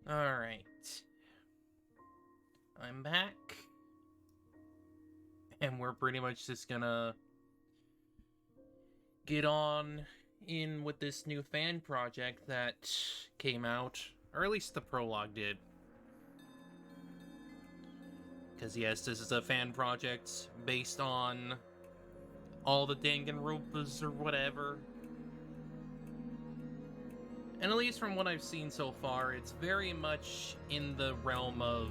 Alright. I'm back. And we're pretty much just gonna get on in with this new fan project that came out. Or at least the prologue did. Because, yes, this is a fan project based on all the Danganronpas or whatever. And at least from what I've seen so far, it's very much in the realm of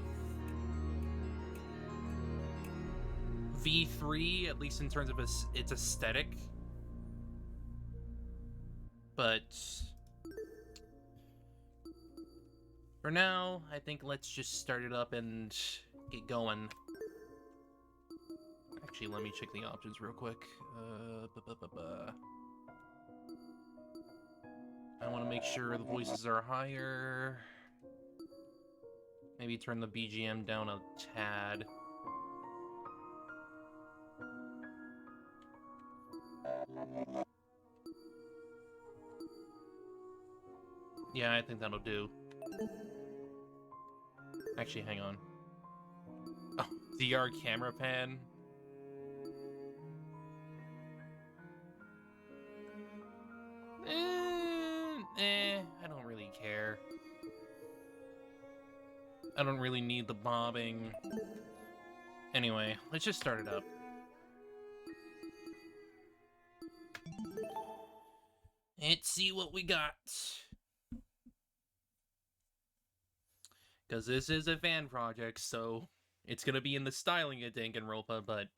V3, at least in terms of its aesthetic. But for now, I think let's just start it up and get going. Actually, let me check the options real quick. I want to make sure the voices are higher. Maybe turn the BGM down a tad. Yeah, I think that'll do. Actually, hang on. Oh, DR camera pan. I don't really care. I don't really need the bobbing. Anyway, let's just start it up. Let's see what we got. Because this is a fan project, so it's going to be in the styling of Danganronpa, but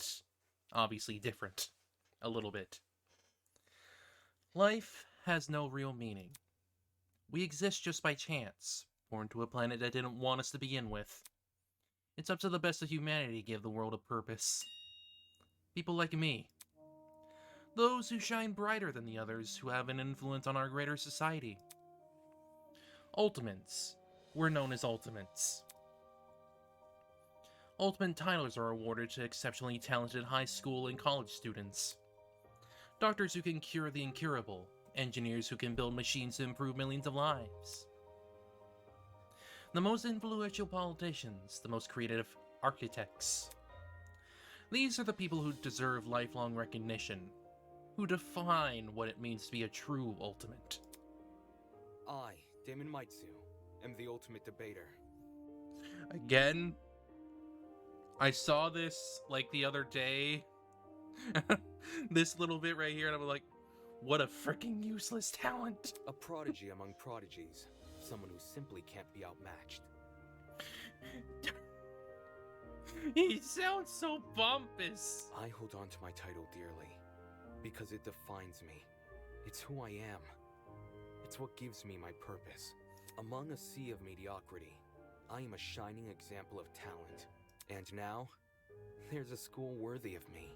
obviously different. A little bit. Life has no real meaning. We exist just by chance, born to a planet that didn't want us to begin with. It's up to the best of humanity to give the world a purpose. People like me. Those who shine brighter than the others, who have an influence on our greater society. Ultimates. We're known as Ultimates. Ultimate titles are awarded to exceptionally talented high school and college students. Doctors who can cure the incurable. Engineers who can build machines to improve millions of lives. The most influential politicians, the most creative architects. These are the people who deserve lifelong recognition, who define what it means to be a true ultimate. I, Damon Maitsu, am the ultimate debater. Again, I saw this like the other day. This little bit right here, and I'm like, what a freaking useless talent. A prodigy among prodigies. Someone who simply can't be outmatched. He sounds so pompous. I hold on to my title dearly, because it defines me. It's who I am. It's what gives me my purpose. Among a sea of mediocrity, I am a shining example of talent. And now, there's a school worthy of me.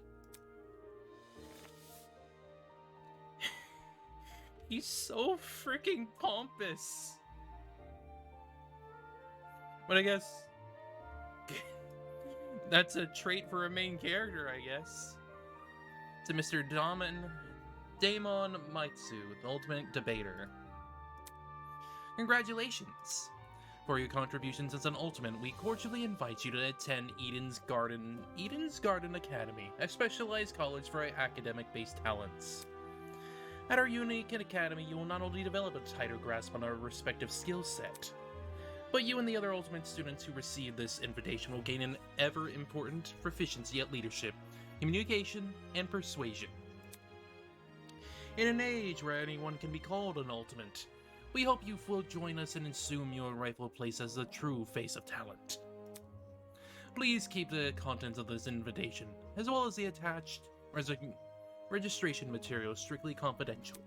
He's so freaking pompous. But I guess that's a trait for a main character, I guess. To Mr. Damon Maitsu, the ultimate debater. Congratulations! For your contributions as an ultimate, we cordially invite you to attend Eden's Garden Academy, a specialized college for academic-based talents. At our unique academy, you will not only develop a tighter grasp on our respective skill set, but you and the other ultimate students who receive this invitation will gain an ever-important proficiency at leadership, communication, and persuasion. In an age where anyone can be called an ultimate, we hope you will join us and assume your rightful place as the true face of talent. Please keep the contents of this invitation, as well as the attached registration material, strictly confidential.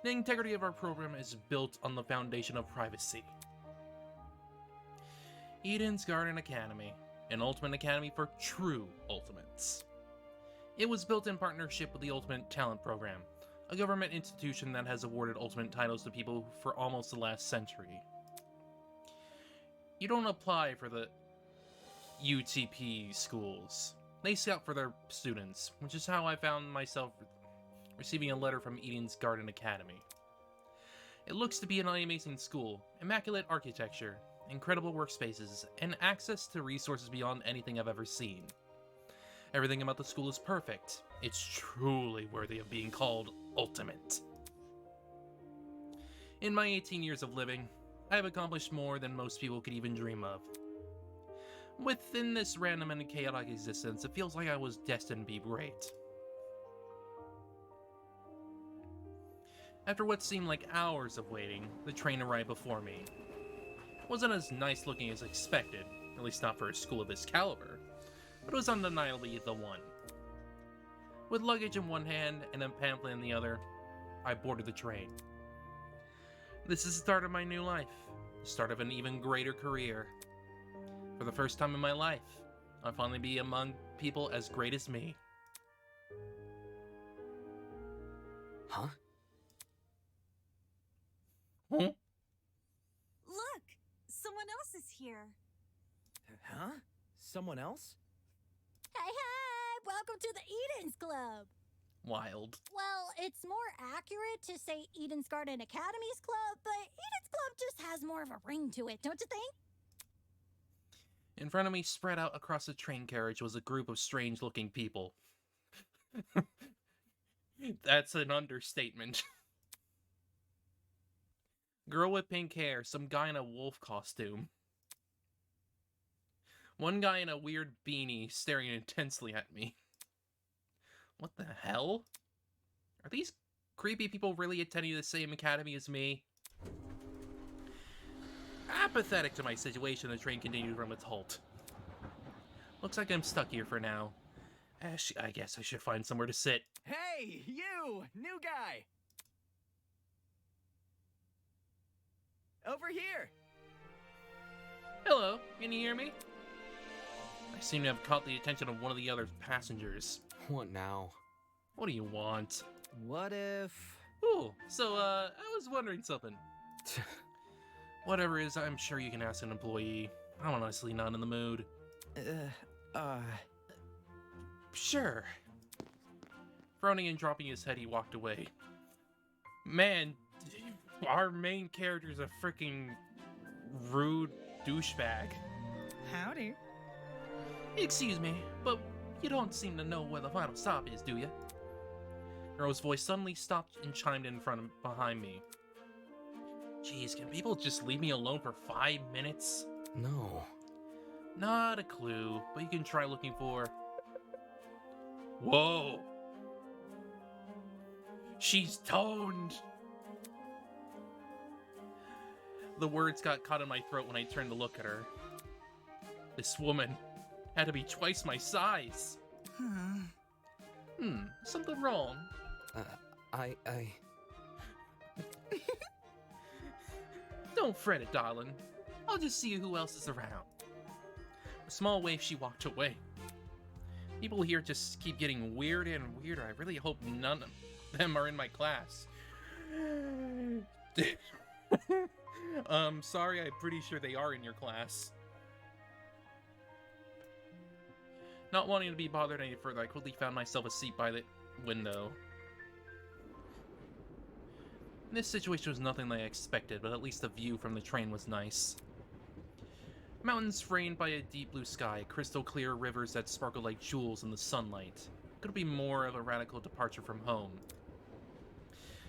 The integrity of our program is built on the foundation of privacy. Eden's Garden Academy, an ultimate academy for true ultimates. It was built in partnership with the Ultimate Talent Program, a government institution that has awarded ultimate titles to people for almost the last century. You don't apply for the UTP schools. They scout for their students, which is how I found myself receiving a letter from Eden's Garden Academy. It looks to be an amazing school, immaculate architecture, incredible workspaces, and access to resources beyond anything I've ever seen. Everything about the school is perfect. It's truly worthy of being called ultimate. In my 18 years of living, I have accomplished more than most people could even dream of. Within this random and chaotic existence, it feels like I was destined to be great. After what seemed like hours of waiting, the train arrived before me. It wasn't as nice looking as expected, at least not for a school of this caliber, but it was undeniably the one. With luggage in one hand and a pamphlet in the other, I boarded the train. This is the start of my new life, the start of an even greater career. For the first time in my life, I'll finally be among people as great as me. Huh? Huh? Look! Someone else is here. Huh? Someone else? Hey, hey! Welcome to the Eden's Club! Wild. Well, it's more accurate to say Eden's Garden Academy's Club, but Eden's Club just has more of a ring to it, don't you think? In front of me, spread out across the train carriage, was a group of strange-looking people. That's an understatement. Girl with pink hair, some guy in a wolf costume. One guy in a weird beanie staring intensely at me. What the hell? Are these creepy people really attending the same academy as me? Apathetic to my situation, the train continued from its halt. Looks like I'm stuck here for now. I guess I should find somewhere to sit. Hey, you! New guy! Over here! Hello, can you hear me? I seem to have caught the attention of one of the other passengers. What now? What do you want? What if... Ooh, so, I was wondering something. Whatever it is, I'm sure you can ask an employee. I'm honestly not in the mood. Sure. Frowning and dropping his head, he walked away. Man, our main character's a freaking rude douchebag. Howdy. Excuse me, but you don't seem to know where the final stop is, do you? Nero's voice suddenly stopped and chimed in behind me. Jeez, can people just leave me alone for 5 minutes? No. Not a clue, but you can try looking for... Whoa! She's toned! The words got caught in my throat when I turned to look at her. This woman had to be twice my size. Something wrong. Don't fret it, darling. I'll just see who else is around. A small wave, she walked away. People here just keep getting weirder and weirder. I really hope none of them are in my class. Sorry, I'm pretty sure they are in your class. Not wanting to be bothered any further, I quickly found myself a seat by the window. This situation was nothing like I expected, but at least the view from the train was nice. Mountains framed by a deep blue sky, crystal clear rivers that sparkled like jewels in the sunlight. Could be more of a radical departure from home.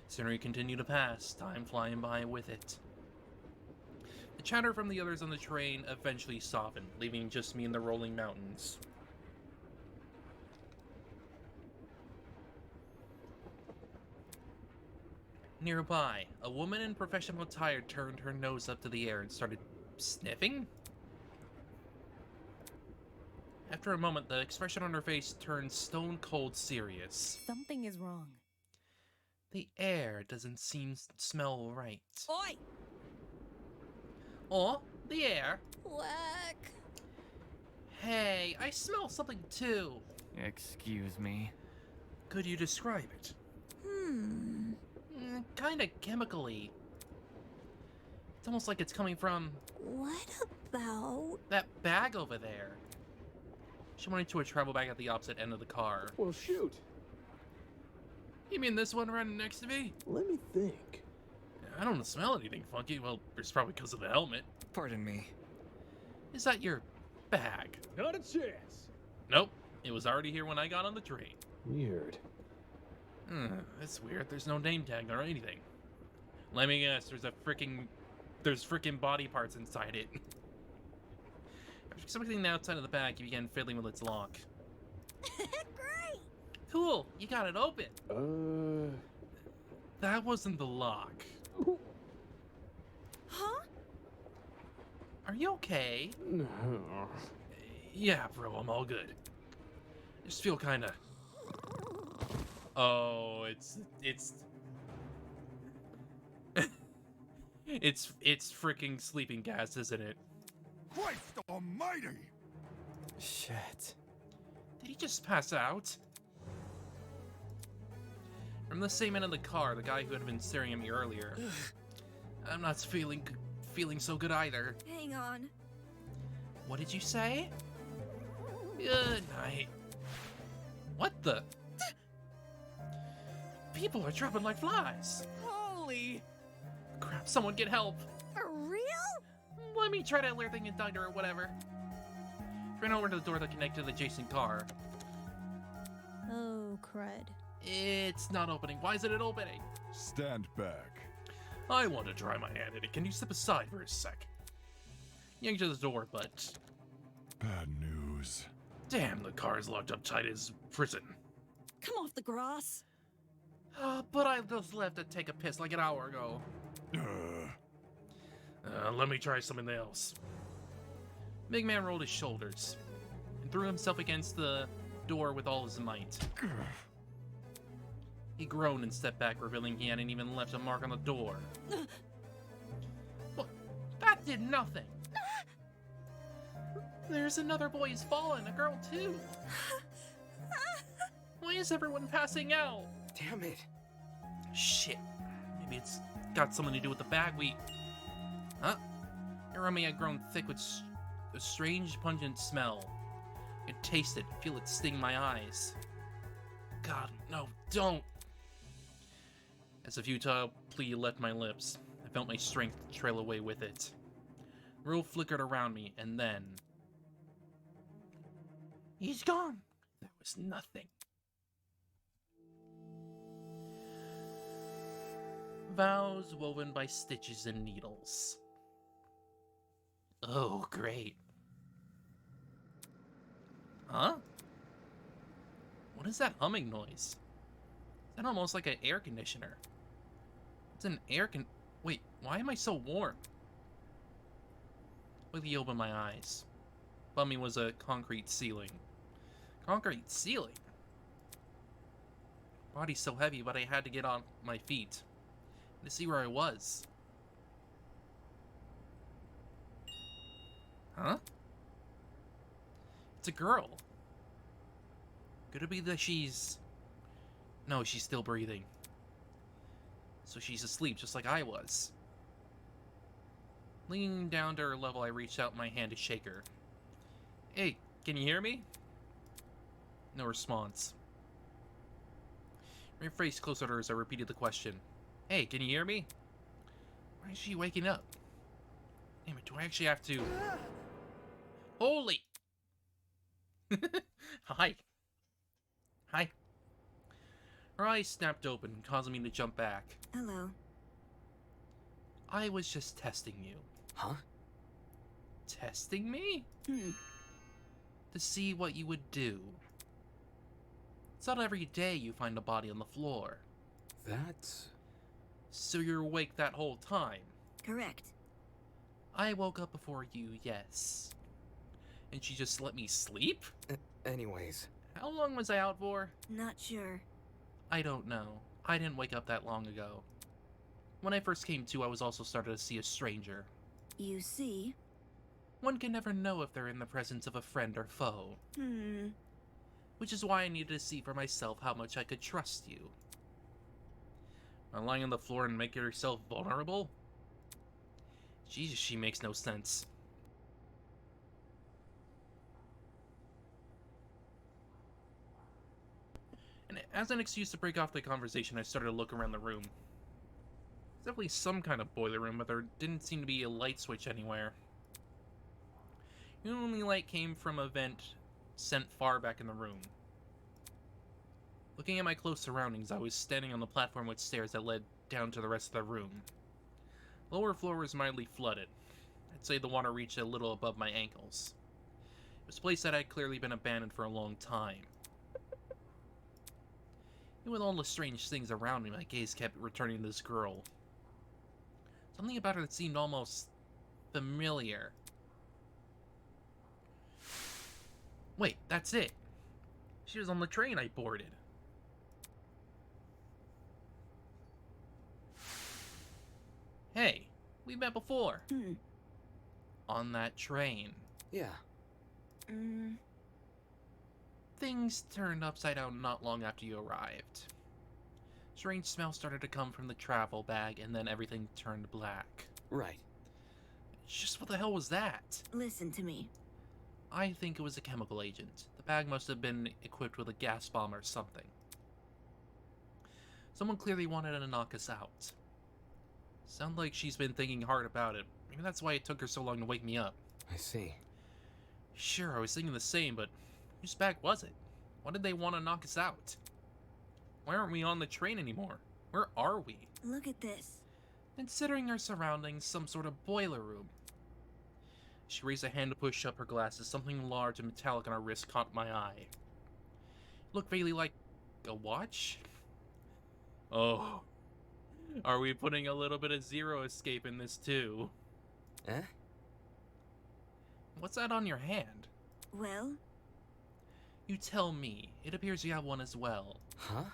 Scenery continued to pass, time flying by with it. The chatter from the others on the train eventually softened, leaving just me in the rolling mountains. Nearby, a woman in professional attire turned her nose up to the air and started sniffing? After a moment, the expression on her face turned stone cold serious. Something is wrong. The air doesn't smell right. Oi! Oh, the air? Whack! Hey, I smell something too. Excuse me. Could you describe it? Kinda chemically. It's almost like it's coming from... What about... that bag over there. She went into a travel bag at the opposite end of the car. Well, shoot. You mean this one right next to me? Let me think. I don't smell anything funky. Well, it's probably because of the helmet. Pardon me. Is that your bag? Not a chance. Nope. It was already here when I got on the train. Weird. That's weird. There's no name tag or anything. Let me guess. There's freaking body parts inside it. After something outside of the bag, you began fiddling with its lock. Great! Cool. You got it open. That wasn't the lock. Huh? Are you okay? No. Yeah, bro. I'm all good. I just feel kind of. Oh, it's it's freaking sleeping gas, isn't it? Christ almighty! Shit. Did he just pass out? From the same end of the car, the guy who had been staring at me earlier. I'm not feeling so good either. Hang on. What did you say? Good night. What the? People are dropping like flies. Holy! Crap, someone get help. For real? Let me try to alert the conductor or whatever. Ran over to the door that connected to the adjacent car. Oh, crud. It's not opening. Why isn't it opening? Stand back. I want to try my hand at it. Can you step aside for a sec? Yanked to the door, but... Bad news. Damn, the car is locked up tight as prison. Come off the grass. But I just left to take a piss like an hour ago. Let me try something else. Big man rolled his shoulders and threw himself against the door with all his might. He groaned and stepped back, revealing he hadn't even left a mark on the door. What? That did nothing. There's another boy who's fallen, a girl too. Why is everyone passing out? Damn it. Shit. Maybe it's got something to do with the bag we... Huh? Around me had grown thick with a strange pungent smell. I could taste it, feel it sting my eyes. God, no, don't! As a futile plea left my lips, I felt my strength trail away with it. The world flickered around me, and then... He's gone! There was nothing. Vows woven by stitches and needles. Oh, great. Huh? What is that humming noise? Is that almost like an air conditioner? It's an Wait, why am I so warm? Quickly opened my eyes. Above me was a concrete ceiling. Concrete ceiling? Body's so heavy, but I had to get on my feet to see where I was. Huh? It's a girl. Could it be that she's... No, she's still breathing. So she's asleep, just like I was. Leaning down to her level, I reached out my hand to shake her. Hey, can you hear me? No response. My face closer to hers, I repeated the question. Hey, can you hear me? Why is she waking up? Damn it, do I actually have to... Holy! Hi. Hi. Her eyes snapped open, causing me to jump back. Hello. I was just testing you. Huh? Testing me? To see what you would do. It's not every day you find a body on the floor. That's... So you're awake that whole time? Correct. I woke up before you, yes. And she just let me sleep? Anyways. How long was I out for? Not sure. I don't know. I didn't wake up that long ago. When I first came to, I was also starting to see a stranger. You see? One can never know if they're in the presence of a friend or foe. Which is why I needed to see for myself how much I could trust you. By lying on the floor and making herself vulnerable? Jesus, she makes no sense. And as an excuse to break off the conversation, I started to look around the room. definitely some kind of boiler room, but there didn't seem to be a light switch anywhere. The only light came from a vent sent far back in the room. Looking at my close surroundings, I was standing on the platform with stairs that led down to the rest of the room. Lower floor was mildly flooded. I'd say the water reached a little above my ankles. It was a place that had clearly been abandoned for a long time. Even with all the strange things around me, my gaze kept returning to this girl. Something about her that seemed almost familiar. Wait, that's it. She was on the train I boarded. Hey, we met before. On that train. Yeah. Things turned upside down not long after you arrived. Strange smells started to come from the travel bag, and then everything turned black. Right. Just what the hell was that? Listen to me. I think it was a chemical agent. The bag must have been equipped with a gas bomb or something. Someone clearly wanted to knock us out. Sounds like she's been thinking hard about it. Maybe that's why it took her so long to wake me up. I see. Sure, I was thinking the same, but whose bag was it? Why did they want to knock us out? Why aren't we on the train anymore? Where are we? Look at this. Considering our surroundings, some sort of boiler room. She raised a hand to push up her glasses. Something large and metallic on her wrist caught my eye. It looked vaguely like a watch? Oh. Are we putting a little bit of Zero Escape in this too? Eh? What's that on your hand? Well, You tell me. It appears you have one as well. Huh?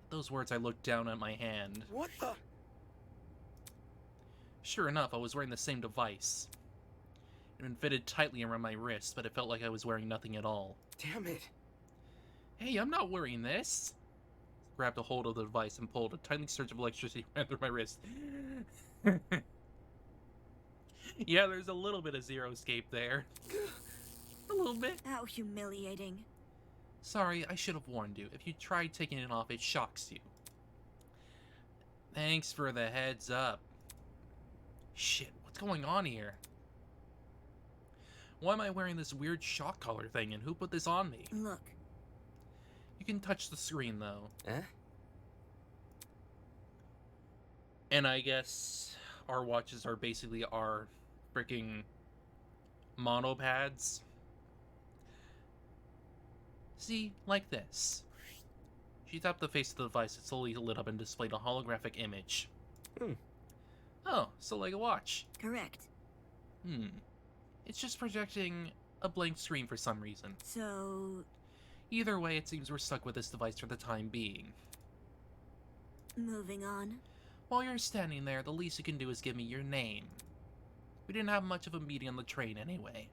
At those words, I looked down at my hand. What the? Sure enough, I was wearing the same device. It had been fitted tightly around my wrist, but it felt like I was wearing nothing at all. Damn it. Hey, I'm not wearing this! Grabbed a hold of the device and pulled. A tiny surge of electricity ran through my wrist. Yeah, there's a little bit of Zero Escape there. A little bit. how humiliating. Sorry, I should have warned you. If you try taking it off, it shocks you. Thanks for the heads up. Shit, what's going on here? Why am I wearing this weird shock collar thing, and who put this on me? Look, You can touch the screen, though. Eh? And I guess our watches are basically our freaking monopads. See, like this. She tapped the face of the device. It slowly lit up and displayed a holographic image. Oh, so like a watch. correct. It's just projecting a blank screen for some reason. So, Either way, it seems we're stuck with this device for the time being. moving on. While you're standing there, the least you can do is give me your name. We didn't have much of a meeting on the train anyway.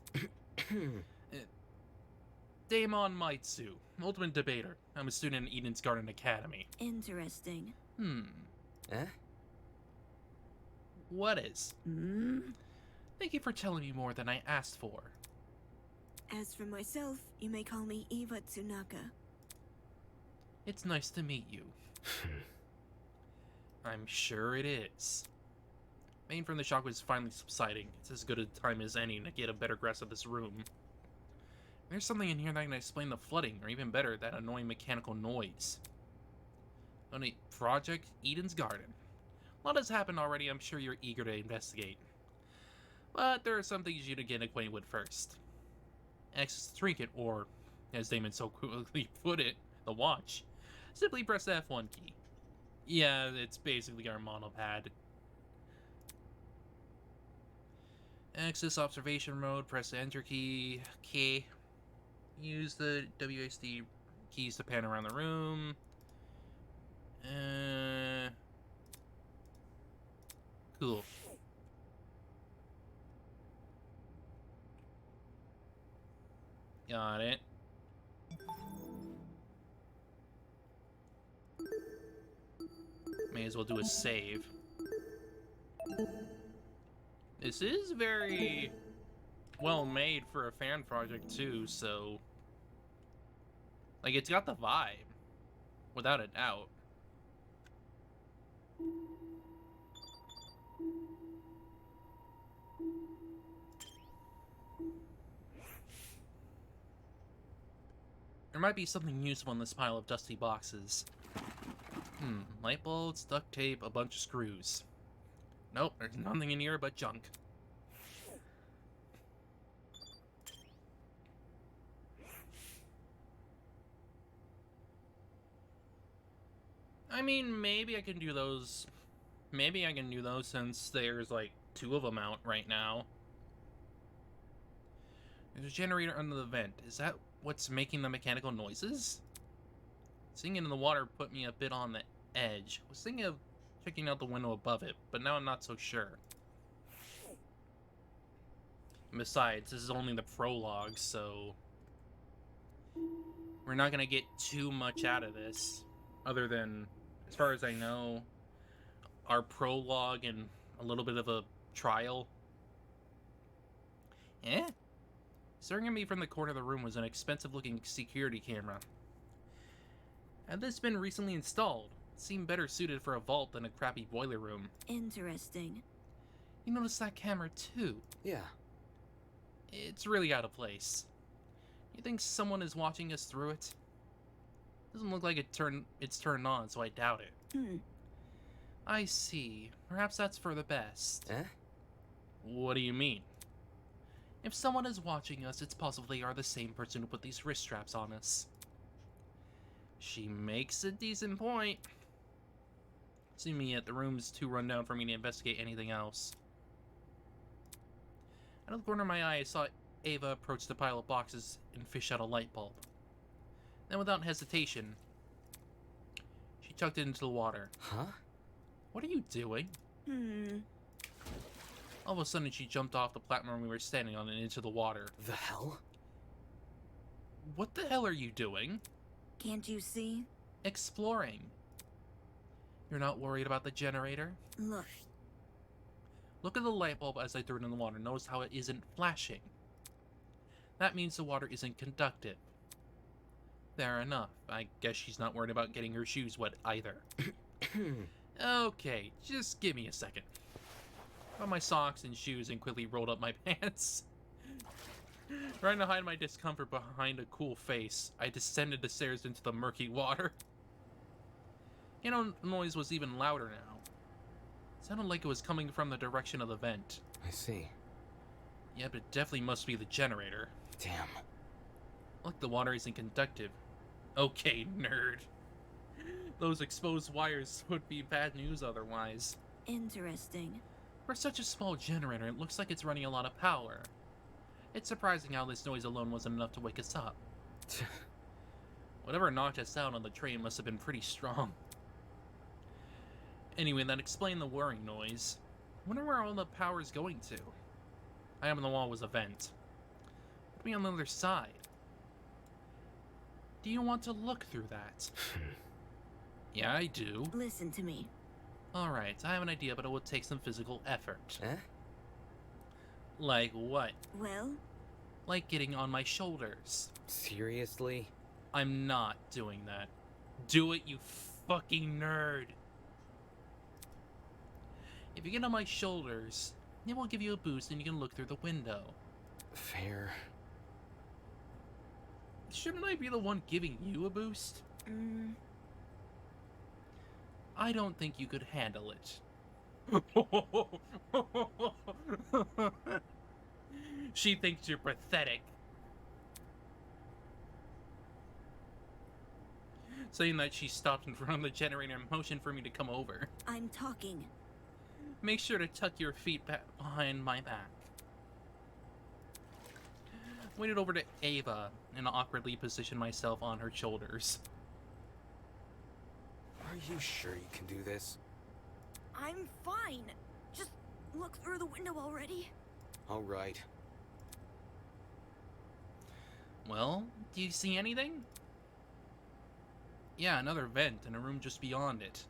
Daemon Maitsu, Ultimate Debater. I'm a student in Eden's Garden Academy. Interesting. Eh? What is? Hmm? Thank you for telling me more than I asked for. As for myself, you may call me Eva Tsunaka. It's nice to meet you. I'm sure it is. Pain from the shock was finally subsiding. It's as good a time as any to get a better grasp of this room. There's something in here that can explain the flooding, or even better, that annoying mechanical noise. Only Project Eden's Garden. A lot has happened already. I'm sure you're eager to investigate. But there are some things you need to get acquainted with first. Access the trinket, or, as Damon so quickly put it, the watch. Simply press the F1 key. Yeah, it's basically our monopad. Access observation mode, press the enter key. Use the WASD keys to pan around the room. Cool. Got it. May as well do a save. This is very well made for a fan project too, so like it's got the vibe, without a doubt. There might be something useful in this pile of dusty boxes. Light bulbs, duct tape, a bunch of screws. Nope, there's nothing in here but junk. I mean, maybe I can do those. Maybe I can do those since there's like 2 of them out right now. There's a generator under the vent. Is that what's making the mechanical noises? Seeing it in the water put me a bit on the edge. I was thinking of checking out the window above it, but now I'm not so sure. And besides, this is only the prologue, so we're not gonna get too much out of this, other than, as far as I know, our prologue and a little bit of a trial. Staring at me from the corner of the room was an expensive-looking security camera. Had this been recently installed, it seemed better suited for a vault than a crappy boiler room. Interesting. You noticed that camera too? Yeah. It's really out of place. You think someone is watching us through it? Doesn't look like it's turned on, so I doubt it. I see. Perhaps that's for the best. Eh? What do you mean? If someone is watching us, it's possible they are the same person who put these wrist straps on us. She makes a decent point. Seeming yet the room's too run down for me to investigate anything else. Out of the corner of my eye, I saw Ava approach the pile of boxes and fish out a light bulb. Then, without hesitation, she chucked it into the water. Huh? What are you doing? All of a sudden, she jumped off the platform we were standing on and into the water. The hell? What the hell are you doing? Can't you see? Exploring. You're not worried about the generator? Look. Look at the light bulb as I threw it in the water. Notice how it isn't flashing. That means the water isn't conductive. Fair enough. I guess she's not worried about getting her shoes wet either. Okay, just give me a second. Got my socks and shoes and quickly rolled up my pants. Trying to hide my discomfort behind a cool face, I descended the stairs into the murky water. You know, the noise was even louder now. It sounded like it was coming from the direction of the vent. I see. Yeah, but it definitely must be the generator. Damn. Look, the water isn't conductive. Okay, nerd. Those exposed wires would be bad news otherwise. Interesting. For such a small generator, it looks like it's running a lot of power. It's surprising how this noise alone wasn't enough to wake us up. Whatever knocked us out on the train must have been pretty strong. Anyway, that explained the whirring noise. I wonder where all the power is going to. High up on the wall was a vent. What would be on the other side? Do you want to look through that? Yeah, I do. Listen to me. Alright, I have an idea, but it will take some physical effort. Eh? Like what? Well, Like getting on my shoulders. Seriously? I'm not doing that. Do it, you fucking nerd! If you get on my shoulders, it will give you a boost and you can look through the window. Fair. Shouldn't I be the one giving you a boost? I don't think you could handle it. She thinks you're pathetic. Saying that, she stopped in front of the generator and motioned for me to come over. I'm talking. Make sure to tuck your feet back behind my back. Waited over to Ava and awkwardly positioned myself on her shoulders. Are you sure you can do this? I'm fine. Just look through the window already. Alright. Well, do you see anything? Yeah, another vent and a room just beyond it.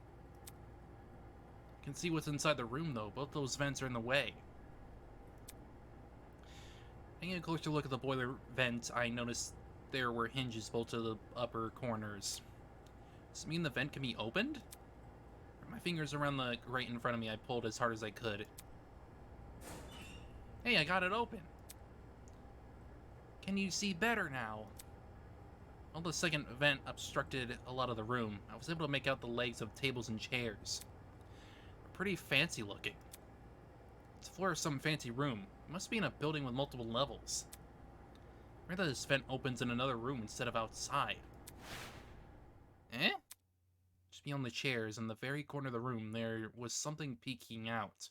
Can see what's inside the room though. Both those vents are in the way. Taking a closer look at the boiler vent, I noticed there were hinges bolted to the upper corners. Does it mean the vent can be opened? My fingers around the grate in front of me, I pulled as hard as I could. Hey, I got it open. Can you see better now? While the second vent obstructed a lot of the room, I was able to make out the legs of tables and chairs. Pretty fancy looking. It's the floor of some fancy room. It must be in a building with multiple levels. Rather, this vent opens in another room instead of outside. Eh? Just beyond the chairs, in the very corner of the room, there was something peeking out.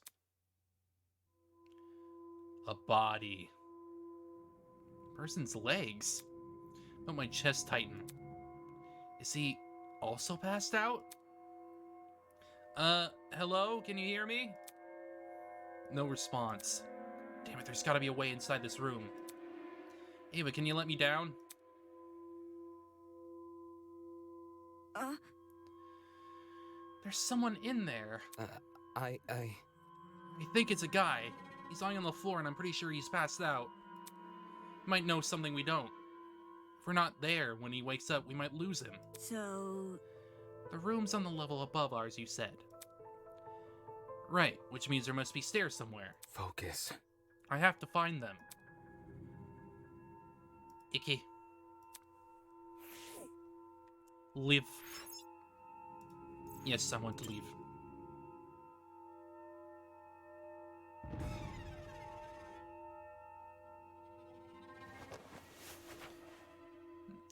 A body. Person's legs. But my chest tightened. Is he also passed out? Hello? Can you hear me? No response. Damn it, there's gotta be a way inside this room. Ava, can you let me down? There's someone in there. I think it's a guy. He's lying on the floor and I'm pretty sure he's passed out. He might know something we don't. If we're not there when he wakes up, we might lose him. So... The room's on the level above ours, you said. Right, which means there must be stairs somewhere. Focus. I have to find them. Icky. Leave. Yes, I want to leave.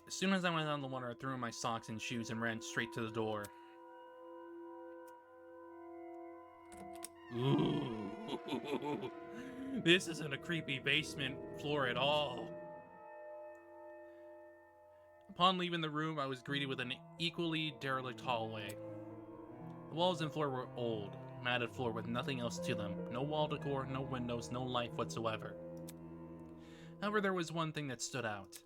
As soon as I went on the water, I threw in my socks and shoes and ran straight to the door. Ooh. This isn't a creepy basement floor at all. Upon leaving the room, I was greeted with an equally derelict hallway. The walls and floor were old, matted floor with nothing else to them. No wall decor, no windows, no life whatsoever. However, there was one thing that stood out.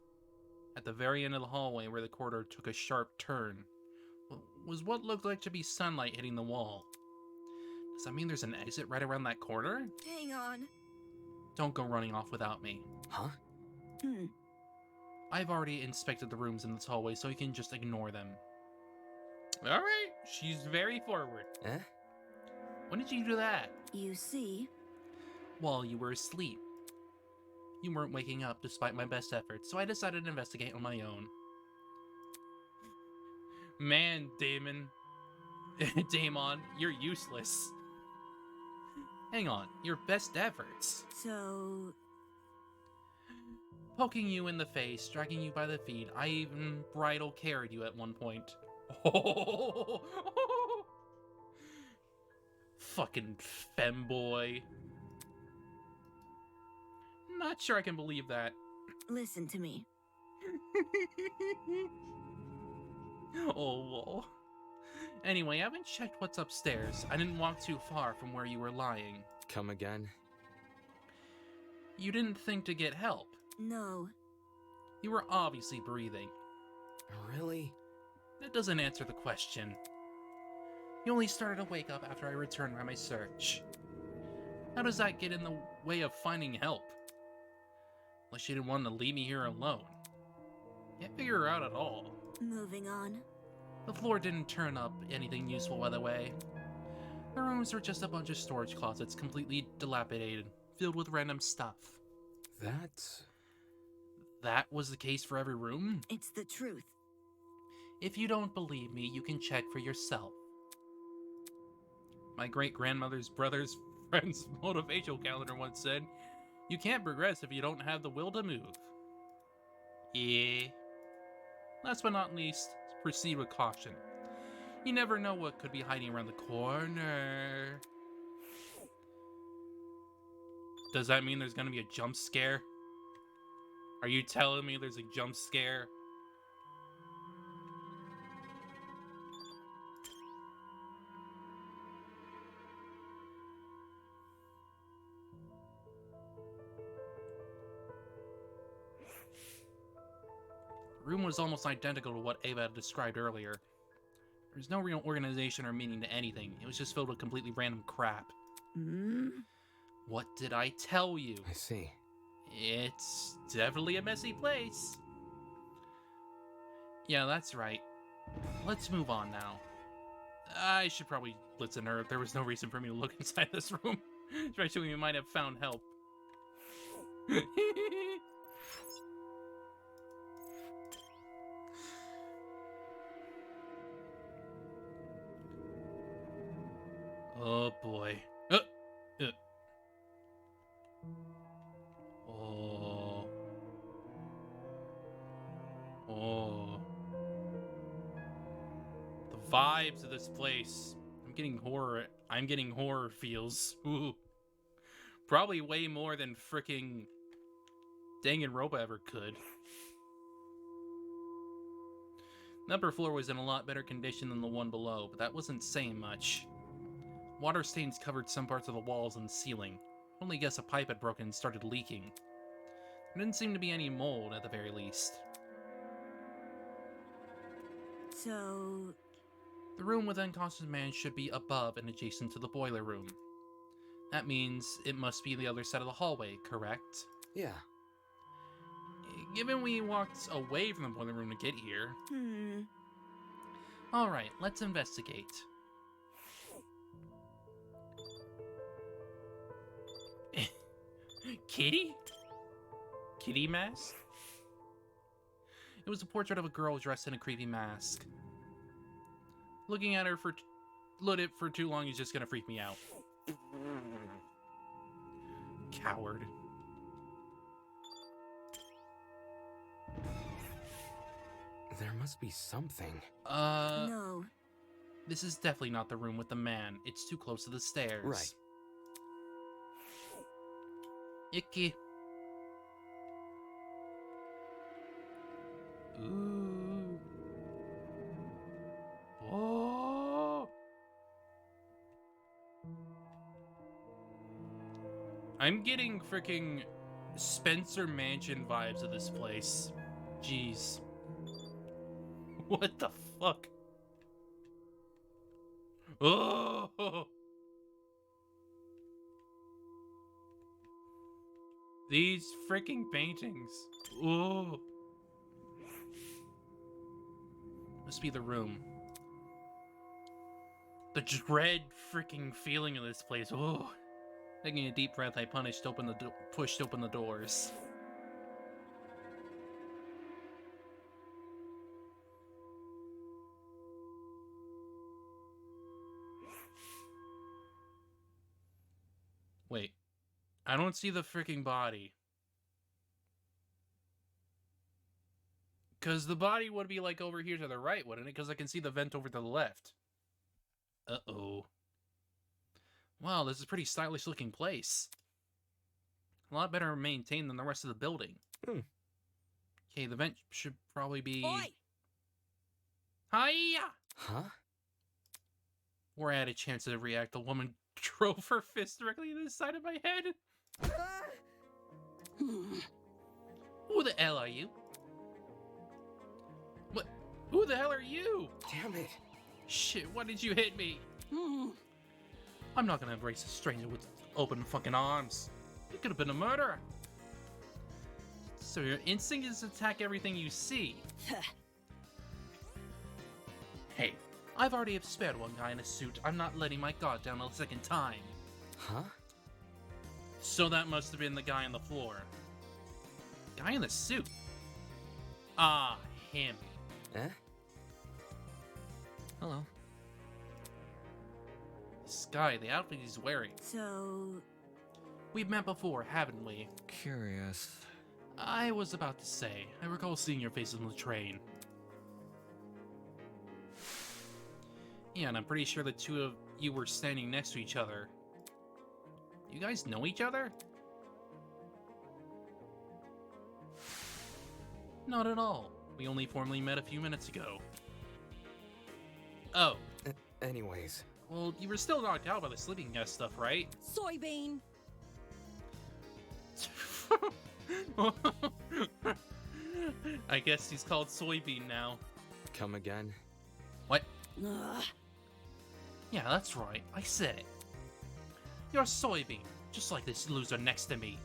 At the very end of the hallway, where the corridor took a sharp turn, was what looked like to be sunlight hitting the wall. Does that mean there's an exit right around that corner? Hang on. Don't go running off without me. Huh? I've already inspected the rooms in this hallway, so you can just ignore them. Alright, she's very forward. Eh? When did you do that? You see... While you were asleep. You weren't waking up despite my best efforts, so I decided to investigate on my own. Man, Damon. Damon, you're useless. Hang on, your best efforts. So... Poking you in the face, dragging you by the feet, I even bridal carried you at one point. Oh, fucking femboy. Not sure I can believe that. Listen to me. Oh, well. Anyway, I haven't checked what's upstairs. I didn't walk too far from where you were lying. Come again? You didn't think to get help. No. You were obviously breathing. Really? That doesn't answer the question. You only started to wake up after I returned from my search. How does that get in the way of finding help? Unless you didn't want to leave me here alone. Can't figure her out at all. Moving on. The floor didn't turn up anything useful, by the way. The rooms were just a bunch of storage closets, completely dilapidated, filled with random stuff. That was the case for every room? It's the truth. If you don't believe me, you can check for yourself. My great-grandmother's brother's friend's motivational calendar once said, "You can't progress if you don't have the will to move." Yeah. Last but not least, proceed with caution. You never know what could be hiding around the corner. Does that mean there's gonna be a jump scare? Are you telling me there's a jump scare? The room was almost identical to what Ava had described earlier. There was no real organization or meaning to anything. It was just filled with completely random crap. What did I tell you? I see. It's definitely a messy place. Yeah, that's right. Let's move on now. I should probably listen to her. There was no reason for me to look inside this room. Especially when we might have found help. Oh boy. Oh. Oh. The vibes of this place. I'm getting horror feels. Ooh. Probably way more than fricking Danganronpa ever could. The upper floor was in a lot better condition than the one below, but that wasn't saying much. Water stains covered some parts of the walls and ceiling. Only guess a pipe had broken and started leaking. There didn't seem to be any mold, at the very least. So, The room with unconscious man should be above and adjacent to the boiler room. That means it must be the other side of the hallway, correct? Yeah. Given we walked away from the boiler room to get here... Alright, let's investigate. Kitty? Kitty mask? It was a portrait of a girl dressed in a creepy mask. Looking at her for too long is just gonna freak me out. Coward. There must be something. no. This is definitely not the room with the man. It's too close to the stairs. Right. Icky. Ooh. Oh. I'm getting freaking Spencer Mansion vibes of this place. Jeez. What the fuck? Oh! These freaking paintings. Oh! Must be the room. The dread freaking feeling of this place. Oh! Taking a deep breath, I pushed open the doors. Wait, I don't see the freaking body. Because the body would be like over here to the right, wouldn't it? Because I can see the vent over to the left. Uh-oh. Wow, this is a pretty stylish looking place. A lot better maintained than the rest of the building. Okay, the vent should probably be... Oi! Hiya! Huh? Before I had a chance to react, the woman drove her fist directly into the side of my head. Who the hell are you? What? Who the hell are you? Damn it. Shit, why did you hit me? I'm not gonna embrace a stranger with open fucking arms. You could have been a murderer. So your instinct is to attack everything you see. Hey, I've already spared one guy in a suit. I'm not letting my guard down a second time. Huh? So that must have been the guy on the floor. Guy in the suit? Ah, him. Eh? Hello. This guy, the outfit he's wearing. So, We've met before, haven't we? Curious. I was about to say, I recall seeing your face on the train. Yeah, and I'm pretty sure the two of you were standing next to each other. You guys know each other? Not at all. We only formally met a few minutes ago. Oh, Anyways. well, you were still knocked out by the sleeping gas stuff, right? Soybean. I guess he's called Soybean now. Come again? What? Ugh. Yeah, that's right. I said it. You're Soybean, just like this loser next to me.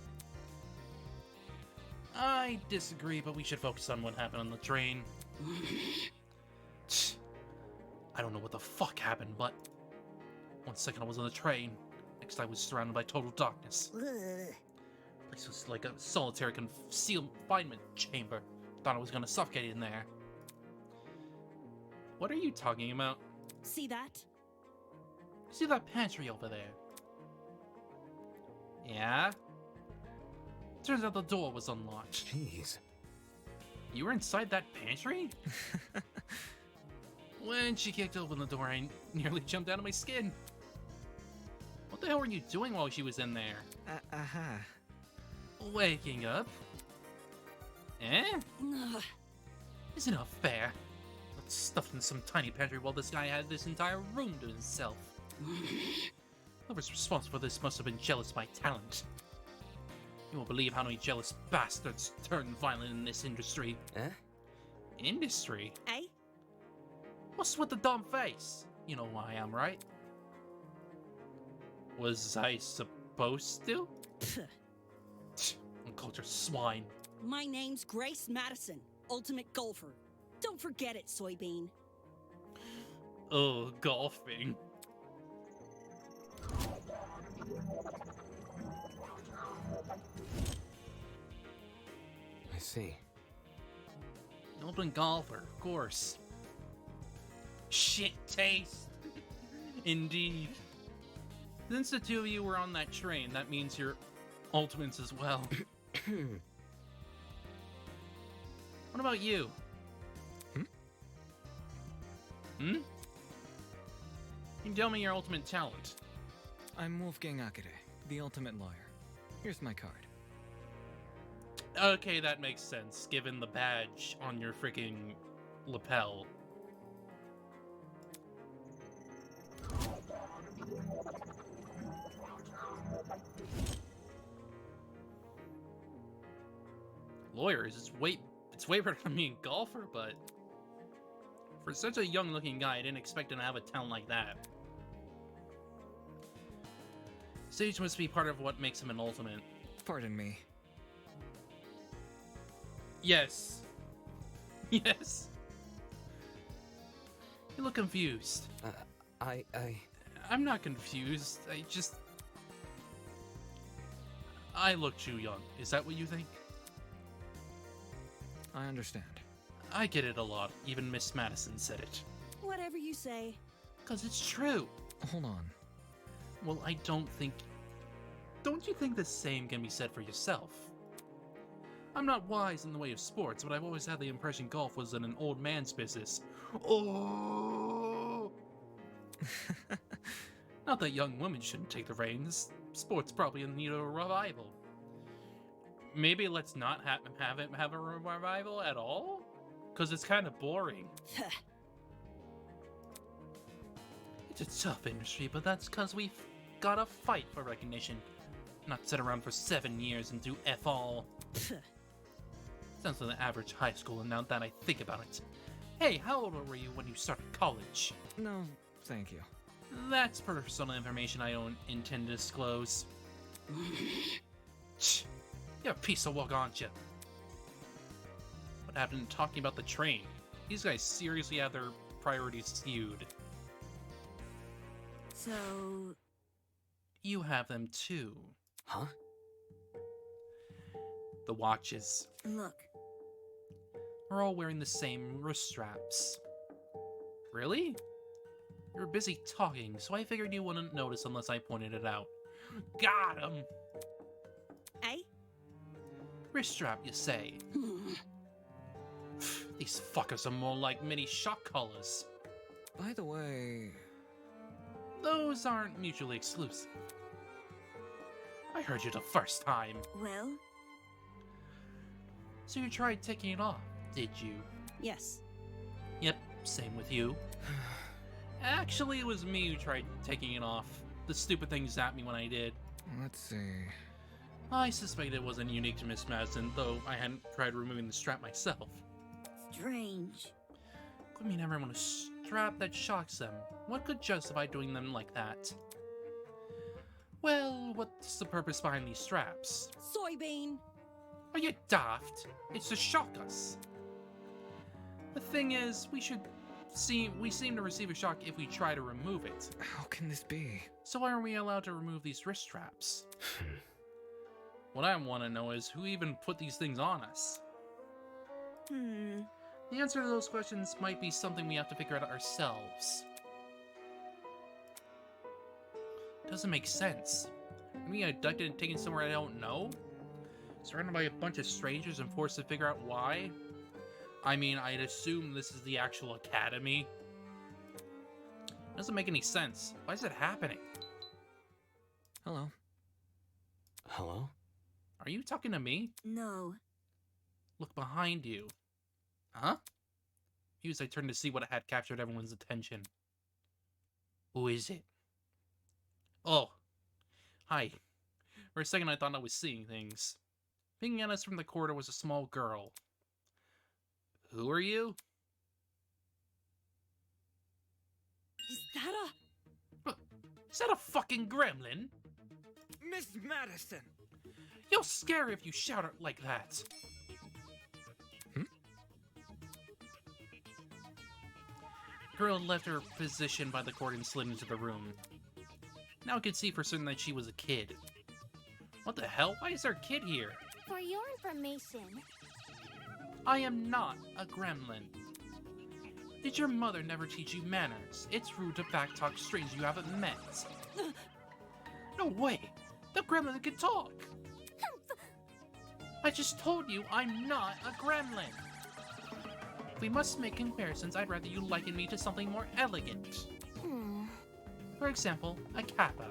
I disagree, but we should focus on what happened on the train. I don't know what the fuck happened, but... 1 second I was on the train. Next I was surrounded by total darkness. Ugh. This was like a solitary confinement chamber. Thought I was gonna suffocate in there. What are you talking about? See that? See that pantry over there? Yeah? Turns out the door was unlocked. Jeez. You were inside that pantry? When she kicked open the door, I nearly jumped out of my skin. What the hell were you doing while she was in there? Waking up? Eh? Ugh. Isn't it fair? Got stuffed in some tiny pantry while this guy had this entire room to himself. Whoever's responsible for this must have been jealous of my talent. You won't believe how many jealous bastards turn violent in this industry. Eh? Industry? Eh? What's with the dumb face? You know who I am, right? Was I supposed to? Uncultured swine. My name's Grace Madison, Ultimate Golfer. Don't forget it, Soybean. Oh, golfing. I see. Ultimate golfer, of course. Shit taste. Indeed. Since the two of you were on that train, that means you're ultimates as well. What about you? Hmm? You can tell me your ultimate talent. I'm Wolfgang Akere, the ultimate lawyer. Here's my card. Okay, that makes sense, given the badge on your freaking lapel. Lawyers, it's way better than being a golfer, but for such a young-looking guy, I didn't expect him to have a talent like that. Sage must be part of what makes him an ultimate. Pardon me. Yes. Yes. You look confused. I'm not confused. I look too young. Is that what you think? I understand. I get it a lot. Even Miss Madison said it. Whatever you say. 'Cause it's true. Hold on. Well, I don't think... Don't you think the same can be said for yourself? I'm not wise in the way of sports, but I've always had the impression golf was an old man's business. Oh! Not that young women shouldn't take the reins. Sports probably in need of a revival. Maybe let's not have it have a revival at all? Because it's kind of boring. It's a tough industry, but that's because we've got to fight for recognition. Not sit around for 7 years and do F all. Sounds like the average high schooler now that I think about it. Hey, how old were you when you started college? No, thank you. That's personal information I don't intend to disclose. You're a piece of work, aren't you? What happened to talking about the train? These guys seriously have their priorities skewed. So, You have them too. Huh? The watches. look. We're all wearing the same wrist straps. Really? You were busy talking, so I figured you wouldn't notice unless I pointed it out. Got him! Eh? Wrist strap, you say? These fuckers are more like mini shock collars. By the way... Those aren't mutually exclusive. I heard you the first time. Well, So you tried taking it off, did you? Yes. Yep, same with you. Actually, it was me who tried taking it off. The stupid thing zapped me when I did. Let's see... I suspect it wasn't unique to Miss Madison, though I hadn't tried removing the strap myself. strange. I mean, everyone a strap that shocks them. What could justify doing them like that? Well, what's the purpose behind these straps? Soybean. Are you daft? It's to shock us. The thing is, we seem to receive a shock if we try to remove it. How can this be? So why are we allowed to remove these wrist straps? What I want to know is who even put these things on us? The answer to those questions might be something we have to figure out ourselves. Doesn't make sense. Me abducted and taken somewhere I don't know? Surrounded by a bunch of strangers and forced to figure out why? I mean, I'd assume this is the actual academy. Doesn't make any sense. Why is it happening? Hello. Hello? Are you talking to me? No. Look behind you. Huh? As I turned to see what had captured everyone's attention. Who is it? Oh. Hi. For a second I thought I was seeing things. Peeking at us from the corridor was a small girl. Who are you? Is that a... Is that a fucking gremlin? Miss Madison! You'll scare her if you shout it like that. Girl left her position by the cord and slid into the room. Now I could see for certain that she was a kid. What the hell? Why is there a kid here? For your information, I am not a gremlin. Did your mother never teach you manners? It's rude to backtalk strangers you haven't met. No way! The gremlin can talk! I just told you I'm not a gremlin! If we must make comparisons, I'd rather you liken me to something more elegant. For example, a kappa.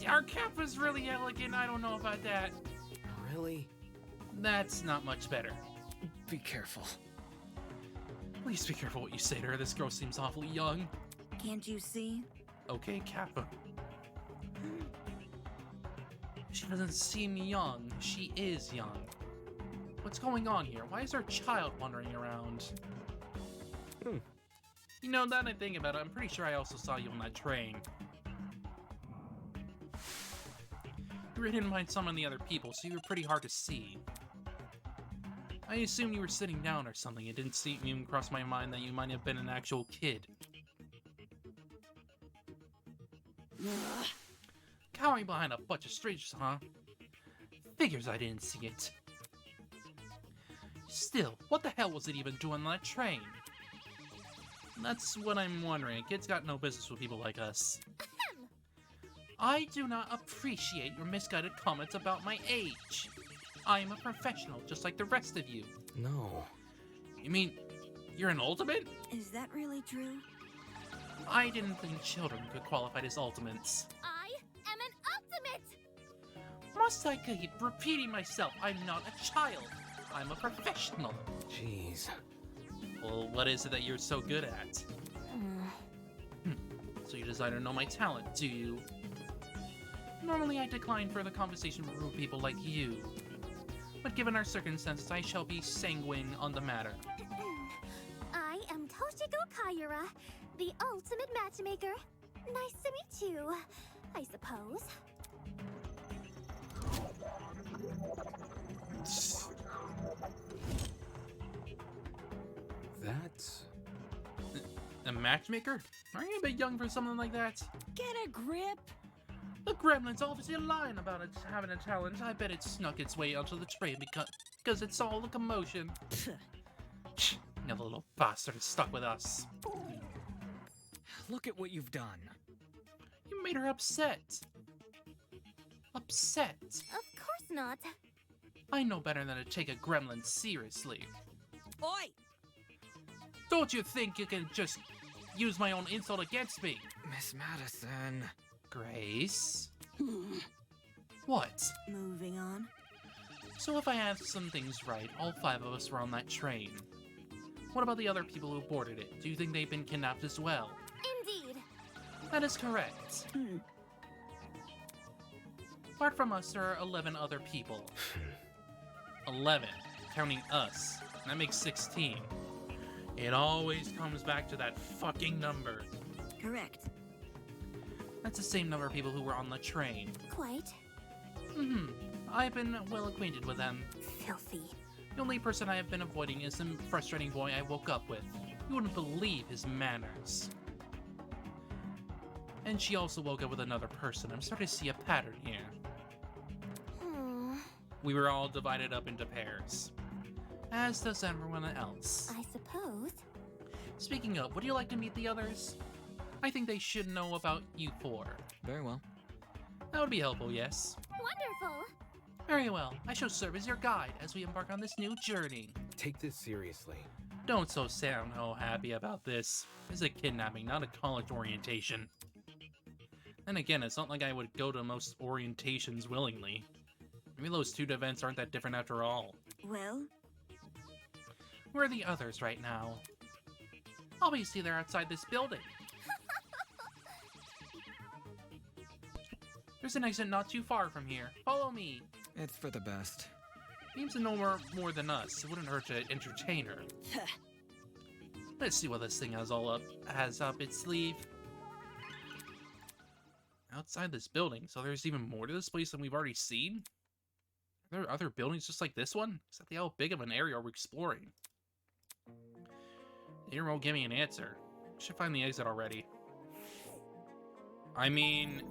Our kappa's really elegant, I don't know about that. Really? That's not much better. Be careful. Please be careful what you say to her, this girl seems awfully young. Can't you see? Okay, Kappa. She doesn't seem young. She is young. What's going on here? Why is there a child wandering around? You know, now that I think about it, I'm pretty sure I also saw you on that train. You were hidden behind some of the other people, so you were pretty hard to see. I assumed you were sitting down or something. It didn't even cross my mind that you might have been an actual kid. Cowering behind a bunch of strangers, huh? Figures I didn't see it. Still, what the hell was it even doing on that train? That's what I'm wondering. Kids got no business with people like us. I do not appreciate your misguided comments about my age. I am a professional, just like the rest of you. No. You mean, you're an ultimate? Is that really true? I didn't think children could qualify as ultimates. I am an ultimate! Must I keep repeating myself? I'm not a child. I'm a professional. Jeez. Well, what is it that you're so good at? So you desire to know my talent, do you? Normally I decline further conversation with rude people like you. But given our circumstances, I shall be sanguine on the matter. I am Toshiko Kaiyura, the ultimate matchmaker. Nice to meet you, I suppose. That's... A matchmaker? Aren't you a bit young for something like that? Get a grip! The gremlin's obviously lying about it having a talent. I bet it snuck its way onto the train because it saw all the commotion. Now the little bastard is stuck with us. Look at what you've done. You made her upset. Upset? Of course not. I know better than to take a gremlin seriously. Oi! Don't you think you can just use my own insult against me? Miss Madison. Grace? What? Moving on. So if I have some things right, all 5 of us were on that train. What about the other people who boarded it? Do you think they've been kidnapped as well? Indeed. That is correct. Apart from us, there are 11 other people. 11, counting us. That makes 16. It always comes back to that fucking number. Correct. That's the same number of people who were on the train. Quite. I've been well acquainted with them. Filthy. The only person I have been avoiding is the frustrating boy I woke up with. You wouldn't believe his manners. And she also woke up with another person. I'm starting to see a pattern here. We were all divided up into pairs. As does everyone else. I suppose. Speaking of, would you like to meet the others? I think they should know about you four. Very well. That would be helpful, yes. Wonderful. Very well. I shall serve as your guide as we embark on this new journey. Take this seriously. Don't sound so happy about this. This is a kidnapping, not a college orientation. Then again, it's not like I would go to most orientations willingly. Maybe those two events aren't that different after all. Well, Where are the others right now? Obviously they're outside this building. There's an exit not too far from here. Follow me. It's for the best. Seems to know more than us. It wouldn't hurt to entertain her. Let's see what this thing has up its sleeve. Outside this building, so there's even more to this place than we've already seen? Are there other buildings just like this one? Exactly how big of an area are we exploring? They won't give me an answer. Should find the exit already. I mean,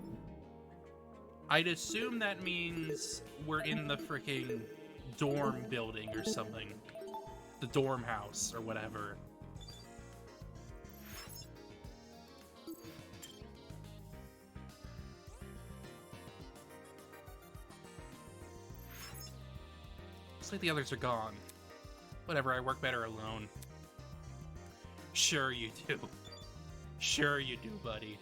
I'd assume that means we're in the freaking dorm building or something. The dorm house or whatever. Looks like the others are gone. Whatever, I work better alone. Sure you do. Sure you do, buddy.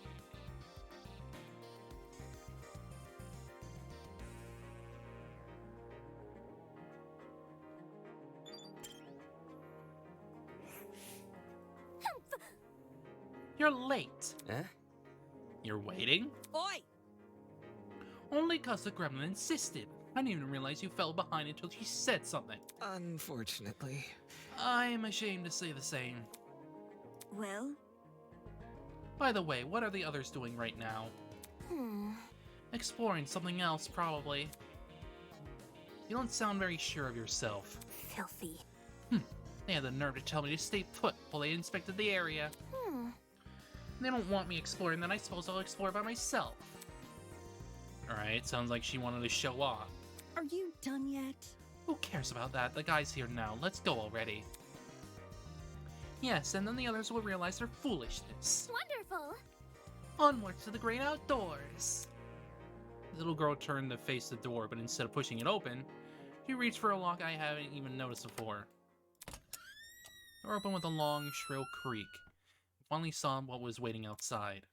You're late. Eh? You're waiting? Oi! Only 'cause the gremlin insisted. I didn't even realize you fell behind until she said something. Unfortunately. I'm ashamed to say the same. well, By the way, what are the others doing right now? Exploring something else, probably. You don't sound very sure of yourself. Filthy. They had the nerve to tell me to stay put while they inspected the area. They don't want me exploring, then I suppose I'll explore by myself. Alright, sounds like she wanted to show off. Are you done yet? Who cares about that? The guy's here now. Let's go already. Yes, and then the others will realize their foolishness. Wonderful. Onward to the great outdoors. The little girl turned to face the door, but instead of pushing it open, she reached for a lock I haven't even noticed before. Door opened with a long, shrill creak. Finally saw what was waiting outside.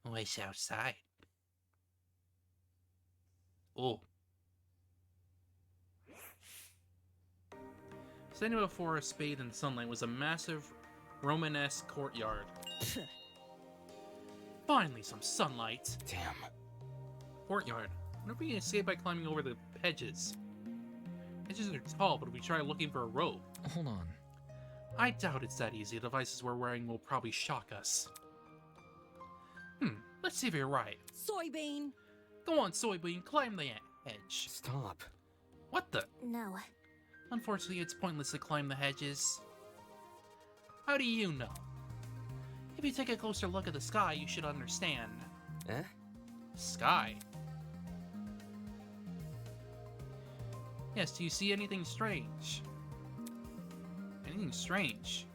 What's outside? Oh. Standing before a spade in sunlight was a massive Romanesque courtyard. Finally, some sunlight. Damn. Courtyard. I wonder if we can escape by climbing over the hedges. Hedges are tall, but if we try looking for a rope. Hold on. I doubt it's that easy. The devices we're wearing will probably shock us. Let's see if you're right. Soybean! Go on, Soybean, climb the hedge. Stop. What the? No. Unfortunately, it's pointless to climb the hedges. How do you know? If you take a closer look at the sky, you should understand. Eh? Sky? Yes, do you see anything strange? Anything strange?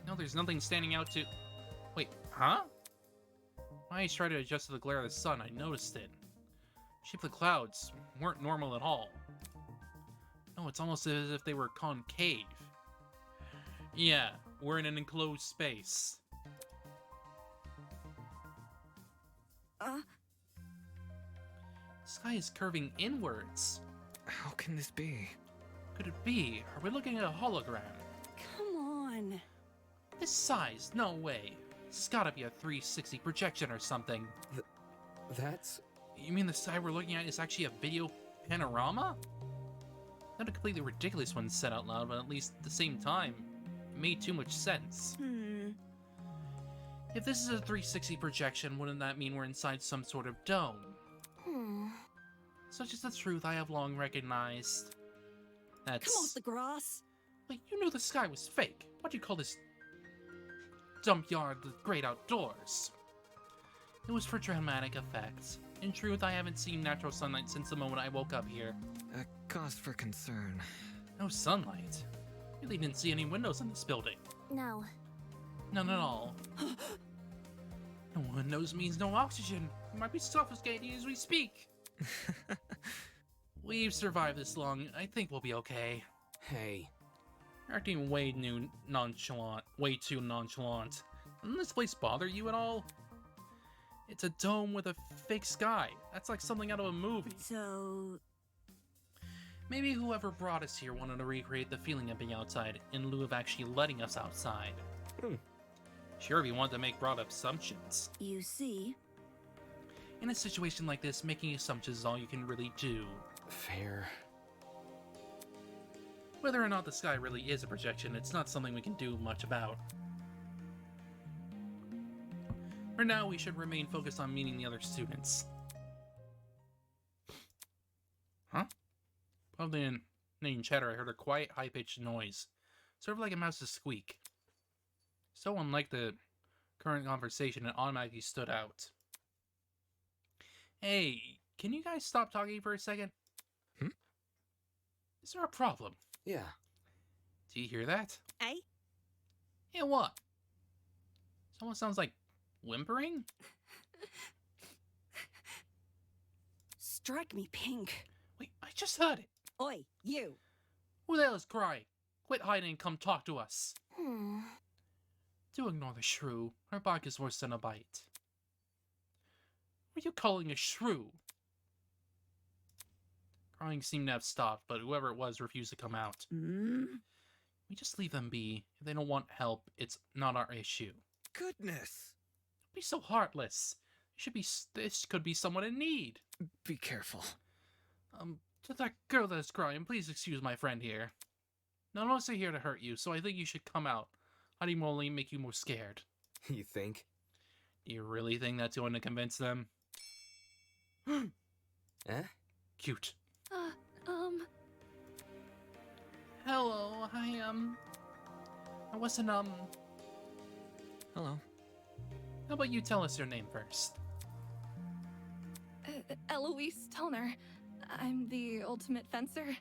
No, there's nothing standing out to... Wait, huh? When I tried to adjust to the glare of the sun, I noticed it. The shape of the clouds weren't normal at all. No, it's almost as if they were concave. Yeah, we're in an enclosed space. uh, The sky is curving inwards. How can this be? Could it be? Are we looking at a hologram? Come on. This size? No way. It's gotta be a 360 projection or something. That's... You mean the sky we're looking at is actually a video panorama? Not a completely ridiculous one said out loud, but at least at the same time, it made too much sense. If this is a 360 projection, wouldn't that mean we're inside some sort of dome? Such is the truth I have long recognized. That's... Come off the grass. Like, you knew the sky was fake. What do you call this dump yard the great outdoors? It was for dramatic effect. In truth, I haven't seen natural sunlight since the moment I woke up here. A cause for concern. No sunlight. Really didn't see any windows in this building. No. None at all. No one knows means no oxygen. We might be suffocating as we speak. We've survived this long. I think we'll be okay. Hey, You're acting way too nonchalant. Doesn't this place bother you at all? It's a dome with a fake sky. That's like something out of a movie. So, Maybe whoever brought us here wanted to recreate the feeling of being outside in lieu of actually letting us outside. Sure, if you want to make broad assumptions. you see, In a situation like this, making assumptions is all you can really do. fair. Whether or not the sky really is a projection, it's not something we can do much about. For now, we should remain focused on meeting the other students. Huh? Probably in chatter, I heard a quiet, high-pitched noise, sort of like a mouse's squeak. So unlike the current conversation, it automatically stood out. Hey, can you guys stop talking for a second? Is there a problem? Yeah. Do you hear that? Eh? Yeah, what? Someone sounds like whimpering? Strike me pink. Wait, I just heard it. Oi, you. Who the hell is crying? Quit hiding and come talk to us. Hmm. Do ignore the shrew. Her bark is worse than a bite. What are you calling a shrew? Crying seemed to have stopped, but whoever it was refused to come out. We just leave them be. If they don't want help, it's not our issue. Goodness! Don't be so heartless. This could be someone in need. Be careful. To that girl that is crying, please excuse my friend here. None of us are here to hurt you, so I think you should come out. Hiding will only make you more scared. You think? Do you really think that's going to convince them? Eh? Cute. Hello, I wasn't, Hello. how about you tell us your name first? Eloise Toner. I'm the ultimate fencer.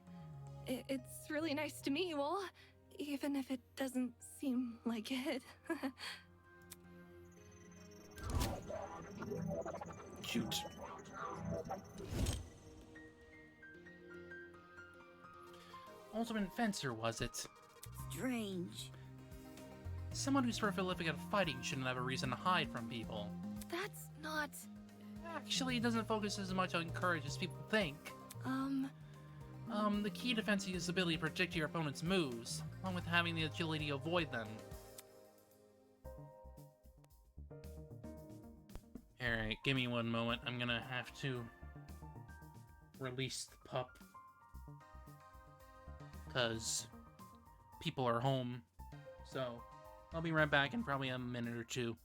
It's really nice to meet you all, even if it doesn't seem like it. Cute. Ultimate fencer, was it? strange. Someone who's prolific at fighting shouldn't have a reason to hide from people. That's not. Actually, it doesn't focus as much on courage as people think. The key to fencing is the ability to predict your opponent's moves, along with having the agility to avoid them. Alright, give me one moment. I'm gonna have to release the pup. Because people are home. So, I'll be right back in probably a minute or two.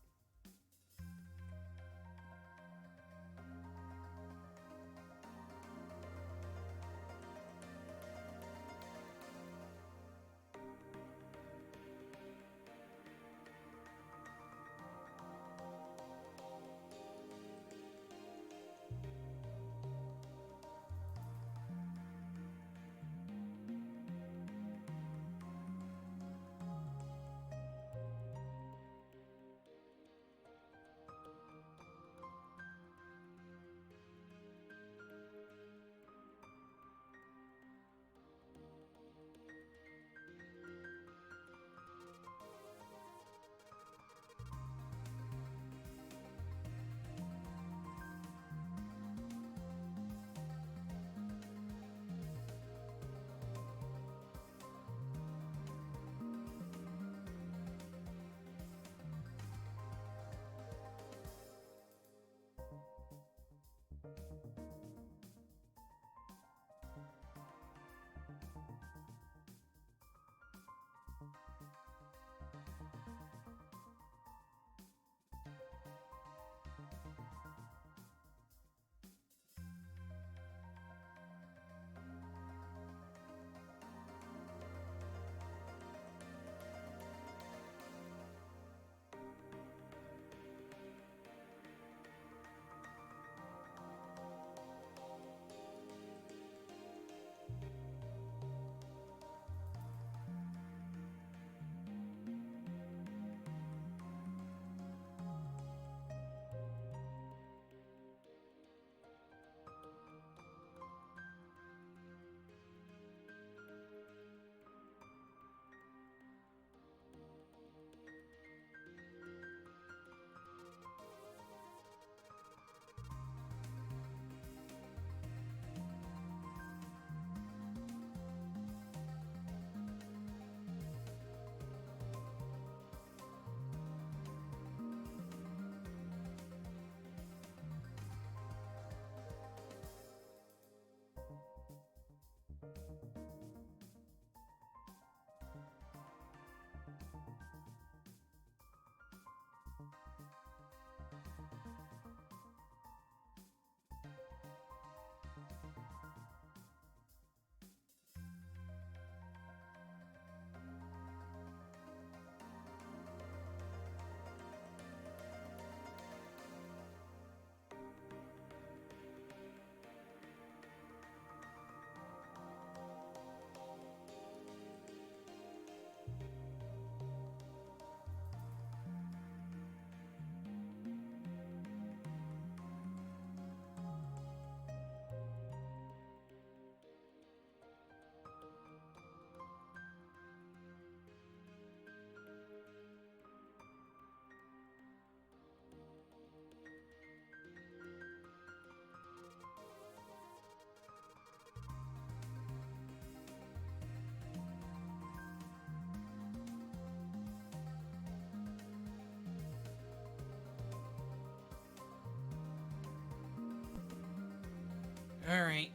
Alright,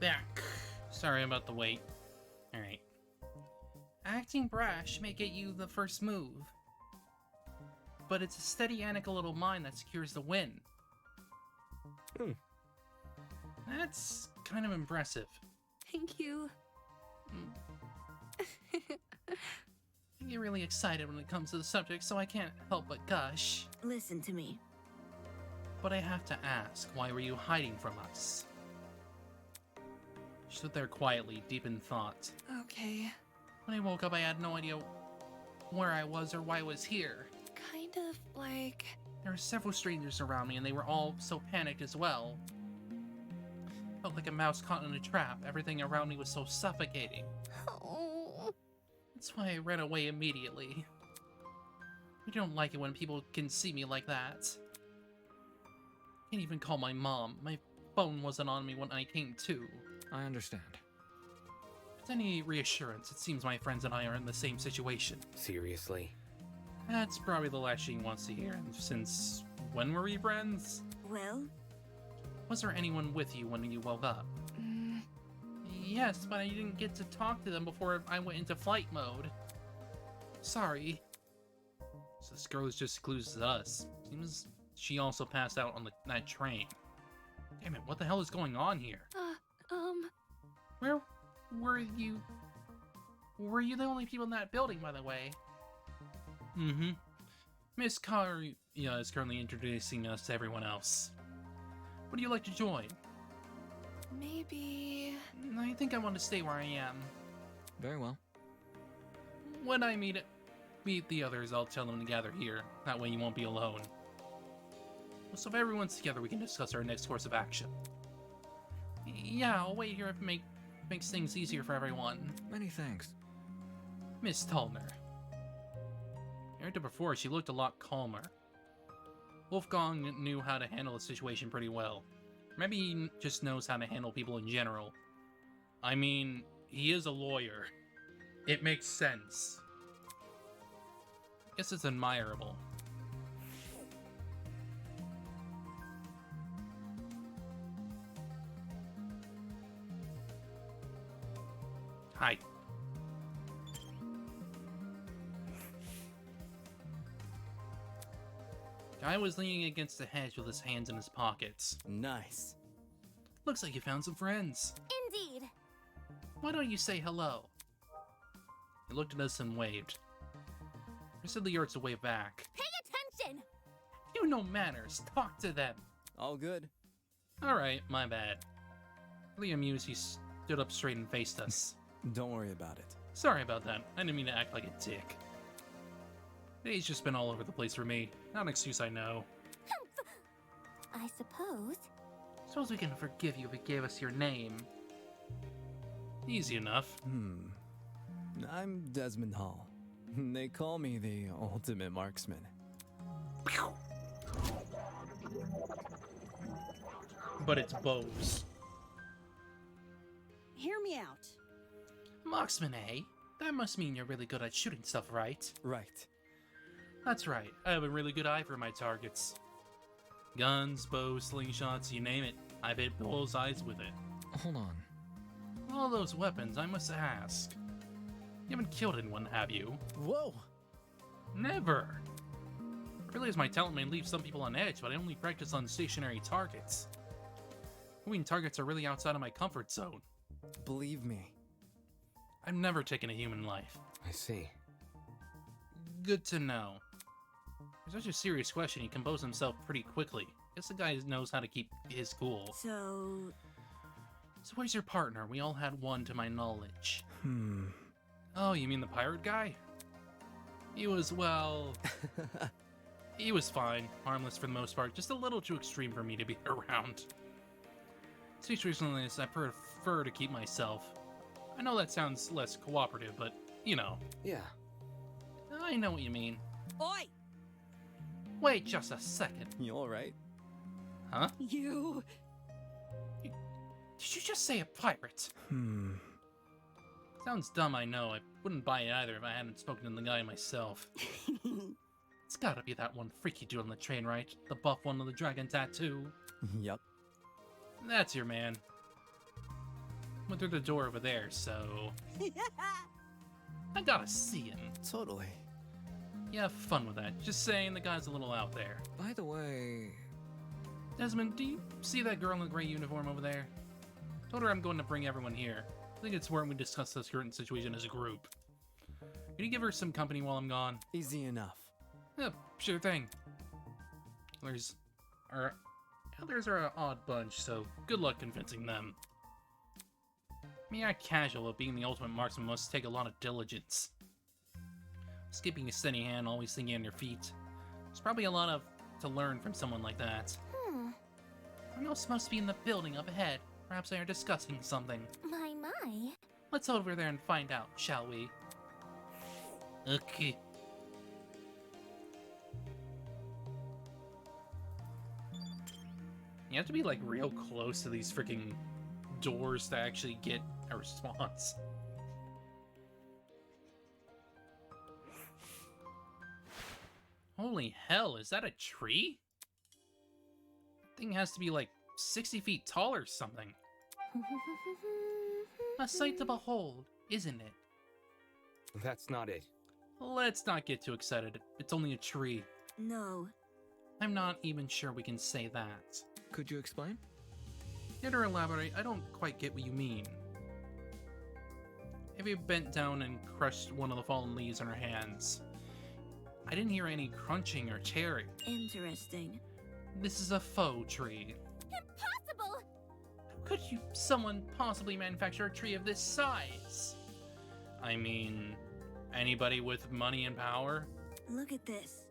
back. Sorry about the wait. Alright. Acting brash may get you the first move, but it's a steady and a little mind that secures the win. That's kind of impressive. Thank you. I get really excited when it comes to the subject, so I can't help but gush. Listen to me. But I have to ask, why were you hiding from us? She stood there quietly, deep in thought. Okay. When I woke up, I had no idea where I was or why I was here. Kind of like... There were several strangers around me, and they were all so panicked as well. Felt like a mouse caught in a trap. Everything around me was so suffocating. Oh. That's why I ran away immediately. I don't like it when people can see me like that. Can't even call my mom. My phone wasn't on me when I came to. I understand. With any reassurance, it seems my friends and I are in the same situation. Seriously? That's probably the last she wants to hear, since when were we friends? Well, Was there anyone with you when you woke up? Mm, Yes, but I didn't get to talk to them before I went into flight mode. Sorry. So this girl is just clues to us. Seems she also passed out on that train. Damn it, what the hell is going on here? Where were you? Were you the only people in that building, by the way? Mm-hmm. Miss Karia is currently introducing us to everyone else. Would you like to join? maybe... I think I want to stay where I am. Very well. When I meet the others, I'll tell them to gather here. That way you won't be alone. So if everyone's together, we can discuss our next course of action. Yeah, I'll wait here if it makes things easier for everyone. Many thanks. Miss Talner. Compared to before, she looked a lot calmer. Wolfgang knew how to handle the situation pretty well. Maybe he just knows how to handle people in general. I mean, he is a lawyer. It makes sense. Guess it's admirable. Hi. Guy was leaning against the hedge with his hands in his pockets. Nice. Looks like you found some friends. Indeed. Why don't you say hello? He looked at us and waved. Proceeded the Yurts to wave back. Pay attention! You know manners. Talk to them. All good. Alright, my bad. Really amused, he stood up straight and faced us. Don't worry about it. Sorry about that. I didn't mean to act like a dick. Today's just been all over the place for me. Not an excuse, I know. I suppose. Suppose we can forgive you if you gave us your name. Easy enough. I'm Desmond Hall. They call me the ultimate marksman. But it's bows. Hear me out. Marksman, eh? That must mean you're really good at shooting stuff, right? Right. That's right. I have a really good eye for my targets. Guns, bows, slingshots, you name it. I've hit bullseyes with it. Hold on. All those weapons, I must ask. You haven't killed anyone, have you? Whoa! Never! I realize my talent may leave some people on edge, but I only practice on stationary targets. Moving targets are really outside of my comfort zone. Believe me. I've never taken a human life. I see. Good to know. For such a serious question, he composed himself pretty quickly. Guess the guy knows how to keep his cool. So, So where's your partner? We all had one to my knowledge. Hmm. Oh, you mean the pirate guy? He was, well... he was fine. Harmless for the most part. Just a little too extreme for me to be around. Speech reasonableness, I prefer to keep myself. I know that sounds less cooperative, but, you know. Yeah. I know what you mean. Oi! Wait just a second. You alright? Huh? You... Did you just say a pirate? Sounds dumb, I know. I wouldn't buy it either if I hadn't spoken to the guy myself. It's gotta be that one freaky dude on the train, right? The buff one with the dragon tattoo. Yup. That's your man. Went through the door over there, so I gotta see him. Totally. You have fun with that. Just saying, the guy's a little out there. By the way, Desmond, do you see that girl in the gray uniform over there? Told her I'm going to bring everyone here. I think it's where we discuss this current situation as a group. Can you give her some company while I'm gone? Easy enough. Yeah, sure thing. Others are an odd bunch, so good luck convincing them. Me, a casual, but being the ultimate marksman must take a lot of diligence. Just keeping a steady hand, always thinking on your feet. There's probably a lot to learn from someone like that. Who else must be in the building up ahead? Perhaps they are discussing something. My. Let's head over there and find out, shall we? Okay. You have to be like real close to these freaking doors to actually get a response. Holy hell, is that a tree? Thing has to be like 60 feet tall or something. A sight to behold, isn't it? That's not it. Let's not get too excited. It's only a tree. No. I'm not even sure we can say that. could you explain? Yet or elaborate, I don't quite get what you mean. Evie bent down and crushed one of the fallen leaves in her hands. I didn't hear any crunching or tearing. Interesting. This is a faux tree. Impossible! How could someone possibly manufacture a tree of this size? I mean, anybody with money and power? Look at this.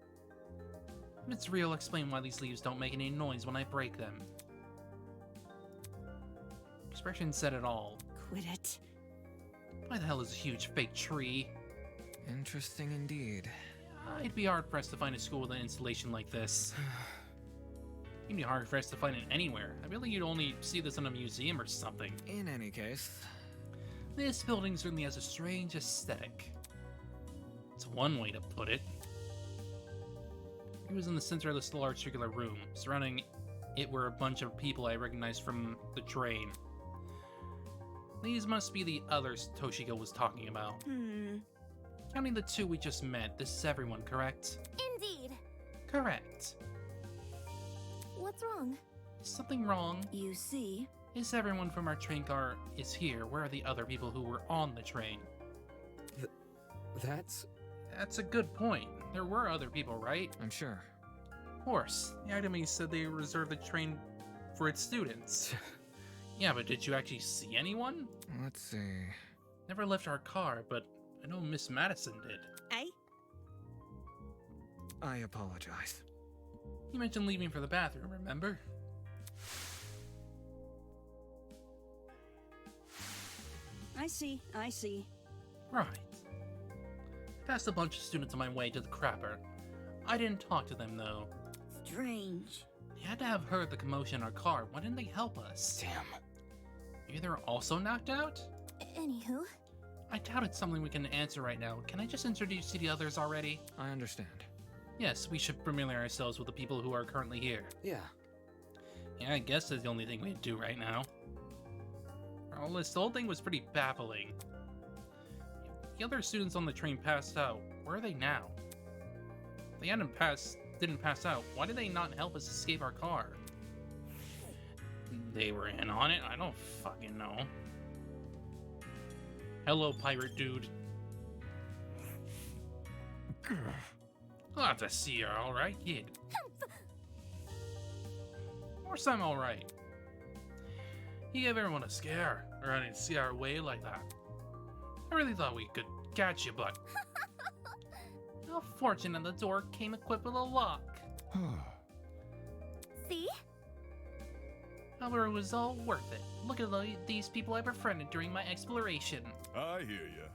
If it's real, explain why these leaves don't make any noise when I break them. Expression said it all. Quit it. Why the hell is a huge fake tree? Interesting indeed. I'd be hard-pressed to find a school with an installation like this. You'd be hard-pressed to find it anywhere. I feel like you'd only see this in a museum or something. In any case, This building certainly has a strange aesthetic. It's one way to put it. He was in the center of this large circular room. Surrounding it were a bunch of people I recognized from the train. These must be the others Toshiko was talking about. Counting the two we just met, this is everyone, correct? Indeed. Correct. What's wrong? Is something wrong? You see? Is everyone from our train car is here? Where are the other people who were on the train? That's... That's a good point. There were other people, right? I'm sure. Of course. The Academy said they reserved the train for its students. Yeah, but did you actually see anyone? Let's see. Never left our car, but I know Miss Madison did. Eh? I apologize. You mentioned leaving for the bathroom, remember? I see. Right. Passed a bunch of students on my way to the crapper. I didn't talk to them, though. Strange. They had to have heard the commotion in our car. Why didn't they help us? Damn. Maybe they're also knocked out? Anywho, I doubt it's something we can answer right now. Can I just introduce you to the others already? I understand. Yes, we should familiarize ourselves with the people who are currently here. Yeah. Yeah, I guess that's the only thing we can do right now. Well, this whole thing was pretty baffling. The other students on the train passed out. Where are they now? If they didn't pass out, why did they not help us escape our car? They were in on it? I don't fucking know. Hello, pirate dude. Glad to see you're alright, kid. Of course I'm alright. You gave everyone a scare, running our way like that. I really thought we could catch you, but... How fortunate the door came equipped with a lock. see? However, it was all worth it. Look at these people I befriended during my exploration. I hear ya.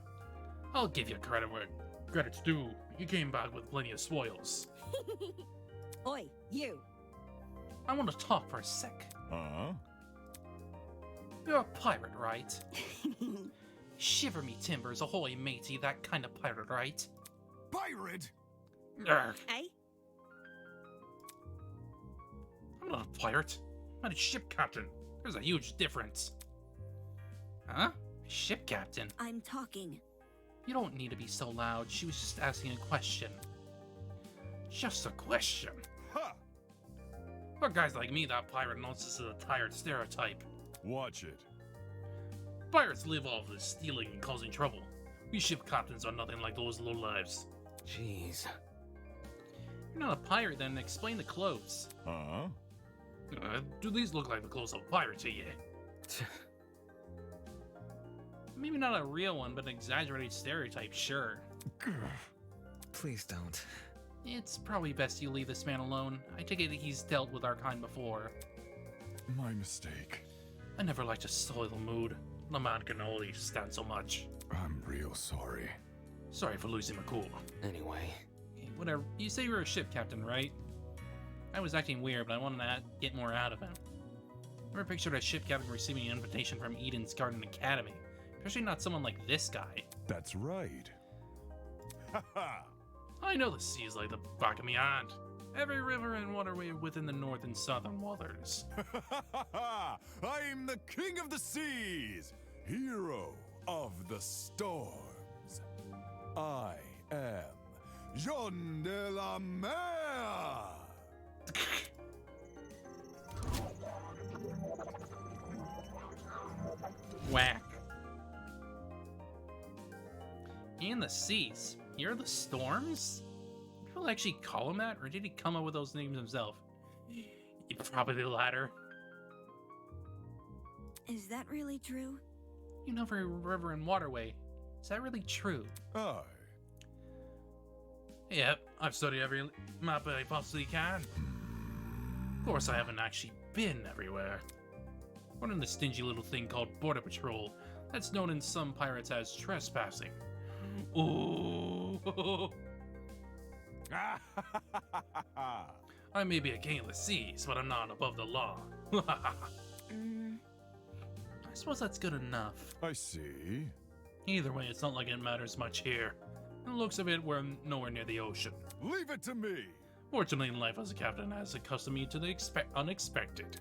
I'll give you credit where credit's due. You came back with plenty of spoils. Oi, you. I want to talk for a sec. Huh? You're a pirate, right? Shiver me timbers, ahoy matey, that kind of pirate, right? Pirate? Urgh. Eh? I'm not a pirate. I'm a ship captain. There's a huge difference. Huh? Ship captain? I'm talking. You don't need to be so loud. She was just asking a question. Just a question. Ha! For guys like me, that pirate nonsense is a tired stereotype. Watch it. Pirates live off of stealing and causing trouble. We ship captains are nothing like those lowlives. Jeez. You're not a pirate, then explain the clothes. Huh? Do these look like the clothes of a pirate to you? Maybe not a real one, but an exaggerated stereotype, sure. Please don't. It's probably best you leave this man alone. I take it he's dealt with our kind before. My mistake. I never like to soil the mood. The man can only stand so much. I'm real sorry. Sorry for losing my cool. Anyway, Okay, whatever. You say you're a ship captain, right? I was acting weird, but I wanted to get more out of him. Never pictured a ship captain receiving an invitation from Eden's Garden Academy. Especially not someone like this guy. That's right. Ha ha! I know the sea is like the back of my hand. Every river and waterway within the north and southern waters. I'm the king of the seas, hero of the storms. I am Jean de la Mer. Whack. In the seas. Here are the storms? Did people actually call him that, or did he come up with those names himself? Probably the latter. Is that really true? You know, every river and waterway. Is that really true? Aye. Yep, I've studied every map I possibly can. Of course, I haven't actually been everywhere. Running the stingy little thing called Border Patrol, that's known in some pirates as trespassing. Ooh. I may be a king of the seas, but I'm not above the law. I suppose that's good enough. I see. Either way, it's not like it matters much here. The looks of it, we're nowhere near the ocean. Leave it to me. Fortunately, life as a captain has accustomed me to the unexpected.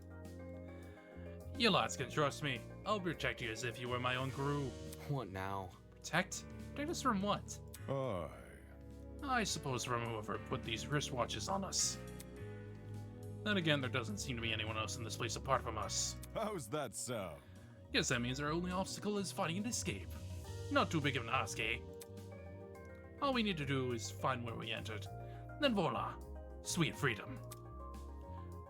You lads can trust me. I'll protect you as if you were my own crew. what now? Protect? Protect us from what? Aye. I suppose from whoever put these wristwatches on us. Then again, there doesn't seem to be anyone else in this place apart from us. How's that sound? Guess that means our only obstacle is finding an escape. Not too big of an ask, eh? All we need to do is find where we entered. Then voila, sweet freedom.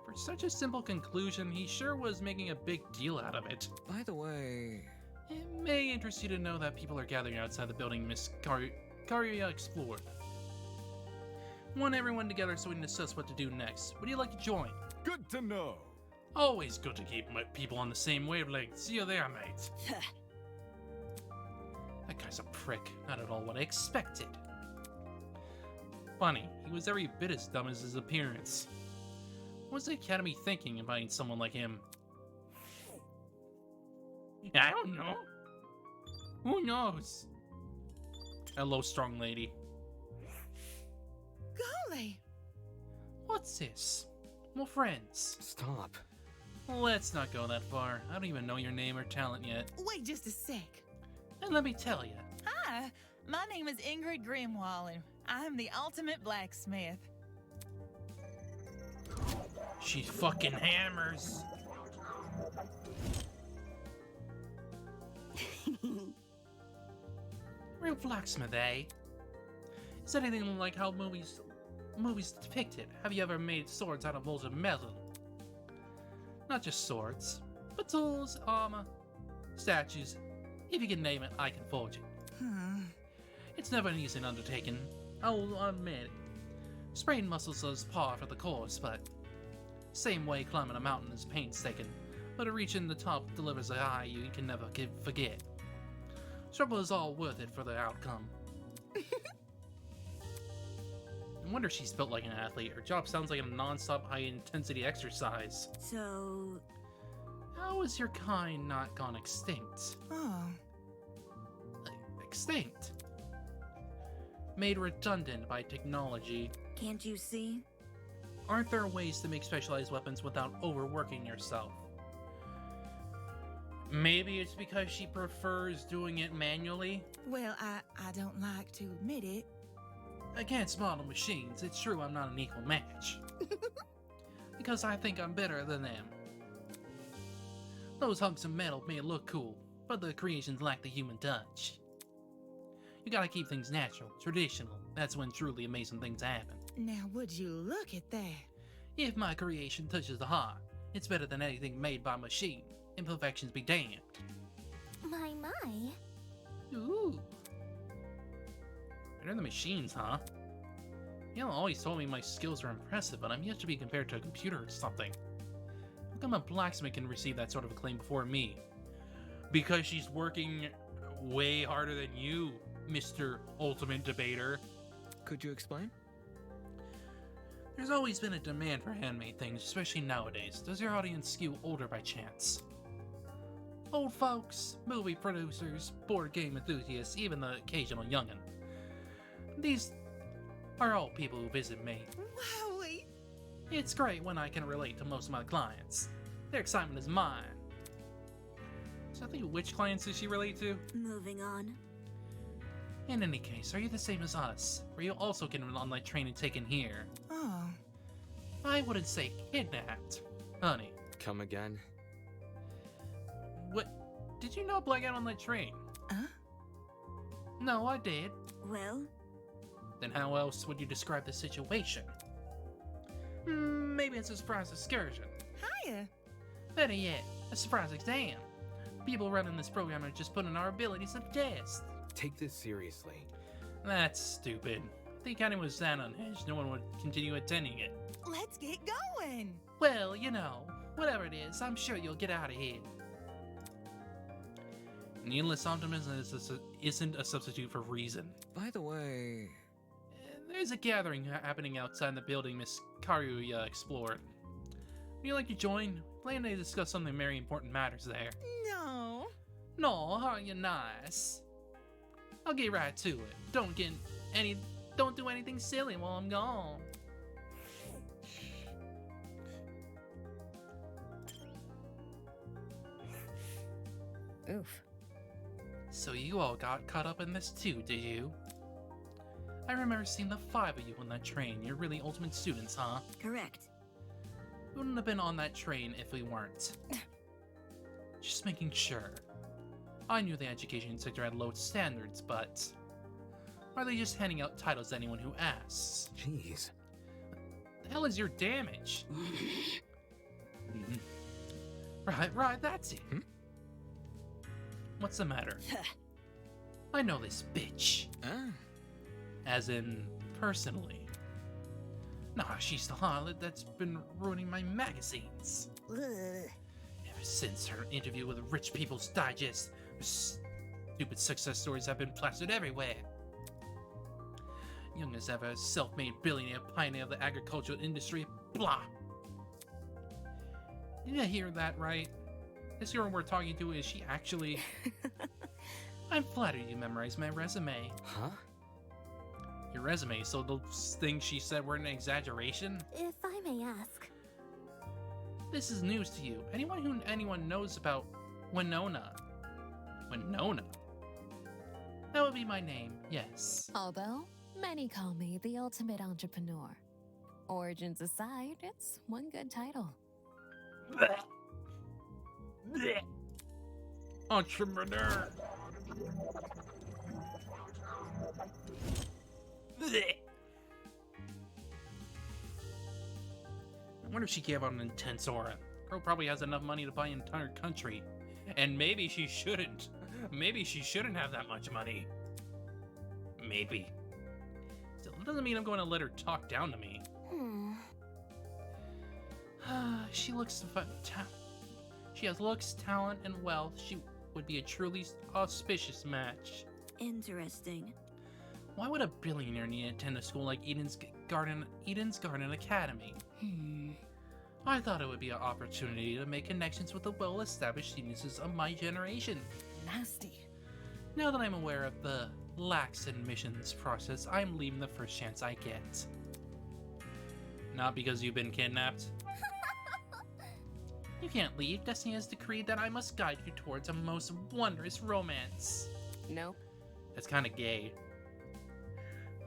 For such a simple conclusion, he sure was making a big deal out of it. By the way, It may interest you to know that people are gathering outside the building Miss Karia explored. Want everyone together so we can discuss what to do next. Would you like to join? Good to know. Always good to keep people on the same wavelength. See you there, mate. That guy's a prick. Not at all what I expected. Funny, he was every bit as dumb as his appearance. What was the Academy thinking inviting someone like him? I don't know. Who knows? Hello, strong lady. Golly! What's this? We're friends. Stop. Let's not go that far. I don't even know your name or talent yet. Wait just a sec. And let me tell you, Hi, my name is Ingrid Grimwall, and I'm the ultimate blacksmith. she fucking hammers. Real blacksmith, eh? Is that anything like how movies depict it? Have you ever made swords out of molten metal? Not just swords, but tools, armor, statues. If you can name it, I can forge it. It's never an easy undertaking, I'll admit it. Sprained muscles is par for the course, but same way climbing a mountain is painstaking, but reaching the top delivers a high you can never forget. Struggle is all worth it for the outcome. No wonder she's built like an athlete. Her job sounds like a non-stop high-intensity exercise. So, How is your kind not gone extinct? Oh, Extinct? Made redundant by technology. can't you see? Aren't there ways to make specialized weapons without overworking yourself? Maybe it's because she prefers doing it manually. Well, I don't like to admit it. Against model machines, it's true I'm not an equal match. Because I think I'm better than them. Those hunks of metal may look cool, but the creations lack the human touch. You gotta keep things natural, traditional. That's when truly amazing things happen. Now, would you look at that? If my creation touches the heart, it's better than anything made by machine. Imperfections be damned. My. Ooh. Better than machines, huh? You know, always told me my skills are impressive, but I'm yet to be compared to a computer or something. How come a blacksmith can receive that sort of acclaim before me? Because she's working way harder than you, Mr. Ultimate Debater. Could you explain? There's always been a demand for handmade things, especially nowadays. Does your audience skew older by chance? Old folks, movie producers, board game enthusiasts, even the occasional youngin'. These are all people who visit me. Wowie! It's great when I can relate to most of my clients. Their excitement is mine. So I think which clients does she relate to? Moving on. In any case, are you the same as us? Or you also get an online training taken here? Oh. I wouldn't say kidnapped. Honey. Come again? What? Did you know Blackout on that train? Huh? No, I did. Well, Then how else would you describe the situation? Maybe it's a surprise excursion. Hiya. Better yet, a surprise exam. People running this program are just putting our abilities to the test. Take this seriously. That's stupid. If the academy was that unhinged, no one would continue attending it. Let's get going. Well, you know, whatever it is, I'm sure you'll get out of here. Needless optimism isn't a substitute for reason. By the way, There's a gathering happening outside the building Miss Karuya explored. Would you like to join? Plan to discuss something very important matters there. No. No, aren't you nice? I'll get right to it. Don't do anything silly while I'm gone. Oof. So you all got caught up in this too, did you? I remember seeing the 5 of you on that train. You're really ultimate students, huh? correct. We wouldn't have been on that train if we weren't. Just making sure. I knew the education sector had low standards, but are they just handing out titles to anyone who asks? Jeez. The hell is your damage? Right, that's it. What's the matter? I know this bitch. As in, personally. Nah, she's the harlot that's been ruining my magazines. Ever since her interview with Rich People's Digest, her stupid success stories have been plastered everywhere. Young as ever, self-made billionaire, pioneer of the agricultural industry, blah. Did you hear that right? This girl we're talking to, is she actually... I'm flattered you memorized my resume. Huh? Your resume, so those things she said were an exaggeration? If I may ask. This is news to you. Anyone knows about Winona. Winona? That would be my name, yes. Although, many call me the ultimate entrepreneur. Origins aside, it's one good title. Entrepreneur. I wonder if she gave out an intense aura. Girl probably has enough money to buy an entire country. And maybe she shouldn't. Maybe she shouldn't have that much money. Maybe. Still, it doesn't mean I'm going to let her talk down to me. She looks she has looks, talent, and wealth. She would be a truly auspicious match. Interesting. Why would a billionaire need to attend a school like Eden's Garden Academy? I thought it would be an opportunity to make connections with the well-established geniuses of my generation. Nasty. Now that I'm aware of the lax admissions process, I'm leaving the first chance I get. Not because you've been kidnapped. You can't leave. Destiny has decreed that I must guide you towards a most wondrous romance. Nope. That's kind of gay.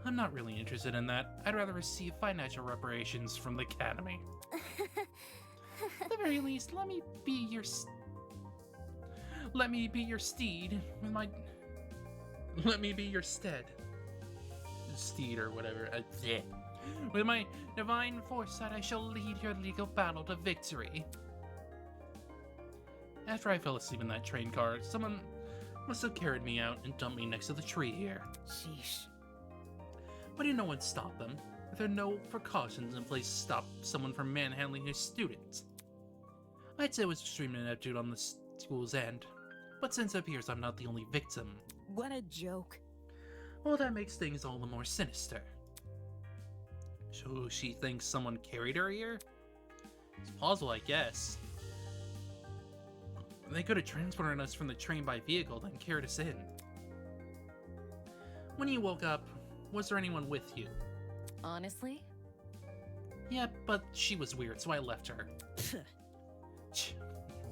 I'm not really interested in that. I'd rather receive financial reparations from the Academy. At the very least, let me be your steed with my... Let me be your steed or whatever. Yeah. With my divine foresight, I shall lead your legal battle to victory. After I fell asleep in that train car, someone must have carried me out and dumped me next to the tree here. Sheesh. Why did no one stop them? If there are no precautions in place to stop someone from manhandling his students? I'd say it was extreme ineptitude on the school's end. But since it appears I'm not the only victim, What a joke. well, that makes things all the more sinister. So she thinks someone carried her here? It's plausible, I guess. They could have transported us from the train by vehicle, then carried us in. When you woke up, was there anyone with you? Honestly? Yeah, but she was weird, so I left her. Tch,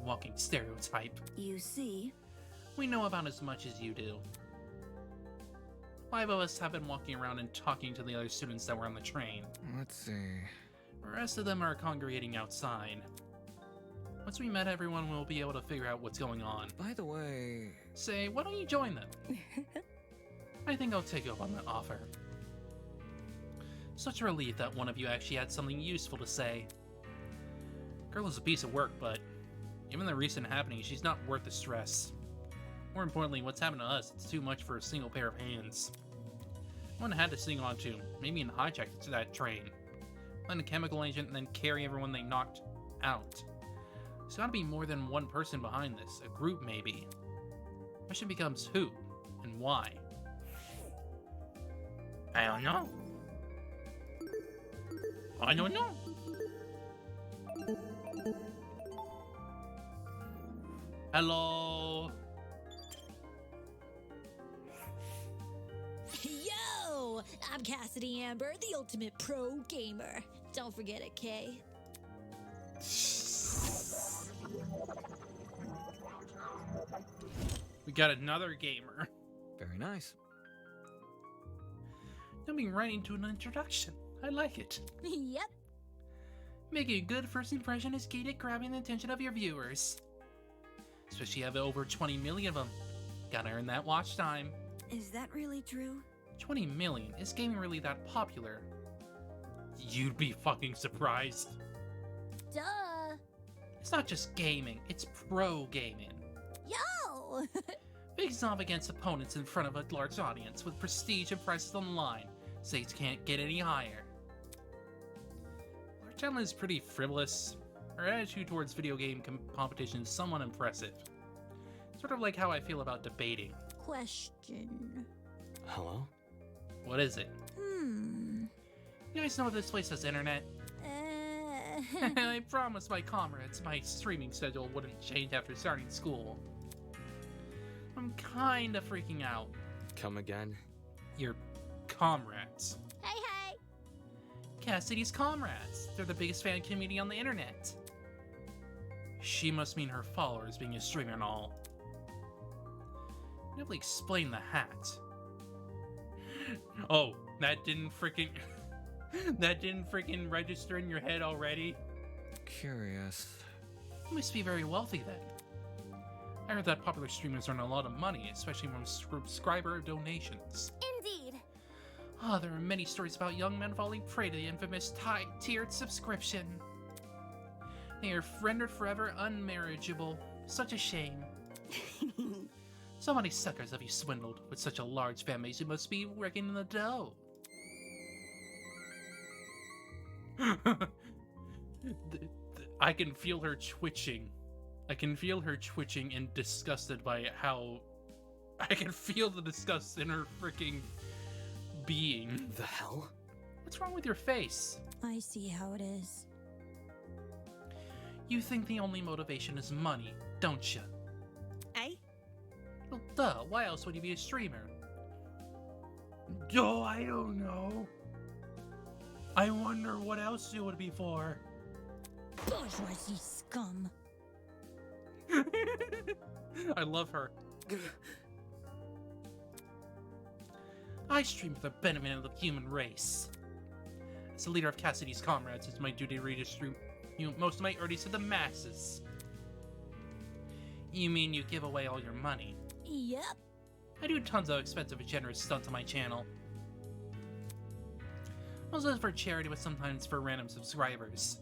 walking stereotype. You see, We know about as much as you do. 5 of us have been walking around and talking to the other students that were on the train. Let's see. The rest of them are congregating outside. Once we met everyone, we'll be able to figure out what's going on. By the way, Say, why don't you join them? I think I'll take you up on that offer. Such a relief that one of you actually had something useful to say. Girl is a piece of work, but given the recent happenings, she's not worth the stress. More importantly, what's happened to us, it's too much for a single pair of hands. One had to sing on to, maybe even hijack that train, find a chemical agent, and then carry everyone they knocked out. There's gotta be more than one person behind this, a group maybe. Question becomes who and why. I don't know. I don't know. Hello. Yo! I'm Cassidy Amber, the ultimate pro gamer. Don't forget it, Kay. We got another gamer. very nice. Jumping right into an introduction. I like it. Yep. Making a good first impression is key to grabbing the attention of your viewers. Especially have over 20 million of them. Gotta earn that watch time. is that really true? 20 million? Is gaming really that popular? You'd be fucking surprised. Duh. It's not just gaming, it's pro gaming. Yo! Faces off against opponents in front of a large audience with prestige and prices on the line. Stakes can't get any higher. Our channel is pretty frivolous. Our attitude towards video game competition is somewhat impressive. Sort of like how I feel about debating. Question. Hello? What is it? You guys know this place has internet? I promised my comrades my streaming schedule wouldn't change after starting school. I'm kinda freaking out. Come again? Your comrades. Hey, hey! Cassidy's comrades. They're the biggest fan community on the internet. She must mean her followers being a streamer and all. Never explain the hat. Oh, that didn't freaking register in your head already? Curious. You must be very wealthy then. I heard that popular streamers earn a lot of money, especially from subscriber donations. Indeed. Ah, there are many stories about young men falling prey to the infamous tiered subscription. They are rendered forever unmarriageable. Such a shame. So many suckers have you swindled. With such a large fan base, you must be working in the dough. I can feel her twitching. I can feel her twitching and disgusted by how... I can feel the disgust in her freaking being. The hell? What's wrong with your face? I see how it is. You think the only motivation is money, don't you? Eh? Well, duh, why else would you be a streamer? Oh, I don't know. I wonder what else it would be for. Bourgeoisie scum. I love her. I stream for the benefit of the human race. As the leader of Cassidy's comrades, it's my duty to redistribute most of my earnings to the masses. You mean you give away all your money? Yep. I do tons of expensive and generous stunts on my channel. Most of it for charity, but sometimes for random subscribers.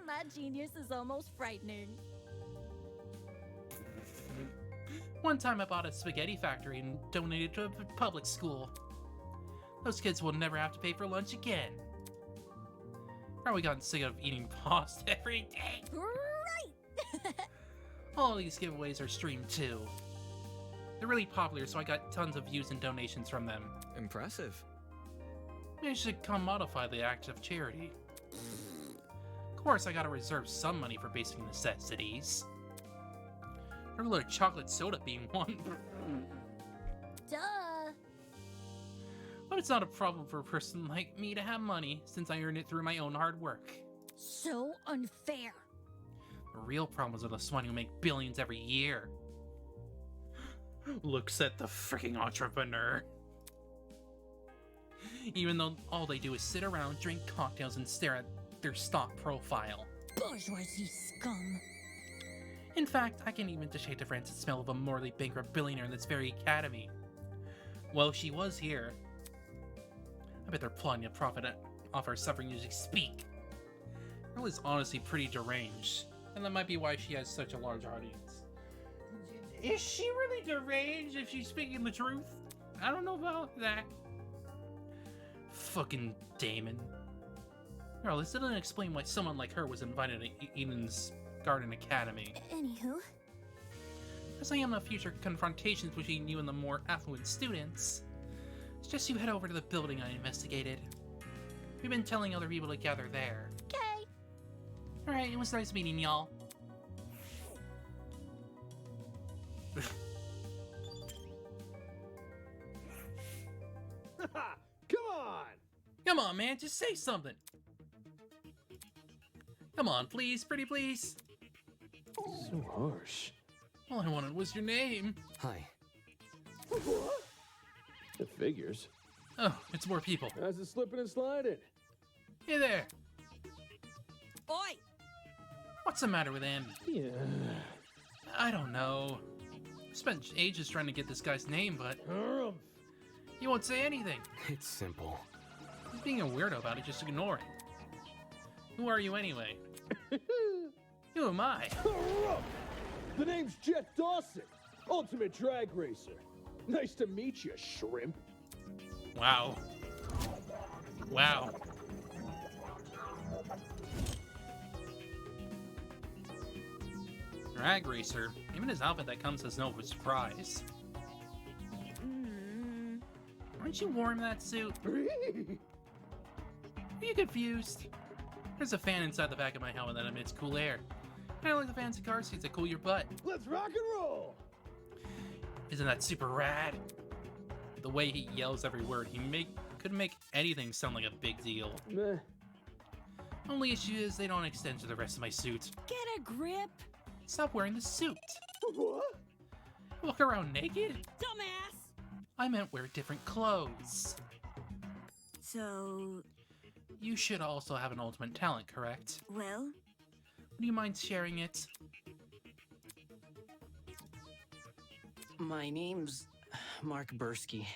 My genius is almost frightening. One time I bought a spaghetti factory and donated to a public school. Those kids will never have to pay for lunch again. Probably gotten sick of eating pasta every day. Right! All these giveaways are streamed too. They're really popular, so I got tons of views and donations from them. Impressive. Maybe I should come modify the act of charity. Of course, I gotta reserve some money for basic necessities. Regular chocolate soda being one. Duh. But it's not a problem for a person like me to have money, since I earned it through my own hard work. So unfair. The real problems are the ones who make billions every year. Looks at the freaking entrepreneur. Even though all they do is sit around, drink cocktails, and stare at their stock profile. Bourgeoisie scum. In fact, I can even detect the rancid smell of a morally bankrupt billionaire in this very academy. Well, she was here. I bet they're plotting to profit off our suffering music speak. Girl is honestly pretty deranged, and that might be why she has such a large audience. Is she really deranged if she's speaking the truth? I don't know about that. Fucking Damon. Girl, this doesn't explain why someone like her was invited to Eden's Garden Academy. Anywho. As I am the future confrontations between you and the more affluent students, suggest you head over to the building I investigated. We've been telling other people to gather there. Okay. Alright, it was nice meeting y'all. Come on! Come on, man, just say something. Come on, please, pretty please. So harsh. All I wanted was your name. Hi. What? It figures. Oh, it's more people. How's it slipping and sliding? Hey there. Oi! What's the matter with him? Yeah. I don't know. Spent ages trying to get this guy's name, but he won't say anything. It's simple. He's being a weirdo about it, just ignore it. Who are you anyway? Who am I? The name's Jet Dawson, Ultimate Drag Racer. Nice to meet you, shrimp. Wow. Wow. Drag Racer. Even his outfit that comes as no surprise. Aren't you wearing that suit? Are you confused? There's a fan inside the back of my helmet that emits cool air. Kind of like the fancy car seats that cool your butt. Let's rock and roll! Isn't that super rad? The way he yells every word, could make anything sound like a big deal. Meh. Only issue is they don't extend to the rest of my suit. Get a grip! Stop wearing the suit. What? Walk around naked? Dumbass! I meant wear different clothes. So, You should also have an ultimate talent, correct? well, Would you mind sharing it? My name's Mark Bursky.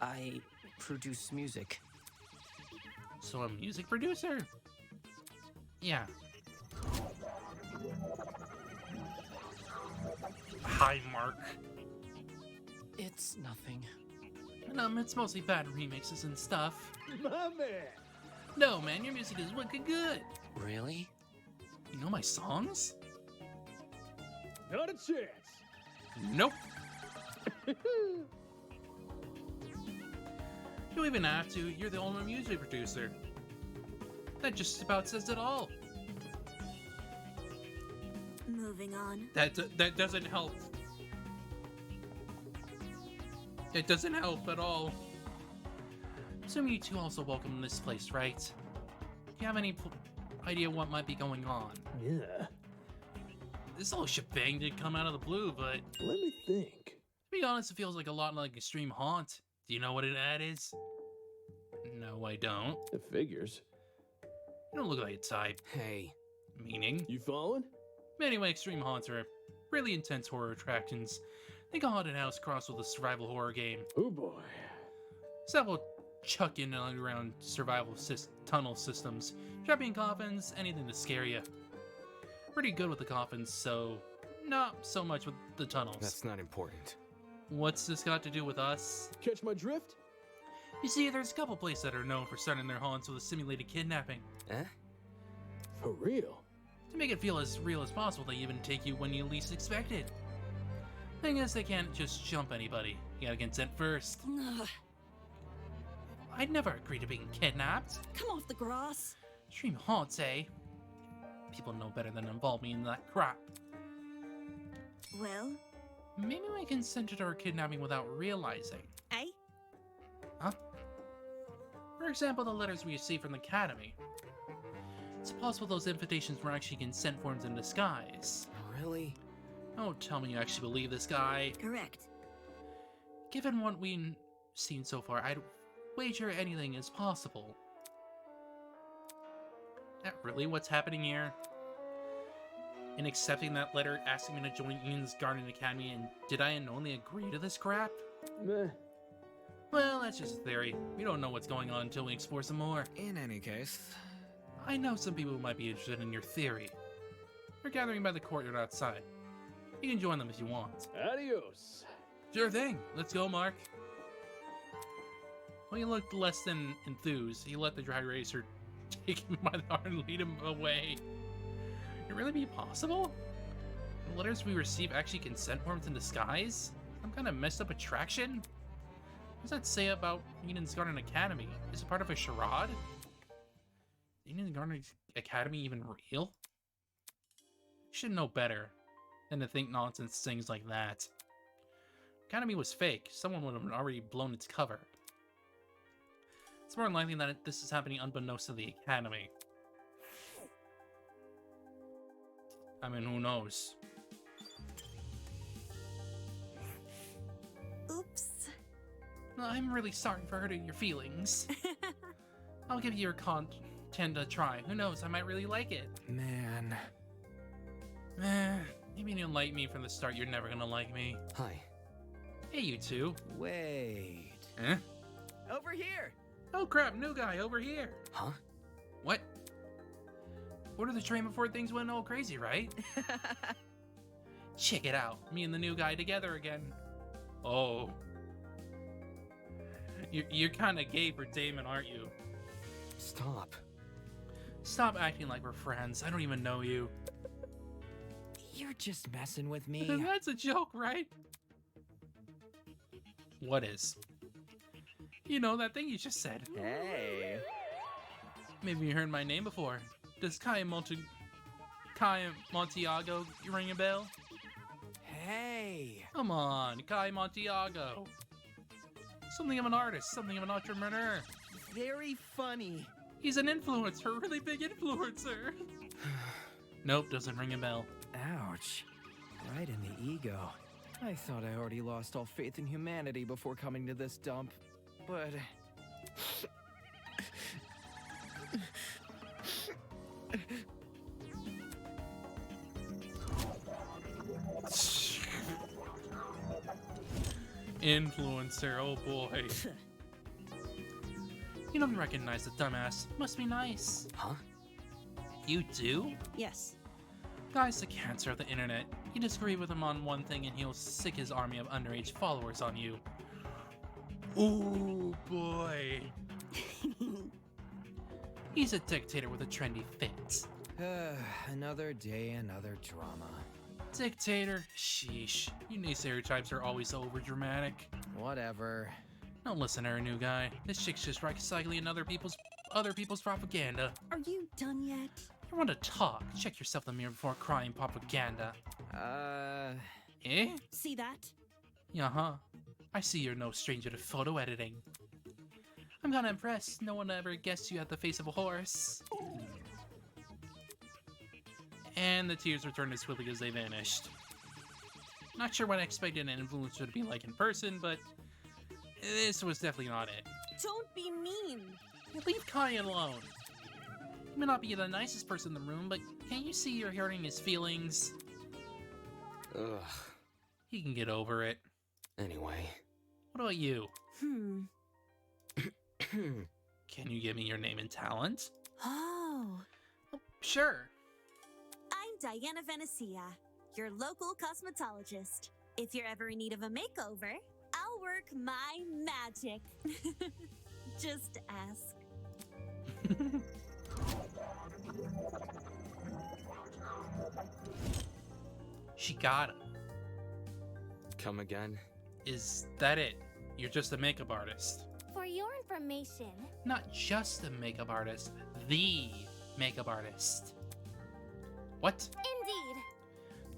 I produce music. So a music producer? Yeah. Hi, Mark. It's nothing. It's mostly bad remixes and stuff. My man! No, man, your music is wicked good. Really? You know my songs? Not a chance! Nope. You don't even have to. You're the only music producer. That just about says it all. moving on. That doesn't help. It doesn't help at all. Assume you two also welcome this place, right? Do you have any idea what might be going on? Yeah. this whole shebang did come out of the blue, but Let me think. to be honest, it feels like a lot like Extreme Haunt. Do you know what that is? No, I don't. It figures. You don't look like a type. Hey, Meaning? You following? Anyway, Extreme Haunts are really intense horror attractions. Think a haunted house crossed with a survival horror game. Oh boy. Several chuck in and underground survival tunnel systems, trapping coffins, anything to scare you. Pretty good with the coffins, so not so much with the tunnels. that's not important. What's this got to do with us? Catch my drift? You see, there's a couple places that are known for starting their haunts with a simulated kidnapping. Eh? For real? To make it feel as real as possible, they even take you when you least expect it. Thing is, they can't just jump anybody. You gotta consent first. Ugh, I'd never agree to being kidnapped. come off the grass. Extreme haunts, eh? People know better than to involve me in that crap. Well, Maybe we consented to our kidnapping without realizing. Eh? Huh? For example, the letters we received from the Academy. It's possible those invitations were actually consent forms in disguise. Really? Don't tell me you actually believe this guy. correct. Given what we've seen so far, I'd wager anything is possible. Is that really what's happening here? In accepting that letter asking me to join Eden's Garden Academy, and did I unknowingly agree to this crap? Meh. Well, that's just a theory. We don't know what's going on until we explore some more. In any case, I know some people who might be interested in your theory. We're gathering by the courtyard outside. You can join them if you want. Adios. Sure thing. Let's go, Mark. Well, he looked less than enthused. He let the drag racer take him by the arm and lead him away. Can it really be possible? The letters we receive actually consent forms in disguise? Some kind of messed up attraction? What does that say about Eden's Garden Academy? Is it part of a charade? Is Eden's Garden Academy even real? You should know better than to think nonsense things like that. Academy was fake. Someone would have already blown its cover. It's more likely that this is happening unbeknownst to the Academy. I mean, who knows? Oops. I'm really sorry for hurting your feelings. I'll give your content a try. Who knows, I might really like it. man. Maybe you didn't like me from the start, you're never gonna like me. Hi. Hey, you two. Wait. Eh? Over here! Oh crap, new guy, over here. Huh? What? Ordered the train before things went all crazy, right? Check it out. Me and the new guy together again. Oh. You're kind of gay for Damon, aren't you? Stop. Stop acting like we're friends. I don't even know you. You're just messing with me. That's a joke, right? What is? You know that thing you just said. Hey. Maybe you heard my name before. Does Kai Montiago ring a bell? Hey. Come on, Kai Montiago. Something of an artist, something of an entrepreneur. Very funny. He's an influencer, a really big influencer. Nope, doesn't ring a bell. Ouch. Right in the ego. I thought I already lost all faith in humanity before coming to this dump, but... Influencer, oh boy. You don't recognize the dumbass. Must be nice. Huh? You do? Yes. Guy's the cancer of the internet. You disagree with him on one thing and he'll sick his army of underage followers on you. Oh boy. He's a dictator with a trendy fit. Another day, another drama. Dictator? Sheesh. You naysayers types are always so overdramatic. Whatever. Don't listen to her, new guy. This chick's just recycling other people's propaganda. Are you done yet? You want to talk? Check yourself in the mirror before crying propaganda. Eh? See that? Uh-huh. I see you're no stranger to photo editing. I'm kinda impressed. No one ever guessed you had the face of a horse. And the tears returned as quickly as they vanished. Not sure what I expected an influencer to be like in person, but this was definitely not it. Don't be mean. Leave Kai alone. He may not be the nicest person in the room, but can't you see you're hurting his feelings? Ugh. He can get over it. Anyway. What about you? Hmm. Can you give me your name and talent? Oh. Sure. I'm Diana Venecia, your local cosmetologist. If you're ever in need of a makeover, I'll work my magic. Just ask. She got him. Come again? Is that it? You're just a makeup artist. For your information, Not just a makeup artist, the makeup artist. What? indeed.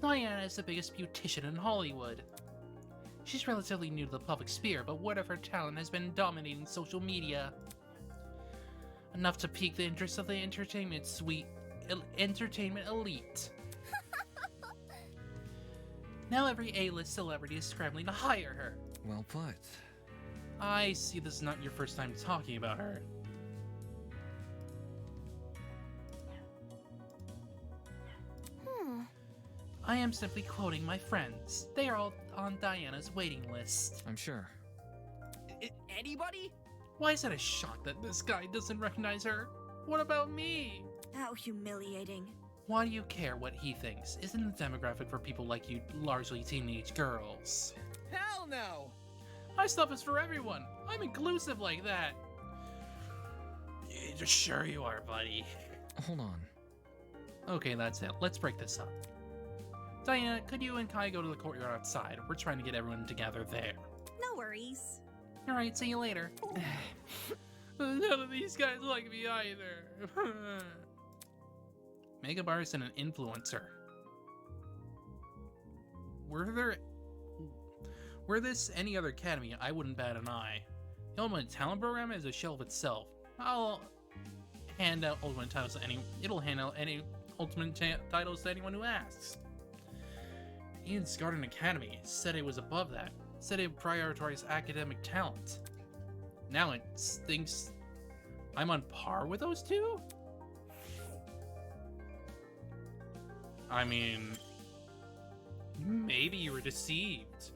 Diana is the biggest beautician in Hollywood. She's relatively new to the public sphere, but word of her talent has been dominating social media. Enough to pique the interest of the entertainment elite. Now every A-list celebrity is scrambling to hire her. Well put. I see this is not your first time talking about her. I am simply quoting my friends. They are all on Diana's waiting list. I'm sure. Anybody? Why is it a shock that this guy doesn't recognize her? What about me? How humiliating. Why do you care what he thinks? Isn't the demographic for people like you largely teenage girls? Hell no! My stuff is for everyone. I'm inclusive like that. Sure you are, buddy. Hold on. Okay, that's it. Let's break this up. Diana, could you and Kai go to the courtyard outside? We're trying to get everyone together there. No worries. Alright, see you later. None of these guys like me either. Makeup artist and an influencer. Were this any other academy, I wouldn't bat an eye. The Ultimate Talent Program is a shelf itself. I'll hand out ultimate titles to it'll hand out any ultimate titles to anyone who asks. Eden's Garden Academy said it was above that. Said it prioritized academic talent. Now it thinks I'm on par with those two? I mean, maybe you were deceived.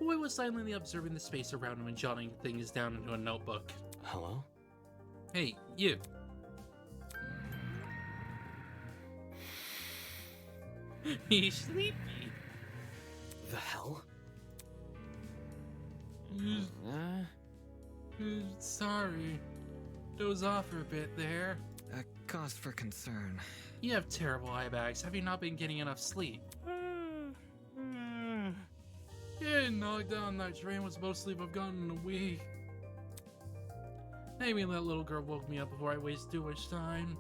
Boy was silently observing the space around him and jotting things down into a notebook. Hello? Hey, you. He's sleepy. The hell? Sorry. Doze off for a bit there. A cause for concern. You have terrible eye bags. Have you not been getting enough sleep? Getting knocked down that train was the most sleep I've gotten in a week. Maybe that little girl woke me up before I waste too much time.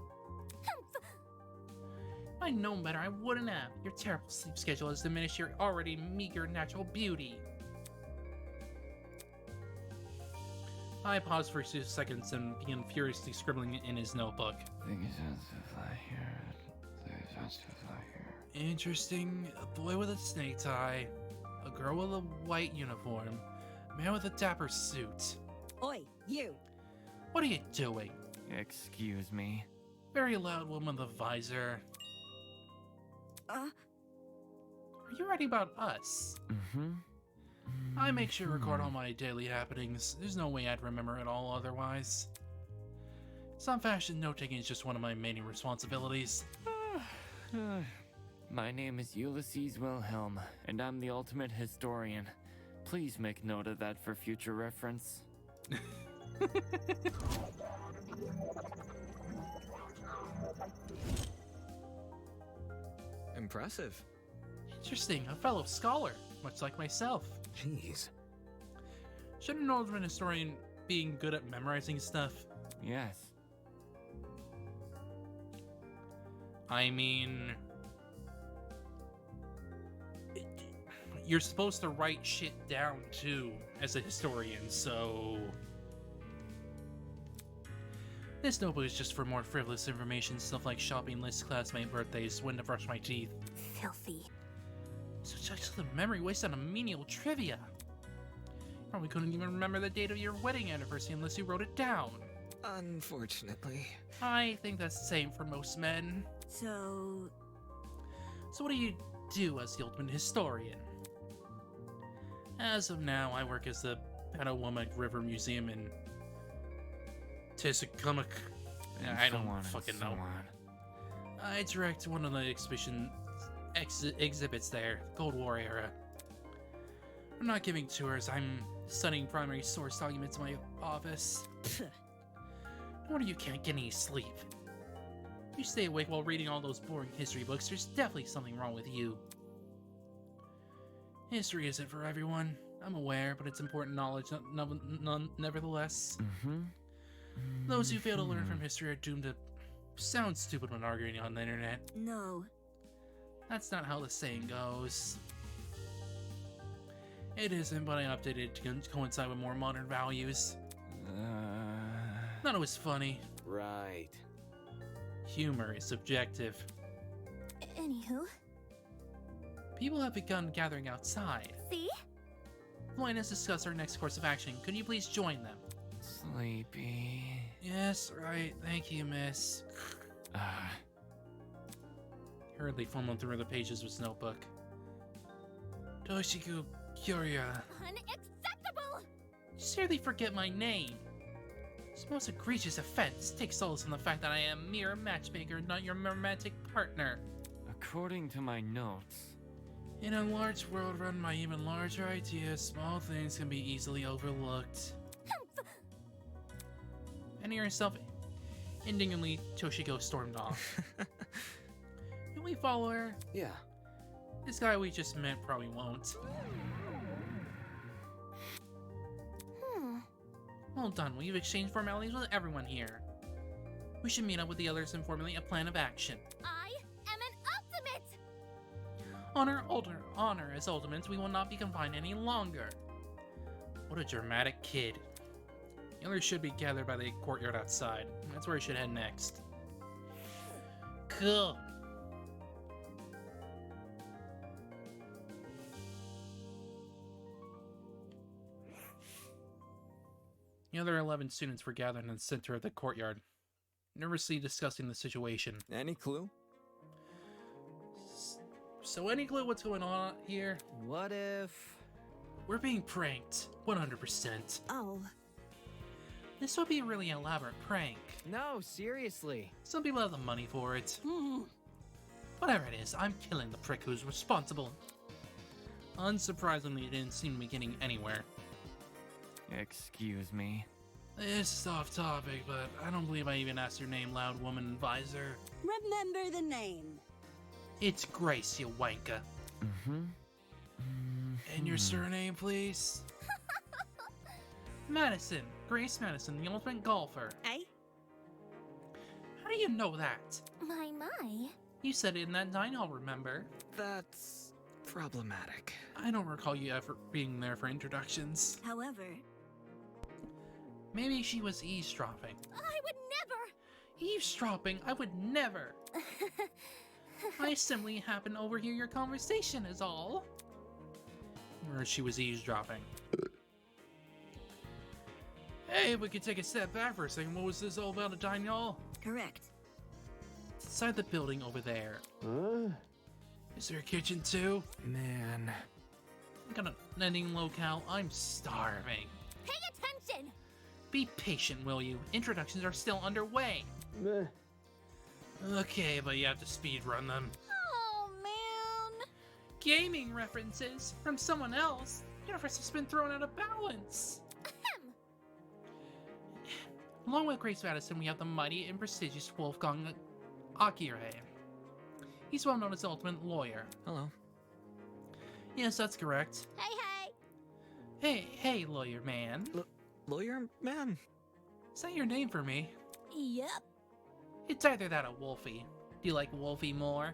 If I'd known better, I wouldn't have. Your terrible sleep schedule has diminished your already meager natural beauty. I paused for 2 seconds and began furiously scribbling in his notebook. Interesting. A boy with a snake tie. A girl with a white uniform. A man with a dapper suit. Oi, you! What are you doing? Excuse me. Very loud woman with a visor. Are you writing about us? Mm-hmm. I make sure to record all my daily happenings. There's no way I'd remember it all otherwise. Some fashion note-taking is just one of my main responsibilities. My name is Ulysses Wilhelm, and I'm the ultimate historian. Please make note of that for future reference. Impressive. Interesting, a fellow scholar, much like myself. Jeez. Shouldn't an ultimate historian being good at memorizing stuff? Yes. I mean, you're supposed to write shit down too as a historian, so This notebook is just for more frivolous information, stuff like shopping lists, classmate birthdays, when to brush my teeth. Filthy. So just the memory waste on a menial trivia. Probably couldn't even remember the date of your wedding anniversary unless you wrote it down. Unfortunately. I think that's the same for most men. So what do you do as the ultimate historian? As of now, I work as the Panawomack River Museum in Tisikamuk. I don't fucking know. I direct one of the exhibition exhibits there, Cold War era. I'm not giving tours, I'm studying primary source documents in my office. No wonder you can't get any sleep. If you stay awake while reading all those boring history books, there's definitely something wrong with you. History isn't for everyone. I'm aware, but it's important knowledge nevertheless. Those who fail to learn from history are doomed to sound stupid when arguing on the internet. no. That's not how the saying goes. It isn't, but I updated it to coincide with more modern values. Thought it was funny. Right. Humor is subjective. Anywho. People have begun gathering outside. See? Join us to discuss our next course of action. Could you please join them? Sleepy. Yes, right. Thank you, miss. Hurriedly fumbled through the pages of his notebook. Toshiku Kyorya. Unacceptable! You seriously forget my name. This most egregious offense takes solace in the fact that I am mere matchmaker, not your romantic partner. According to my notes. In a large world run by even larger ideas, small things can be easily overlooked. And yourself, indignantly, Toshiko stormed off. Can we follow her? Yeah. This guy we just met probably won't. Well done, we've exchanged formalities with everyone here. We should meet up with the others and formulate a plan of action. I am an ultimate! Honor as ultimates, we will not be confined any longer. What a dramatic kid. The others should be gathered by the courtyard outside. That's where we should head next. Cool. The other 11 students were gathered in the center of the courtyard, nervously discussing the situation. Any clue? So any clue what's going on here? What if... We're being pranked. 100%. Oh. This would be a really elaborate prank. No, seriously. Some people have the money for it. Whatever it is, I'm killing the prick who's responsible. Unsurprisingly, it didn't seem to be getting anywhere. Excuse me. This is off topic, but I don't believe I even asked your name, loud woman advisor. Remember the name. It's Grace, you wanker. And your surname, please? Madison. Grace Madison, the ultimate golfer. Eh? How do you know that? My. You said it in that dine hall, remember? That's problematic. I don't recall you ever being there for introductions. However, maybe she was eavesdropping. I would never! Eavesdropping? I would never! I simply happened to overhear your conversation is all. Or she was eavesdropping. Hey, we could take a step back for a second. What was this all about at Dine Hall? correct. It's inside the building over there. Huh? Is there a kitchen too? Man. I got an ending locale. I'm starving. Pay attention! Be patient, will you? Introductions are still underway. Meh. Okay, but you have to speed run them. Oh, man. Gaming references from someone else. The universe has been thrown out of balance. Along with Grace Madison, we have the mighty and prestigious Wolfgang Akira. He's well known as the ultimate lawyer. Hello. Yes, that's correct. Hey, lawyer man. Lawyer man? Is that your name for me? Yep. It's either that or Wolfie. Do you like Wolfie more?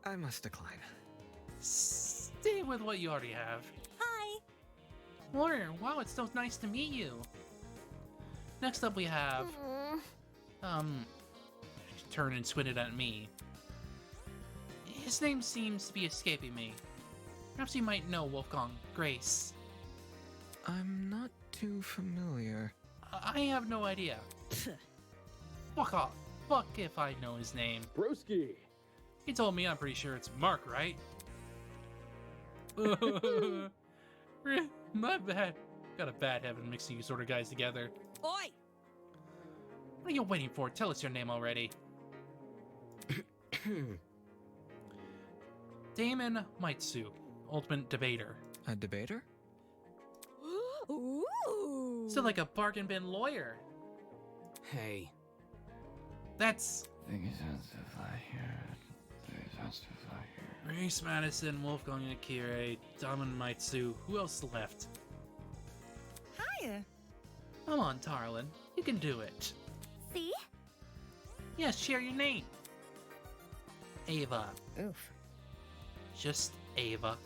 I must decline. Stay with what you already have. Hi. Lawyer, wow, it's so nice to meet you. Next up we have... She turned and squinted at me. His name seems to be escaping me. Perhaps you might know Wolfgang Grace. I'm not too familiar. I have no idea. Fuck off. Fuck if I know his name. Broski. He told me. I'm pretty sure it's Mark, right? My bad. Got a bad habit of mixing you sort of guys together. Oi! What are you waiting for? Tell us your name already. Damon Maitsu, Ultimate Debater. A debater? Ooh. So like a bargain bin lawyer. Hey. That's Things have to fly here. Things have to fly here. Grace Madison, Wolfgang Akira, Damon Maitsu. Who else left? Hiya. Come on, Tarlin. You can do it. See? Yes, share your name. Ava. Oof. Just Ava.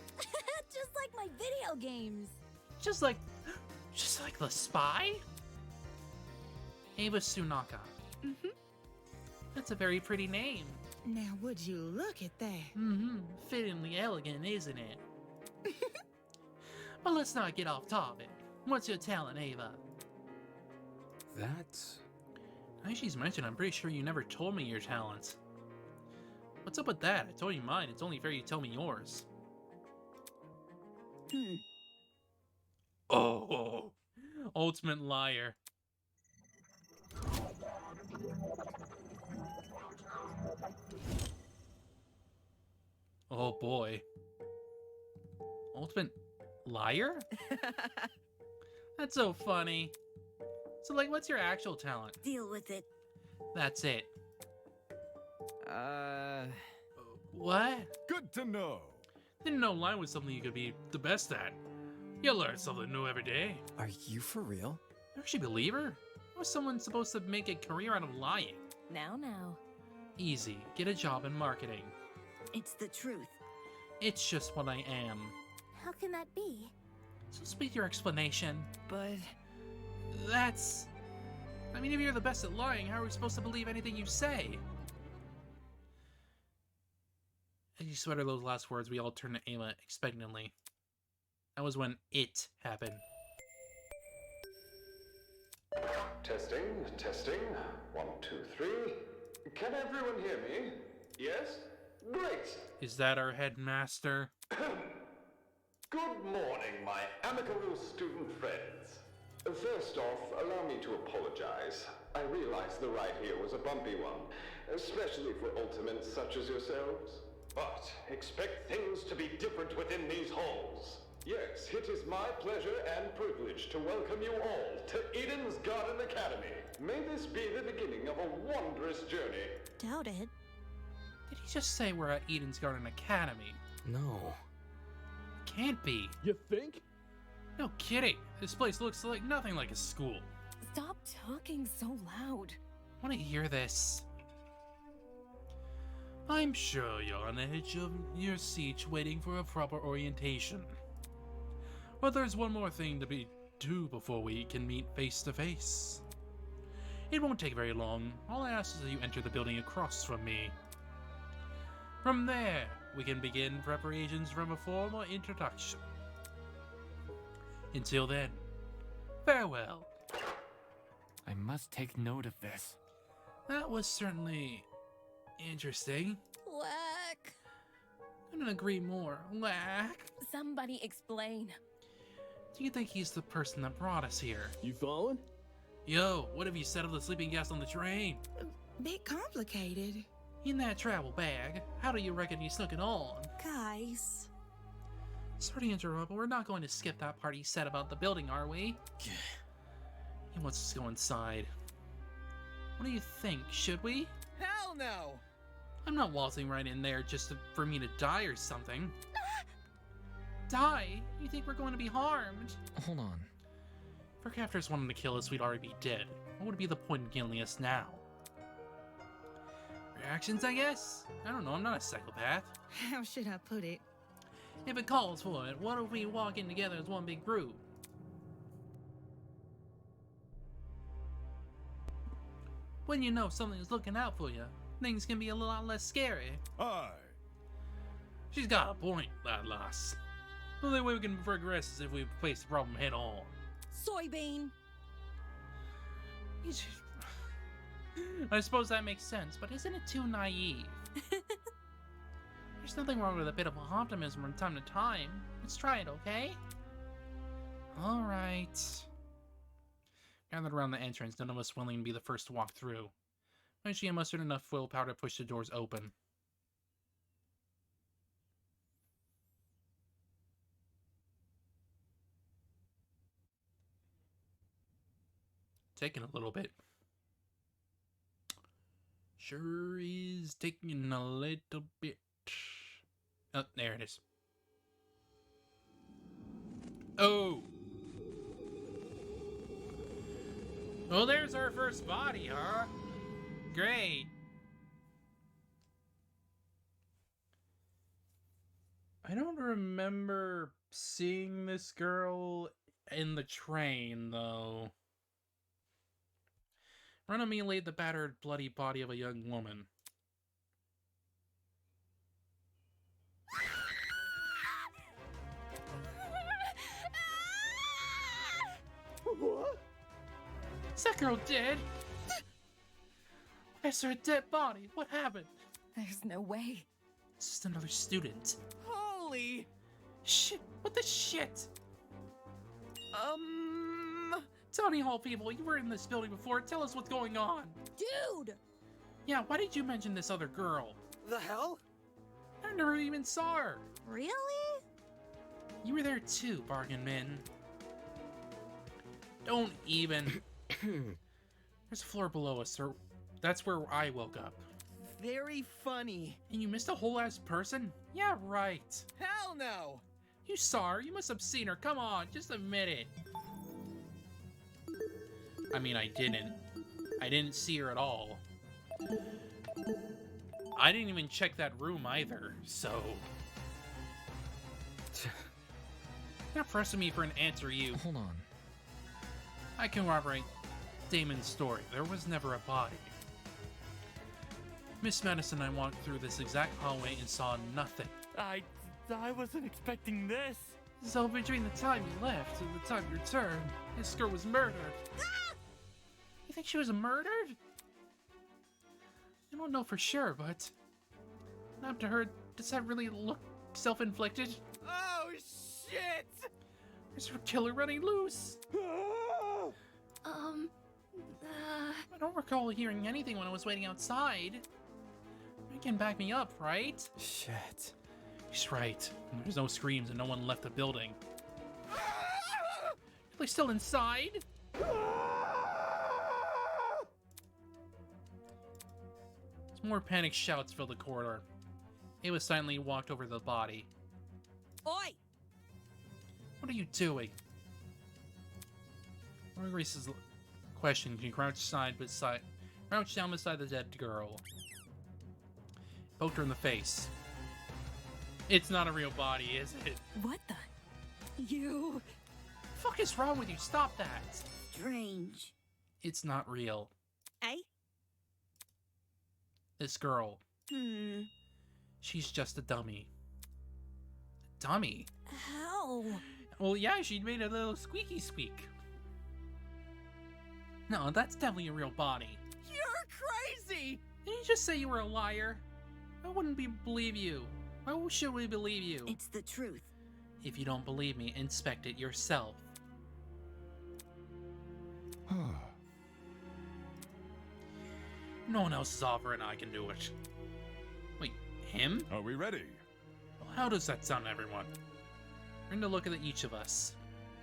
Just like my video games. Just like the spy? Ava Tsunaka. Mm-hmm. That's a very pretty name. Now, would you look at that? Mm-hmm. Fittingly elegant, isn't it? But let's not get off topic. What's your talent, Ava? That's... Now she's mentioned, I'm pretty sure you never told me your talents. What's up with that? I told you mine. It's only fair you tell me yours. Oh, ultimate liar. Oh boy. Ultimate liar? That's so funny. So like, what's your actual talent? Deal with it. That's it. What? Good to know. Didn't know lying was something you could be the best at. You learn something new every day. Are you for real? You actually believe her? How is someone supposed to make a career out of lying? Now. Easy. Get a job in marketing. It's the truth. It's just what I am. How can that be? So speak your explanation. But That's... I mean, if you're the best at lying, how are we supposed to believe anything you say? As you sweater those last words, we all turned to Ayla expectantly. That was when it happened. Testing, testing. 1, 2, 3. Can everyone hear me? Yes? Great! Is that our headmaster? Good morning, my amicable student friends. First off, allow me to apologize. I realize the ride here was a bumpy one, especially for ultimates such as yourselves. But expect things to be different within these halls. Yes, it is my pleasure and privilege to welcome you all to Eden's Garden Academy. May this be the beginning of a wondrous journey. Doubt it. Did he just say we're at Eden's Garden Academy? No. Can't be. You think? No kidding. This place looks like nothing like a school. stop talking so loud. Want to hear this? I'm sure you're on the edge of your seat waiting for a proper orientation. But there's one more thing to do before we can meet face to face. It won't take very long. All I ask is that you enter the building across from me. From there, we can begin preparations from a formal introduction. Until then, farewell. I must take note of this. That was certainly interesting. Whack. Couldn't agree more. Lack. Somebody explain. Do you think he's the person that brought us here? You following? Yo, what have you said of the sleeping gas on the train? Bit complicated. In that travel bag, how do you reckon he snuck it on? Guys. Sorry to interrupt, but we're not going to skip that part he said about the building, are we? He wants us to go inside. What do you think? Should we? Hell no! I'm not waltzing right in there just for me to die or something. Die? You think we're going to be harmed? Hold on. If our captors wanted to kill us, we'd already be dead. What would be the point in killing us now? Reactions, I guess? I don't know, I'm not a psychopath. How should I put it? If it calls for it, what if we walk in together as one big group? When you know something's looking out for you, things can be a lot less scary. Aye. She's got a point, that lass. The only way we can progress is if we face the problem head on. Soybean. I suppose that makes sense, but isn't it too naive? There's nothing wrong with a bit of optimism from time to time. Let's try it, okay? Alright. Gathered around the entrance, none of us willing to be the first to walk through. Eventually I mustered enough willpower to push the doors open. Taking a little bit. Sure is taking a little bit. Oh, there it is. Oh! Well, there's our first body, huh? Great. I don't remember seeing this girl in the train, though. Run immediately the battered, bloody body of a young woman. What? Is that girl dead? That's her dead body. What happened? There's no way. It's just another student. Holy! Shit! What the shit? Tony Hall people, you were in this building before. Tell us what's going on. Dude! Yeah, why did you mention this other girl? The hell? I never even saw her. Really? You were there too, Bargain Man. Don't even. There's a floor below us, sir. That's where I woke up. Very funny. And you missed a whole ass person? Yeah, right. Hell no! You saw her. You must have seen her. Come on, just admit it. I mean, I didn't. I didn't see her at all. I didn't even check that room either, so... You're not pressing me for an answer, you. Hold on. I can corroborate Damon's story. There was never a body. Miss Madison and I walked through this exact hallway and saw nothing. I wasn't expecting this. So between the time you left and the time you returned, this girl was murdered. You think she was murdered? I don't know for sure, but after her, does that really look self-inflicted? Oh shit! There's her killer running loose. I don't recall hearing anything when I was waiting outside. You can back me up, right? Shit. He's right. There's no screams and no one left the building. Are they still inside? More panicked shouts filled the corridor. Ava silently walked over to the body. Oi! What are you doing? Ignoring Grace's question, she crouched down beside the dead girl. Poked her in the face. It's not a real body, is it? What the? You... The fuck is wrong with you? Stop that! Strange. It's not real. Eh? This girl. She's just a dummy. A dummy? How? Well, yeah, she made a little squeaky squeak. No, that's definitely a real body. You're crazy! Didn't you just say you were a liar? I wouldn't believe you. Why should we believe you? It's the truth. If you don't believe me, inspect it yourself. No one else is offering, I can do it. Wait, him? Are we ready? Well, how does that sound, everyone? Turned to look at each of us.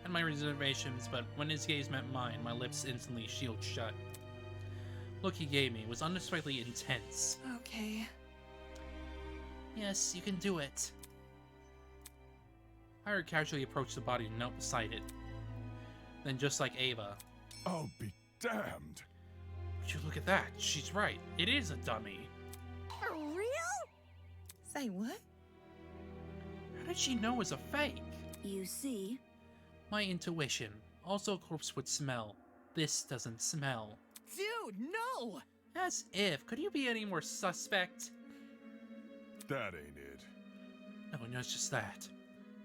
Had my reservations, but when his gaze met mine, my lips instantly sealed shut. Look he gave me was unexpectedly intense. Okay. Yes, you can do it. I casually approached the body and knelt beside it. Then, just like Ava... Oh, be damned! Would you look at that? She's right. It is a dummy. For real? Say what? How did she know it was a fake? You see? My intuition. Also, a corpse would smell. This doesn't smell. Dude, no! As if. Could you be any more suspect? That ain't it. No, it's just that.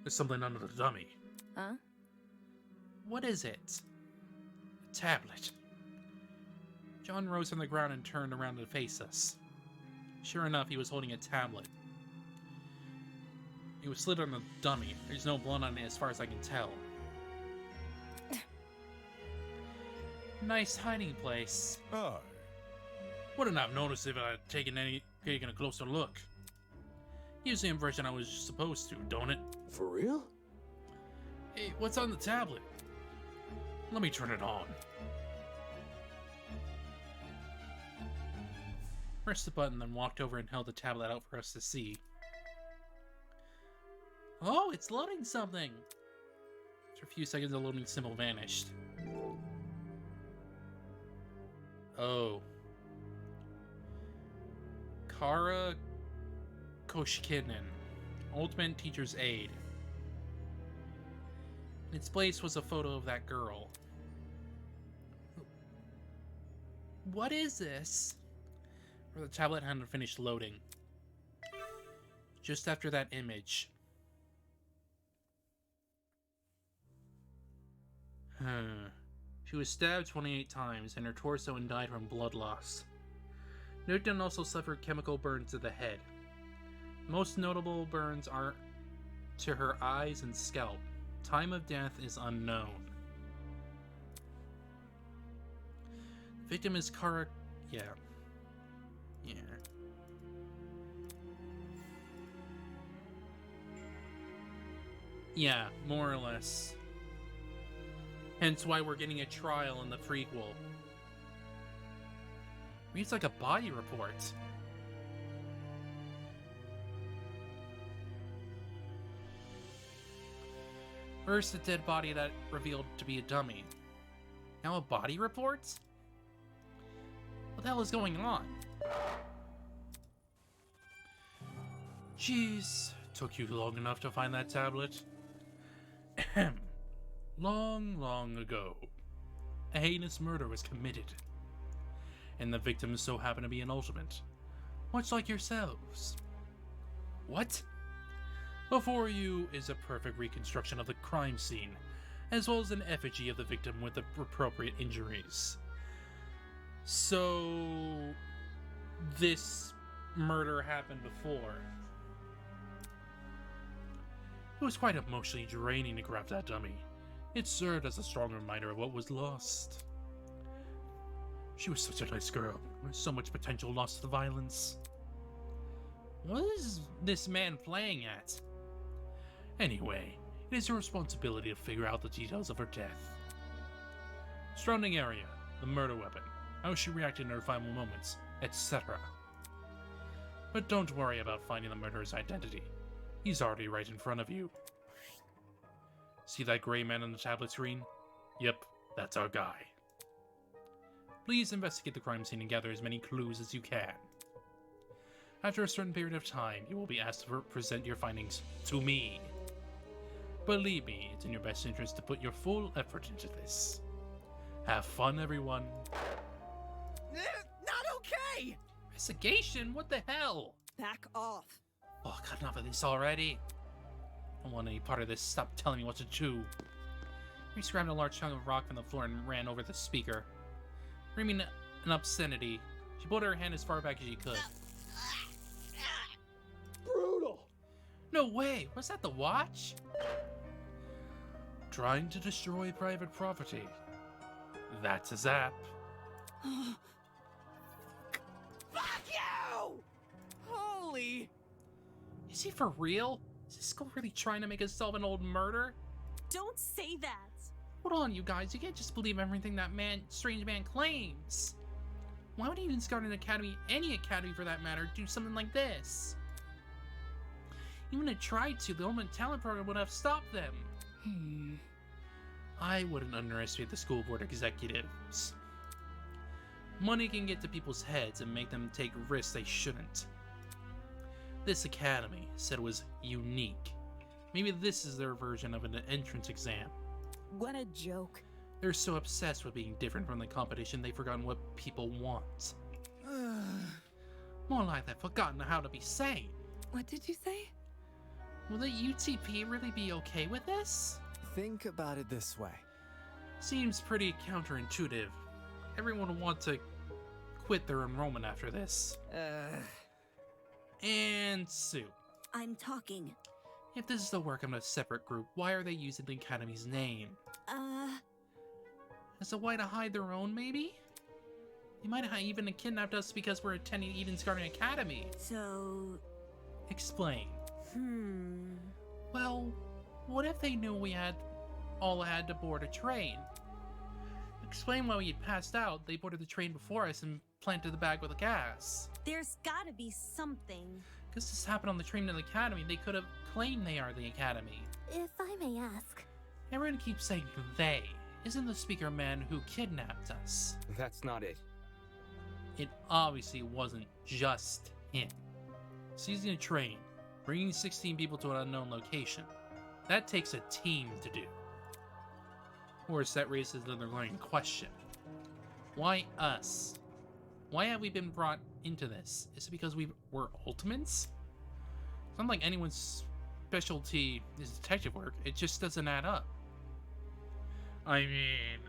There's something under the dummy. Huh? What is it? A tablet. John rose from the ground and turned around to face us. Sure enough, he was holding a tablet. It was slid on the dummy. There's no blood on it as far as I can tell. Nice hiding place. Aye. Wouldn't have noticed if I had taken a closer look. Gives the impression I was supposed to, don't it? For real? Hey, what's on the tablet? Let me turn it on. Pressed the button, then walked over and held the tablet out for us to see. Oh, it's loading something! After a few seconds, the loading symbol vanished. Oh. Kara Koshkinen, Ultimate Teacher's Aide. In its place was a photo of that girl. What is this? Or the tablet hadn't finished loading. Just after that image. She was stabbed 28 times in her torso and died from blood loss. The victim also suffered chemical burns to the head. Most notable burns are to her eyes and scalp. Time of death is unknown. The victim is Kara... Yeah. Yeah, more or less. Hence why we're getting a trial in the prequel. Reads like a body report. First, a dead body that revealed to be a dummy. Now a body report? What the hell is going on? Jeez, took you long enough to find that tablet? Ahem. Long ago, a heinous murder was committed, and the victim so happened to be an ultimate, much like yourselves. What? Before you is a perfect reconstruction of the crime scene, as well as an effigy of the victim with the appropriate injuries. So, this murder happened before. It was quite emotionally draining to grab that dummy. It served as a strong reminder of what was lost. She was such a nice girl, with so much potential lost to the violence. What is this man playing at? Anyway, it is your responsibility to figure out the details of her death. Surrounding area, the murder weapon, how she reacted in her final moments, etc. But don't worry about finding the murderer's identity. He's already right in front of you. See that gray man on the tablet screen? Yep, that's our guy. Please investigate the crime scene and gather as many clues as you can. After a certain period of time, you will be asked to present your findings to me. Believe me, it's in your best interest to put your full effort into this. Have fun, everyone. Not okay! Investigation? What the hell? Back off. Oh, got enough of this already. I don't want any part of this. Stop telling me what to do. He grabbed a large chunk of rock from the floor and ran over the speaker. Screaming an obscenity, she pulled her hand as far back as she could. Brutal! No way! Was that the watch? Trying to destroy private property. That's a zap. Fuck you! Holy... Is he for real? Is this school really trying to make us solve an old murder? Don't say that. Hold on, you guys. You can't just believe everything that strange man claims. Why would Eden's Garden Academy, any academy for that matter, do something like this? Even if it tried to, the Ultimate Talent Program would have stopped them. I wouldn't underestimate the school board executives. Money can get to people's heads and make them take risks they shouldn't. This academy said it was unique. Maybe this is their version of an entrance exam. What a joke. They're so obsessed with being different from the competition they've forgotten what people want. More like they've forgotten how to be sane. What did you say? Will the UTP really be okay with this? Think about it this way. Seems pretty counterintuitive. Everyone will want to quit their enrollment after this. And Sue. I'm talking. If this is the work of a separate group, why are they using the Academy's name? As a way to hide their own, maybe? They might have even kidnapped us because we're attending Eden's Garden Academy. So... Explain. Well, what if they knew we all had to board a train? Explain why we had passed out. They boarded the train before us and planted the bag with the gas. There's gotta be something. Because this happened on the train to the Academy, they could have claimed they are the Academy. If I may ask. Everyone keeps saying they. Isn't the speaker man who kidnapped us? That's not it. It obviously wasn't just him. Seizing a train, bringing 16 people to an unknown location. That takes a team to do. Of course, that raises another glaring question. Why us? Why have we been brought into this? Is it because we're Ultimates? It's not like anyone's specialty is detective work. It just doesn't add up. I mean...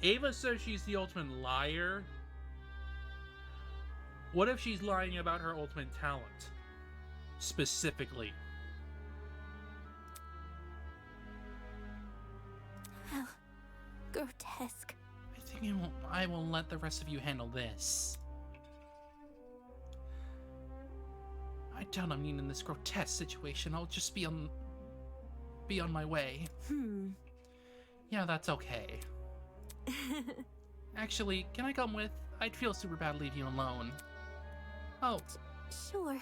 Ava says she's the ultimate liar. What if she's lying about her ultimate talent? Specifically. How grotesque. I think I will let the rest of you handle this. I doubt I'm in this grotesque situation. I'll just be on my way. Yeah, that's okay. Actually, can I come with? I'd feel super bad to leave you alone. Oh. Sure.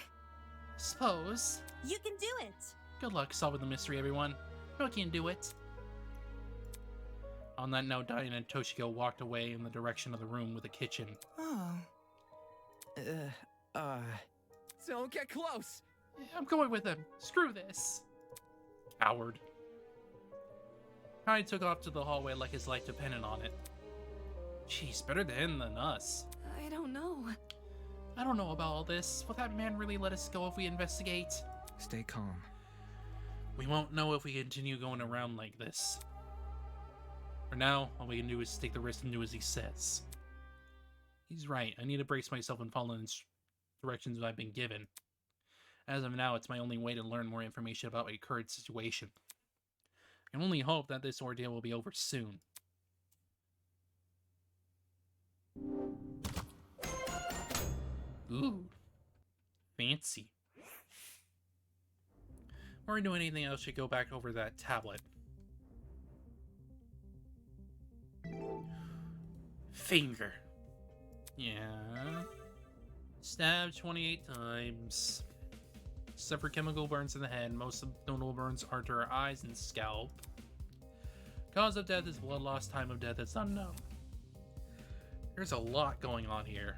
Suppose. You can do it. Good luck solving the mystery, everyone. You can do it. On that note, Diana and Toshiko walked away in the direction of the room with the kitchen. Oh. Don't get close! I'm going with him. Screw this. Coward. Kai took off to the hallway like his life depended on it. Jeez, better him than us. I don't know. I don't know about all this. Will that man really let us go if we investigate? Stay calm. We won't know if we continue going around like this. For now, all we can do is take the risk and do as he says. He's right. I need to brace myself and follow the directions that I've been given. As of now, it's my only way to learn more information about my current situation. I can only hope that this ordeal will be over soon. Ooh. Fancy. Before we do anything else, should go back over that tablet. Finger. Yeah. Stabbed 28 times. Suffered chemical burns in the head. Most of the notable burns are to her eyes and scalp. Cause of death is blood loss. Time of death is unknown. There's a lot going on here.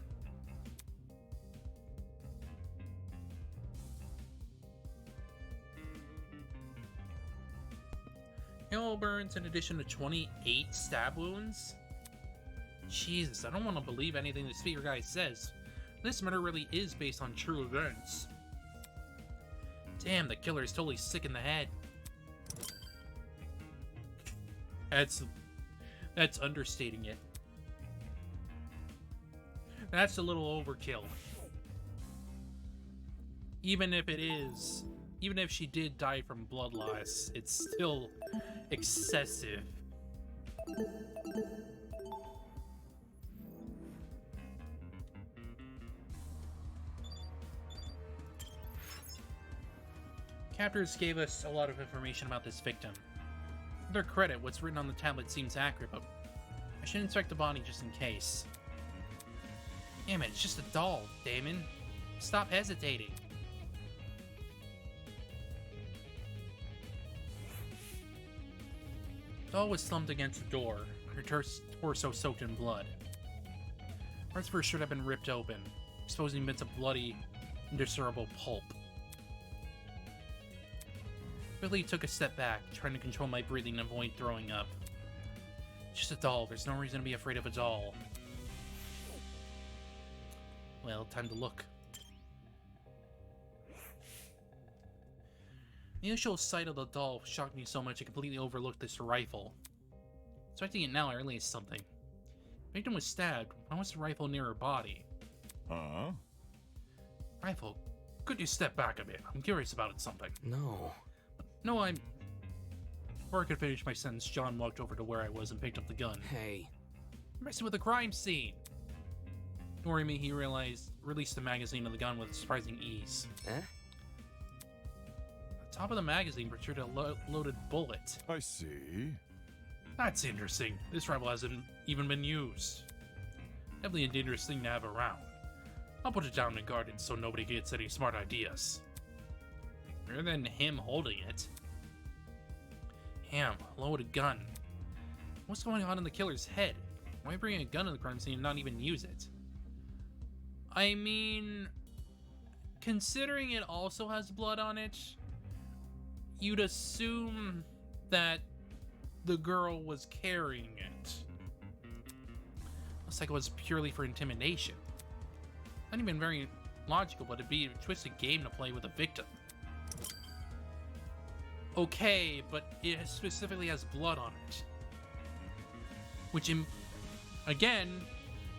Chemical burns in addition to 28 stab wounds? Jesus, I don't want to believe anything the speaker guy says. This murder really is based on true events. Damn, the killer is totally sick in the head. That's understating it. That's a little overkill. Even if she did die from blood loss, it's still excessive. Captors gave us a lot of information about this victim. To their credit, what's written on the tablet seems accurate, but I should inspect the body just in case. Damn it, it's just a doll, Damon. Stop hesitating. The doll was slumped against the door, her torso soaked in blood. Parts of her shirt had been ripped open, exposing bits of bloody, indiscernible pulp. Quickly took a step back, trying to control my breathing and avoid throwing up. Just a doll. There's no reason to be afraid of a doll. Well, time to look. The initial sight of the doll shocked me so much I completely overlooked this rifle. Expecting it now, I realized something. The victim was stabbed. Why was the rifle near her body? Huh? Rifle, could you step back a bit? I'm curious about something. No. No, I'm... Before I could finish my sentence, John walked over to where I was and picked up the gun. Hey. You're messing with the crime scene! Ignoring me, he released the magazine of the gun with surprising ease. Eh? The top of the magazine protruded a loaded bullet. I see. That's interesting. This rifle hasn't even been used. Definitely a dangerous thing to have around. I'll put it down in the garden so nobody gets any smart ideas. Rather than him holding it. Damn, a loaded gun. What's going on in the killer's head? Why bring a gun to the crime scene and not even use it? I mean, considering it also has blood on it, you'd assume that the girl was carrying it. Looks like it was purely for intimidation. Not even very logical, but it'd be a twisted game to play with a victim. Okay, but it specifically has blood on it. Which, again,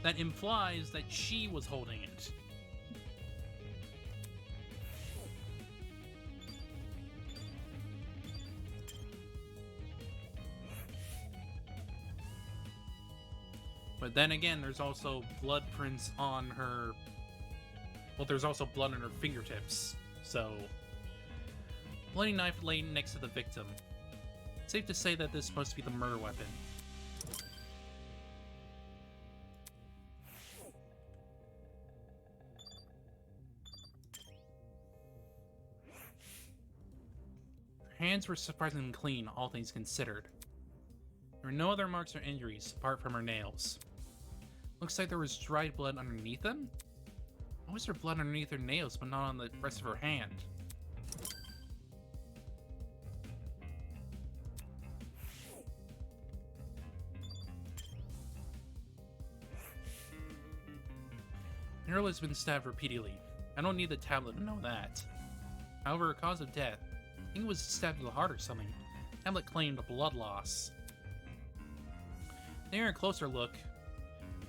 that implies that she was holding it. But then again, there's also blood prints on her... Well, there's also blood on her fingertips, so... Bloody knife laying next to the victim. Safe to say that this is supposed to be the murder weapon. Her hands were surprisingly clean, all things considered. There were no other marks or injuries, apart from her nails. Looks like there was dried blood underneath them? Why was there blood underneath her nails, but not on the rest of her hand? Meryl has been stabbed repeatedly. I don't need the tablet to know that. However, her cause of death, I think it was stabbed to the heart or something. The tablet claimed blood loss. Taking a closer look,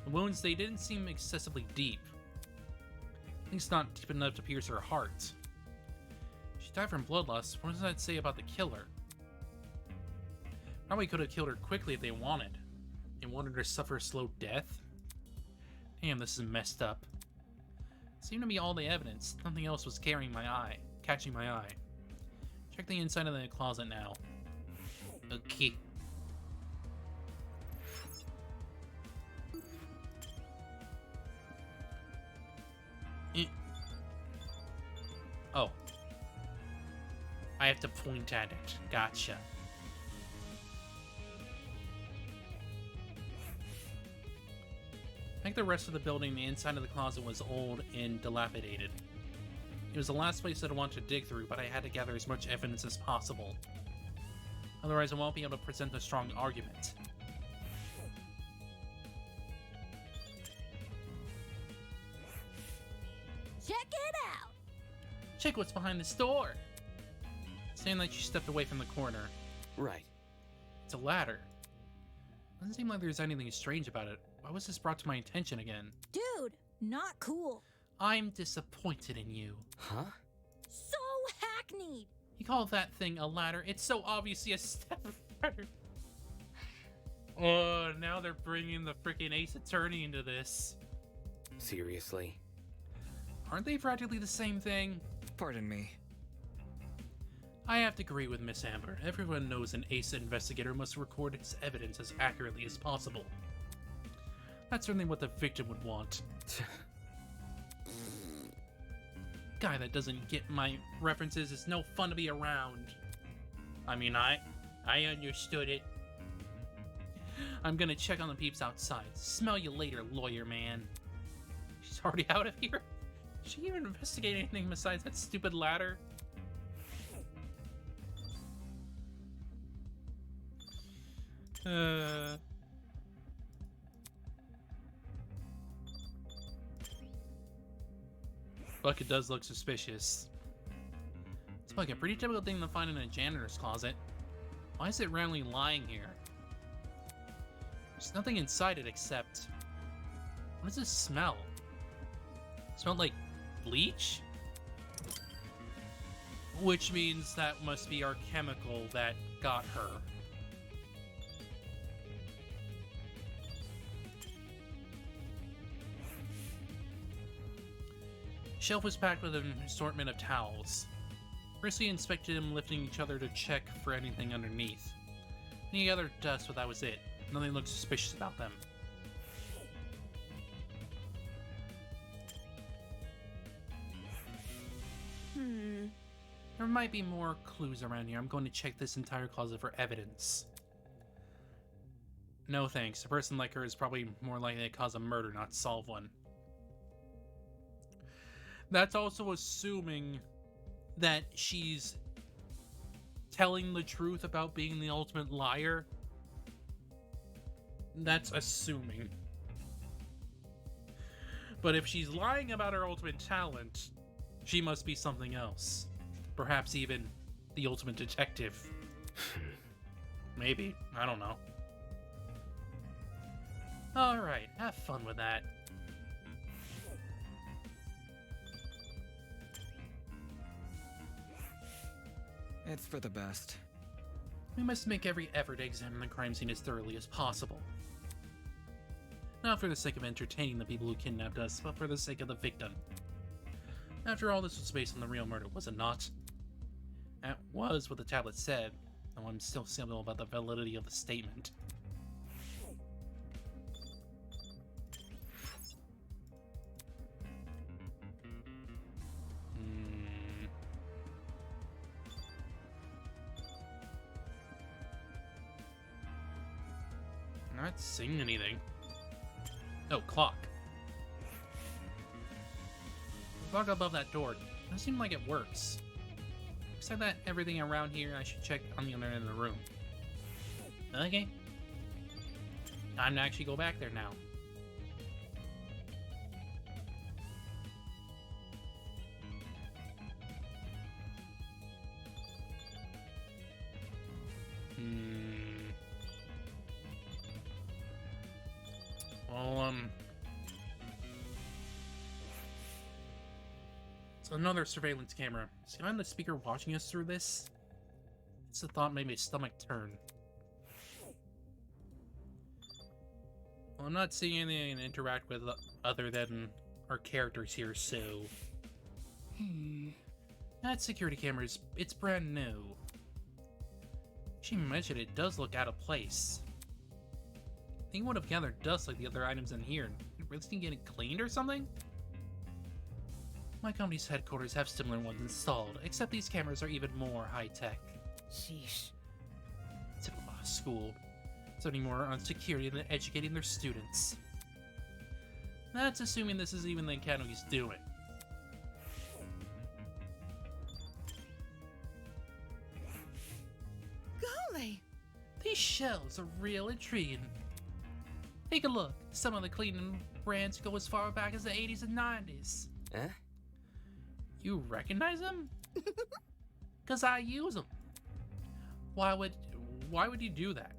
the wounds, they didn't seem excessively deep. At least not deep enough to pierce her heart. She died from blood loss. What does that say about the killer? Probably could have killed her quickly if they wanted. They wanted her to suffer a slow death? Damn, this is messed up. Seemed to be all the evidence. Nothing else was catching my eye. Check the inside of the closet now. Okay. Oh. I have to point at it. Gotcha. Like the rest of the building, the inside of the closet was old and dilapidated. It was the last place that I wanted to dig through, but I had to gather as much evidence as possible. Otherwise, I won't be able to present a strong argument. Check it out! Check what's behind this door! Saying that she stepped away from the corner. Right. It's a ladder. Doesn't seem like there's anything strange about it. Why was this brought to my attention again? Dude, not cool. I'm disappointed in you. Huh? So hackneyed! You call that thing a ladder? It's so obviously a step ladder. Oh, now they're bringing the freaking Ace Attorney into this. Seriously? Aren't they practically the same thing? Pardon me. I have to agree with Miss Amber. Everyone knows an Ace investigator must record his evidence as accurately as possible. That's certainly what the victim would want. Guy that doesn't get my references is no fun to be around. I mean, I understood it. I'm gonna check on the peeps outside. Smell you later, lawyer man. She's already out of here? Did she even investigate anything besides that stupid ladder? Bucket does look suspicious. It's like a pretty typical thing to find in a janitor's closet. Why is it randomly lying here? There's nothing inside it except... What does this smell? It smells like bleach? Which means that must be our chemical that got her. Shelf was packed with an assortment of towels. First we inspected them, lifting each other to check for anything underneath. Any other dust, but that was it. Nothing looked suspicious about them. There might be more clues around here. I'm going to check this entire closet for evidence. No thanks. A person like her is probably more likely to cause a murder, not solve one. That's also assuming that she's telling the truth about being the ultimate liar. That's assuming. But if she's lying about her ultimate talent, she must be something else. Perhaps even the ultimate detective. Maybe. I don't know. Alright, have fun with that. It's for the best. We must make every effort to examine the crime scene as thoroughly as possible. Not for the sake of entertaining the people who kidnapped us, but for the sake of the victim. After all, this was based on the real murder, was it not? That was what the tablet said, though I'm still skeptical about the validity of the statement. Not seeing anything. Oh, clock. The clock above that door doesn't seem like it works. Except that everything around here I should check on the other end of the room. Okay. Time to actually go back there now. Well, so another surveillance camera. Is behind the speaker watching us through this? It's the thought made my stomach turn. Well, I'm not seeing anything to interact with other than our characters here, so... That security camera it's brand new. She mentioned it does look out of place. I think it would have gathered dust like the other items in here. Did it really get it cleaned or something? My company's headquarters have similar ones installed, except these cameras are even more high-tech. Sheesh. Typical school. Spending more on security than educating their students. That's assuming this is even the Academy's doing. Golly! These shelves are real intriguing. Take a look. Some of the cleaning brands go as far back as the 80s and 90s. Eh? You recognize them? 'Cause I use them. Why would you do that?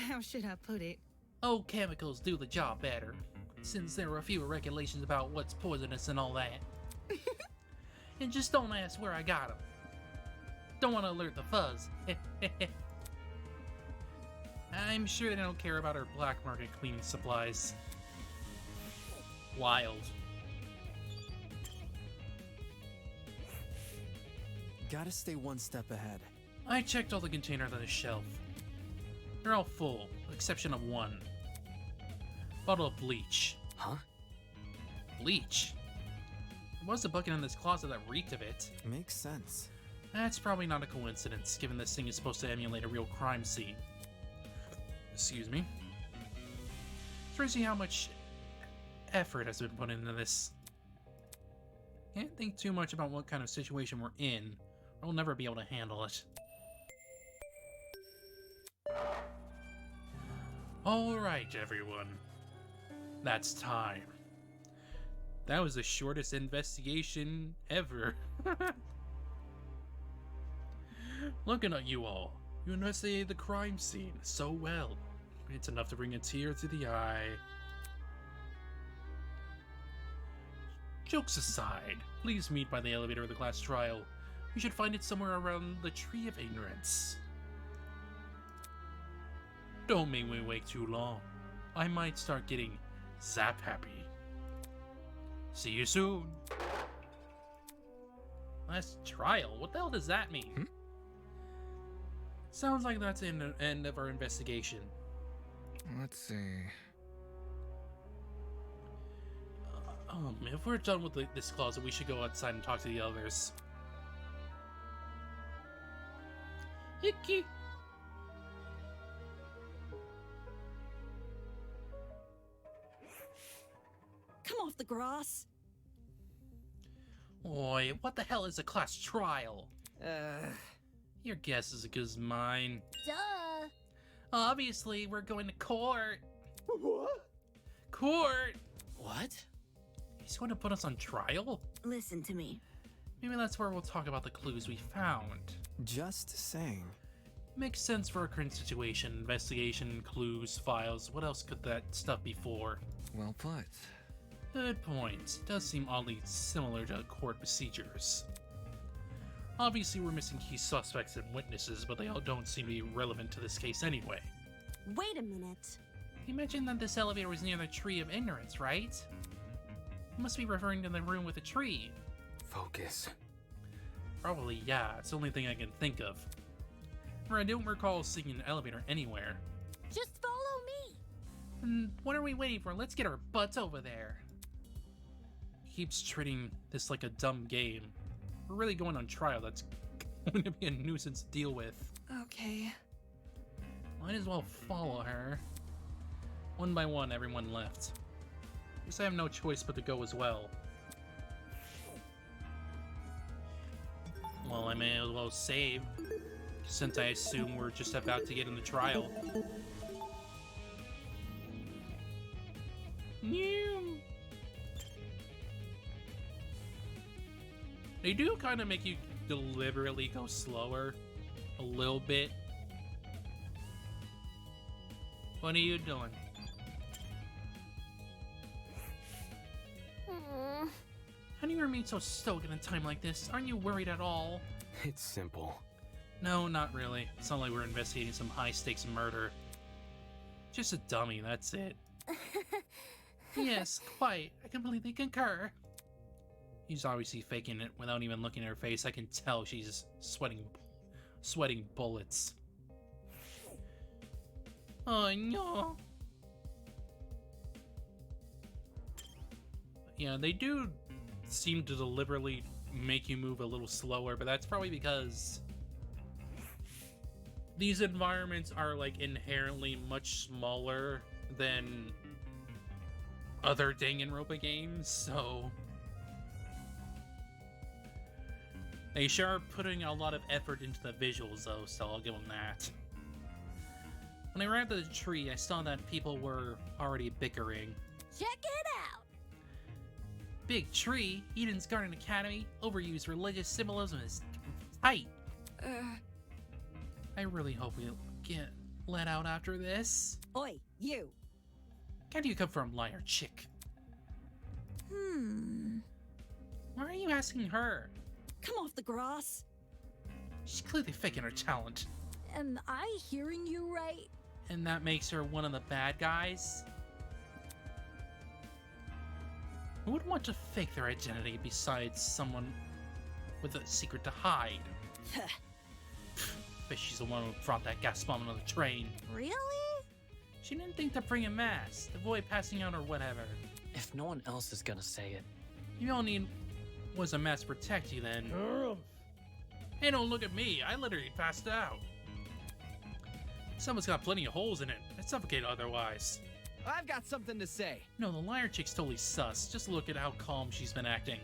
How should I put it? Oh, chemicals do the job better, since there are fewer regulations about what's poisonous and all that. And just don't ask where I got them. Don't want to alert the fuzz. I'm sure they don't care about our black market cleaning supplies. Wild. Gotta stay one step ahead. I checked all the containers on the shelf. They're all full, with the exception of one. Bottle of bleach. Huh? Bleach? There was a bucket in this closet that reeked of it. Makes sense. That's probably not a coincidence, given this thing is supposed to emulate a real crime scene. Excuse me. It's crazy how much effort has been put into this. Can't think too much about what kind of situation we're in, or we'll never be able to handle it. Alright, everyone. That's time. That was the shortest investigation ever. Looking at you all, you investigate the crime scene so well. It's enough to bring a tear to the eye. Jokes aside, please meet by the elevator of the class trial. You should find it somewhere around the Tree of Ignorance. Don't make me wait too long. I might start getting zap happy. See you soon. Last trial? What the hell does that mean? Sounds like that's the end of our investigation. Let's see. If we're done with this closet, we should go outside and talk to the others. Hickey. Come off the grass. Oi, what the hell is a class trial? Your guess is as good as mine. Duh. Obviously, we're going to court. What? Court? What? He's going to put us on trial? Listen to me. Maybe that's where we'll talk about the clues we found. Just saying. Makes sense for our current situation. Investigation, clues, files. What else could that stuff be for? Well put. Good point. Does seem oddly similar to court procedures. Obviously, we're missing key suspects and witnesses, but they all don't seem to be relevant to this case anyway. Wait a minute. You mentioned that this elevator was near the Tree of Ignorance, right? You must be referring to the room with the tree. Focus. Probably, yeah. It's the only thing I can think of. I don't recall seeing an elevator anywhere. Just follow me. And what are we waiting for? Let's get our butts over there. He keeps treating this like a dumb game. We're really going on trial. That's going to be a nuisance to deal with. Okay. Might as well follow her. One by one, everyone left. Guess I have no choice but to go as well. Well, I may as well save, since I assume we're just about to get into trial. Mew. They do kind of make you deliberately go slower, a little bit. What are you doing? How do you remain so stoic in a time like this? Aren't you worried at all? It's simple. No, not really. It's not like we're investigating some high-stakes murder. Just a dummy, that's it. Yes, quite. I completely concur. He's obviously faking it without even looking at her face. I can tell she's sweating bullets. Oh no. Yeah, they do seem to deliberately make you move a little slower, but that's probably because these environments are like inherently much smaller than other Danganronpa games, so they sure are putting a lot of effort into the visuals though, so I'll give them that. When I arrived at the tree, I saw that people were already bickering. Check it out. Big tree, Eden's Garden Academy, overused religious symbolism is tight. I really hope we'll get let out after this. Oi, you. How do you come from, liar chick? Why are you asking her? Come off the grass. She's clearly faking her talent. Am I hearing you right? And that makes her one of the bad guys? Who would want to fake their identity besides someone with a secret to hide? Bet she's the one who brought that gas bomb on the train. Really? She didn't think to bring a mask, avoid passing out or whatever. If no one else is gonna say it. You all need was a mask to protect you then. Hey, don't look at me. I literally passed out. Someone's got plenty of holes in it. I'd suffocate otherwise. I've got something to say. No, the liar chick's totally sus. Just look at how calm she's been acting.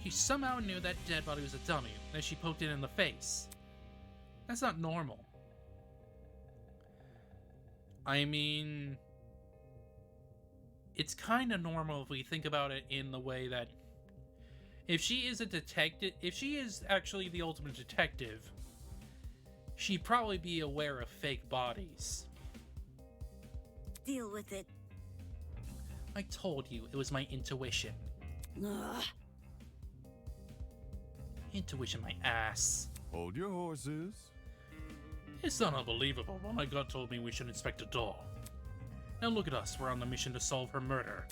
She somehow knew that dead body was a dummy, then she poked it in the face. That's not normal. I mean... it's kind of normal if we think about it in the way that if she is a detective, if she is actually the ultimate detective, she'd probably be aware of fake bodies. Deal with it. I told you, it was my intuition. Ugh. Intuition, my ass. Hold your horses. It's not unbelievable, but my gut told me we should inspect a door. Now look at us, we're on the mission to solve her murder.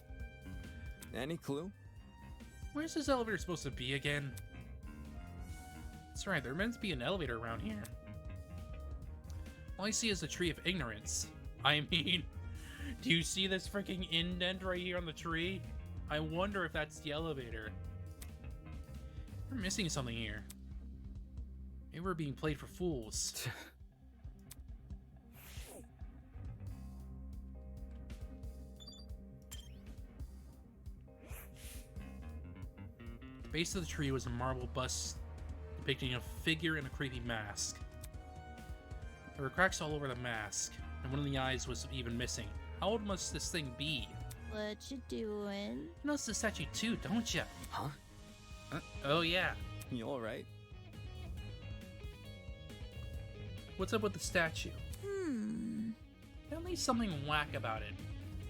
Any clue? Where's this elevator supposed to be again? That's right, there meant to be an elevator around here. All I see is a tree of ignorance. I mean, do you see this freaking indent right here on the tree? I wonder if that's the elevator. We're missing something here. Maybe we're being played for fools. The base of the tree was a marble bust depicting a figure in a creepy mask. There were cracks all over the mask, and one of the eyes was even missing. How old must this thing be? What you doing? You know it's the statue too, don't you? Huh? Oh yeah. You alright? What's up with the statue? At least something whack about it.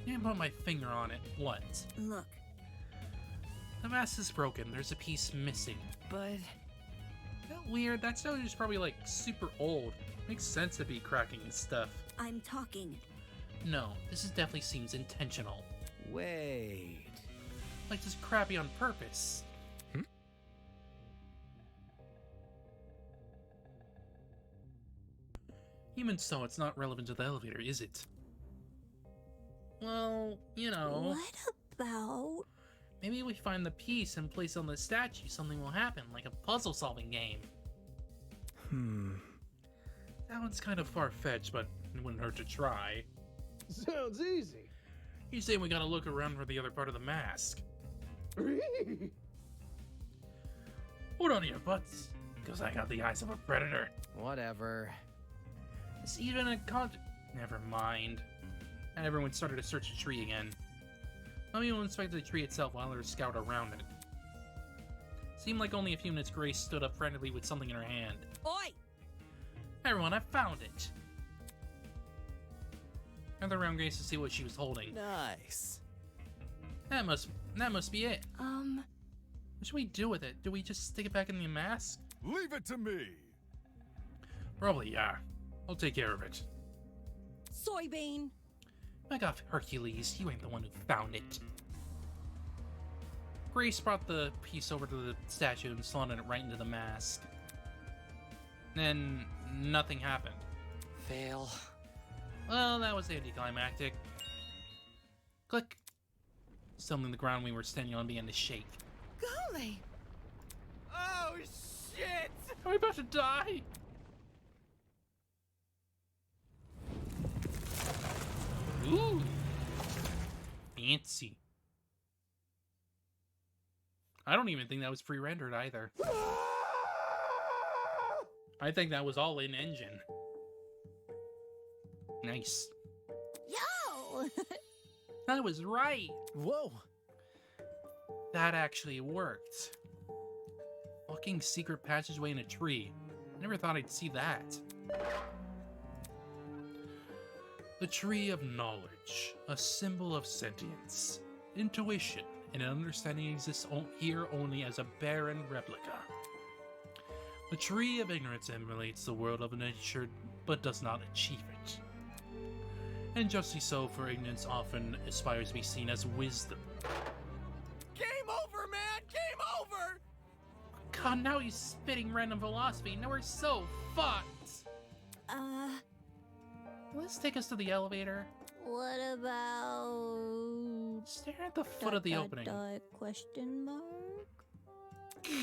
Can't put my finger on it. What? Look. The mask is broken. There's a piece missing. But... Isn't that weird? That statue is probably like super old. Makes sense to be cracking and stuff. I'm talking. No, this definitely seems intentional. Wait... Like just crappy on purpose. Even so, it's not relevant to the elevator, is it? Well, you know... What about... Maybe we find the piece and place it on the statue, something will happen, like a puzzle-solving game. That one's kind of far-fetched, but it wouldn't hurt to try. Sounds easy. You say we gotta look around for the other part of the mask. Hold on to your butts, because I got the eyes of a predator. Whatever. It's even a Never mind. And everyone started to search the tree again. Some people inspected the tree itself while others scoured around it. Seemed like only a few minutes Grace stood up frantically with something in her hand. Oi! Everyone, I found it! Gathered around Grace to see what she was holding. Nice. That must be it. What should we do with it? Do we just stick it back in the mask? Leave it to me. Probably, yeah. I'll take care of it. Soybean! Back off, Hercules. You ain't the one who found it. Grace brought the piece over to the statue and slotted it right into the mask. Then, nothing happened. Fail. Well, that was anticlimactic. Click. Suddenly the ground we were standing on began to shake. Golly! Oh, shit! Are we about to die? Ooh. Fancy. I don't even think that was pre-rendered either. I think that was all in engine. Nice. Yo! I was right. Whoa. That actually worked. Walking secret passageway in a tree. I never thought I'd see that. The Tree of Knowledge, a symbol of sentience, intuition, and understanding exists here only as a barren replica. The Tree of Ignorance emulates the world of nature, but does not achieve it. And justly so, for ignorance often aspires to be seen as wisdom. Game over, man! Game over! God, now he's spitting random philosophy. Now we're so fucked! Let's take us to the elevator. What about... Stare at the foot of the opening. Question mark?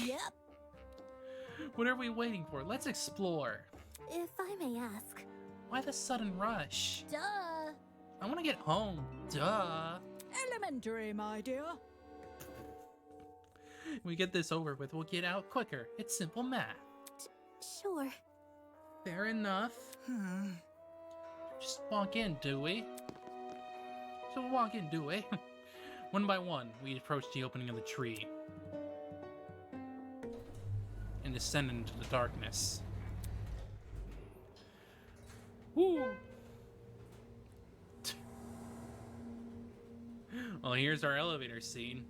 Yep. What are we waiting for? Let's explore. If I may ask. Why the sudden rush? Duh. I want to get home. Duh. Elementary, my dear. We get this over with, we'll get out quicker. It's simple math. Sure. Fair enough. Just walk in, do we? So walk in, do we? One by one, we approached the opening of the tree and descended into the darkness. Woo! Well, here's our elevator scene.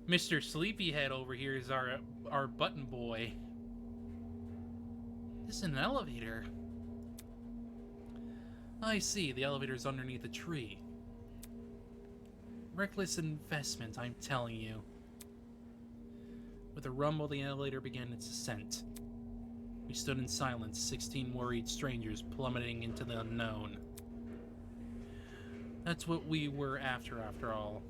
Mr. Sleepyhead over here is our button boy. This is an elevator. I see, the elevator's underneath a tree. Reckless investment, I'm telling you. With a rumble, the elevator began its ascent. We stood in silence, 16 worried strangers plummeting into the unknown. That's what we were after all.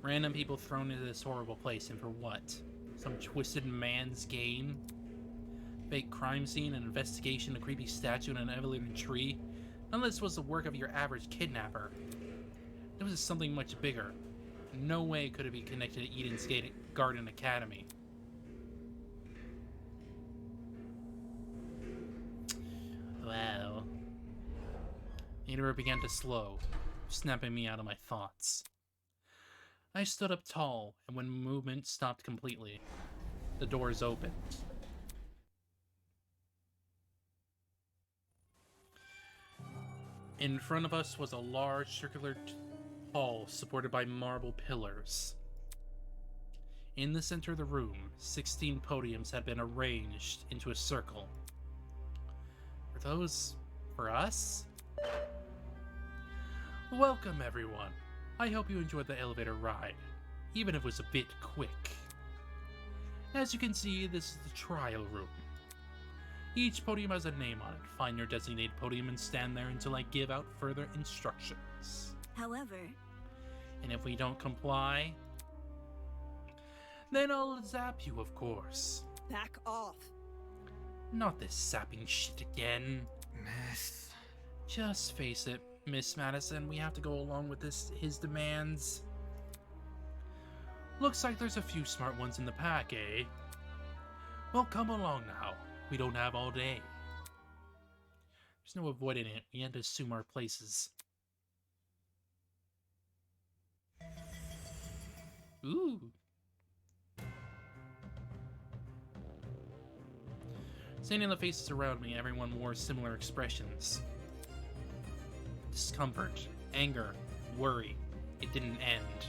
Random people thrown into this horrible place, and for what? Some twisted man's game? Fake crime scene, an investigation, a creepy statue, and an elevator tree? None of this was the work of your average kidnapper. It was something much bigger. No way could it be connected to Eden's Garden Academy. Wow. The universe began to slow, snapping me out of my thoughts. I stood up tall, and when movement stopped completely, the doors opened. In front of us was a large circular hall supported by marble pillars. In the center of the room, 16 podiums had been arranged into a circle. Were those for us? Welcome, everyone. I hope you enjoyed the elevator ride, even if it was a bit quick. As you can see, this is the trial room. Each podium has a name on it. Find your designated podium and stand there until I give out further instructions. However... And if we don't comply, then I'll zap you, of course. Back off. Not this sapping shit again. Miss. Just face it, Miss Madison, we have to go along with his demands. Looks like there's a few smart ones in the pack, eh? Well, come along now. We don't have all day. There's no avoiding it. We had to assume our places. Ooh. Seeing the faces around me, everyone wore similar expressions. Discomfort, anger, worry. It didn't end.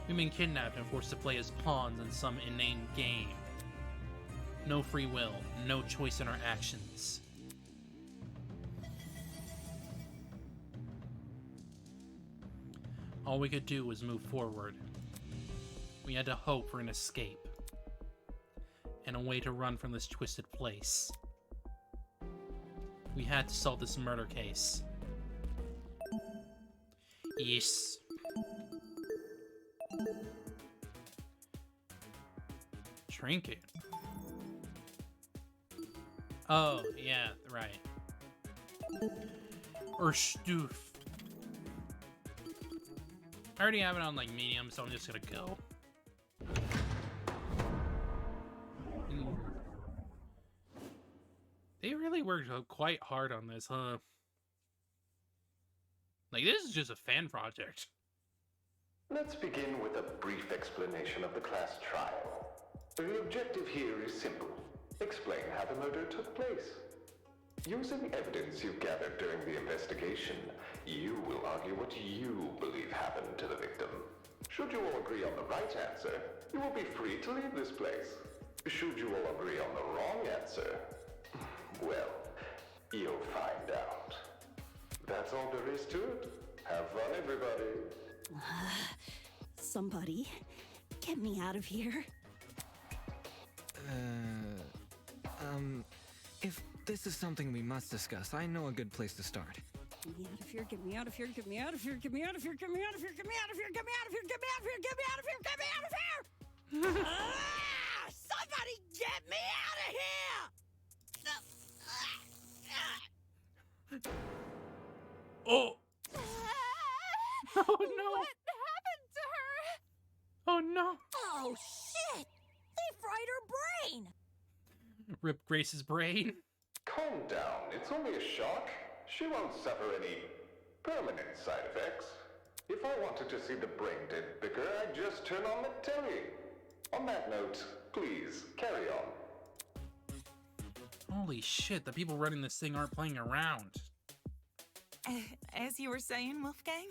We've been kidnapped and forced to play as pawns in some inane game. No free will, no choice in our actions. All we could do was move forward. We had to hope for an escape. And a way to run from this twisted place. We had to solve this murder case. Yes. Trinket. Oh, yeah, right. Or Stoof. I already have it on like medium, so I'm just gonna go. They really worked quite hard on this, huh? Like, this is just a fan project. Let's begin with a brief explanation of the class trial. The objective here is simple. Explain how the murder took place. Using evidence you've gathered during the investigation, you will argue what you believe happened to the victim. Should you all agree on the right answer, you will be free to leave this place. Should you all agree on the wrong answer, well, you'll find out. That's all there is to it. Have fun, everybody. Somebody, get me out of here. If this is something we must discuss, I know a good place to start. Get me out of here, get me out of here, get me out of here, get me out of here, get me out of here, get me out of here, get me out of here, get me out of here, get me out of here, get me out of here! Somebody get me out of here! Oh! Oh no! What happened to her? Oh no! Oh shit! They fried her brain! Rip Grace's brain. Calm down. It's only a shock. She won't suffer any permanent side effects. If I wanted to see the brain dead bicker, I'd just turn on the telly. On that note, please, carry on. Holy shit, the people running this thing aren't playing around. As you were saying, Wolfgang?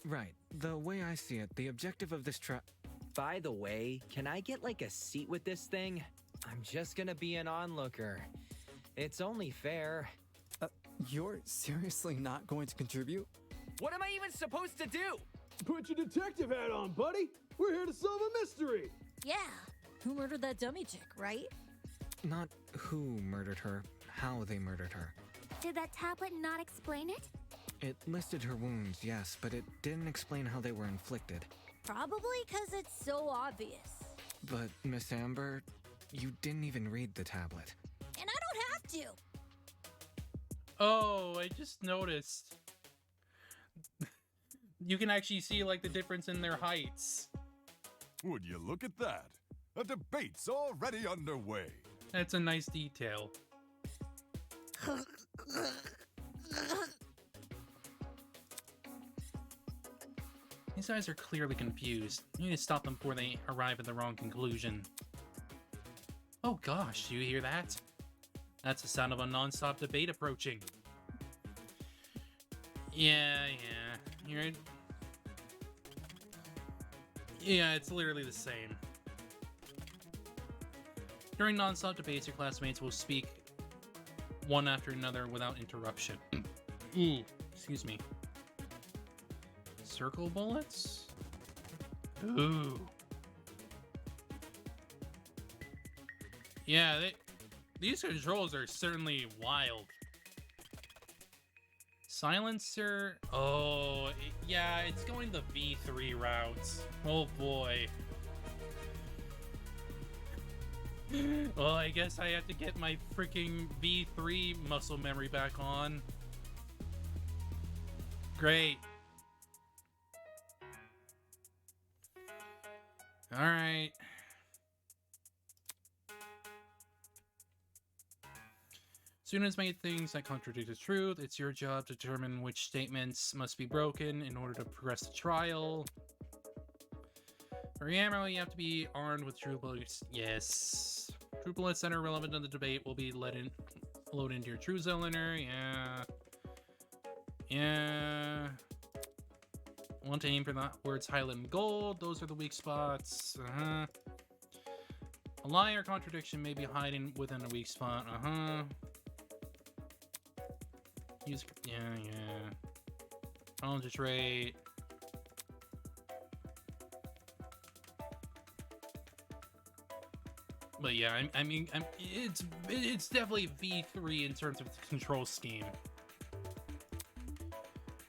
Right. The way I see it, the objective of this By the way, can I get like a seat with this thing? I'm just gonna be an onlooker. It's only fair. You're seriously not going to contribute? What am I even supposed to do? Put your detective hat on, buddy. We're here to solve a mystery. Yeah. Who murdered that dummy chick, right? Not who murdered her, how they murdered her. Did that tablet not explain it? It listed her wounds, yes, but it didn't explain how they were inflicted. Probably because it's so obvious. But, Miss Amber, you didn't even read the tablet. And I don't have to. Oh, I just noticed. You can actually see like the difference in their heights. Would you look at that? A debate's already underway. That's a nice detail. These guys are clearly confused. You need to stop them before they arrive at the wrong conclusion. Oh gosh, do you hear that? That's the sound of a non-stop debate approaching. Yeah. Yeah, it's literally the same. During non-stop debates, your classmates will speak one after another without interruption. Ooh, excuse me. Circle bullets? Ooh. Yeah, these controls are certainly wild. Silencer? Oh, yeah, it's going the V3 routes. Oh boy. Well, I guess I have to get my freaking V3 muscle memory back on. Great. Alright. Students make things that contradict the truth. It's your job to determine which statements must be broken in order to progress the trial. For ammo, you have to be armed with true bullets. Yes. True bullets that are relevant to the debate will be loaded into your true cylinder. Yeah. Want to aim for the words Highland Gold. Those are the weak spots. A lie or contradiction may be hiding within a weak spot. Use, yeah. Knowledge rate. But yeah, I mean, it's definitely V3 in terms of the control scheme.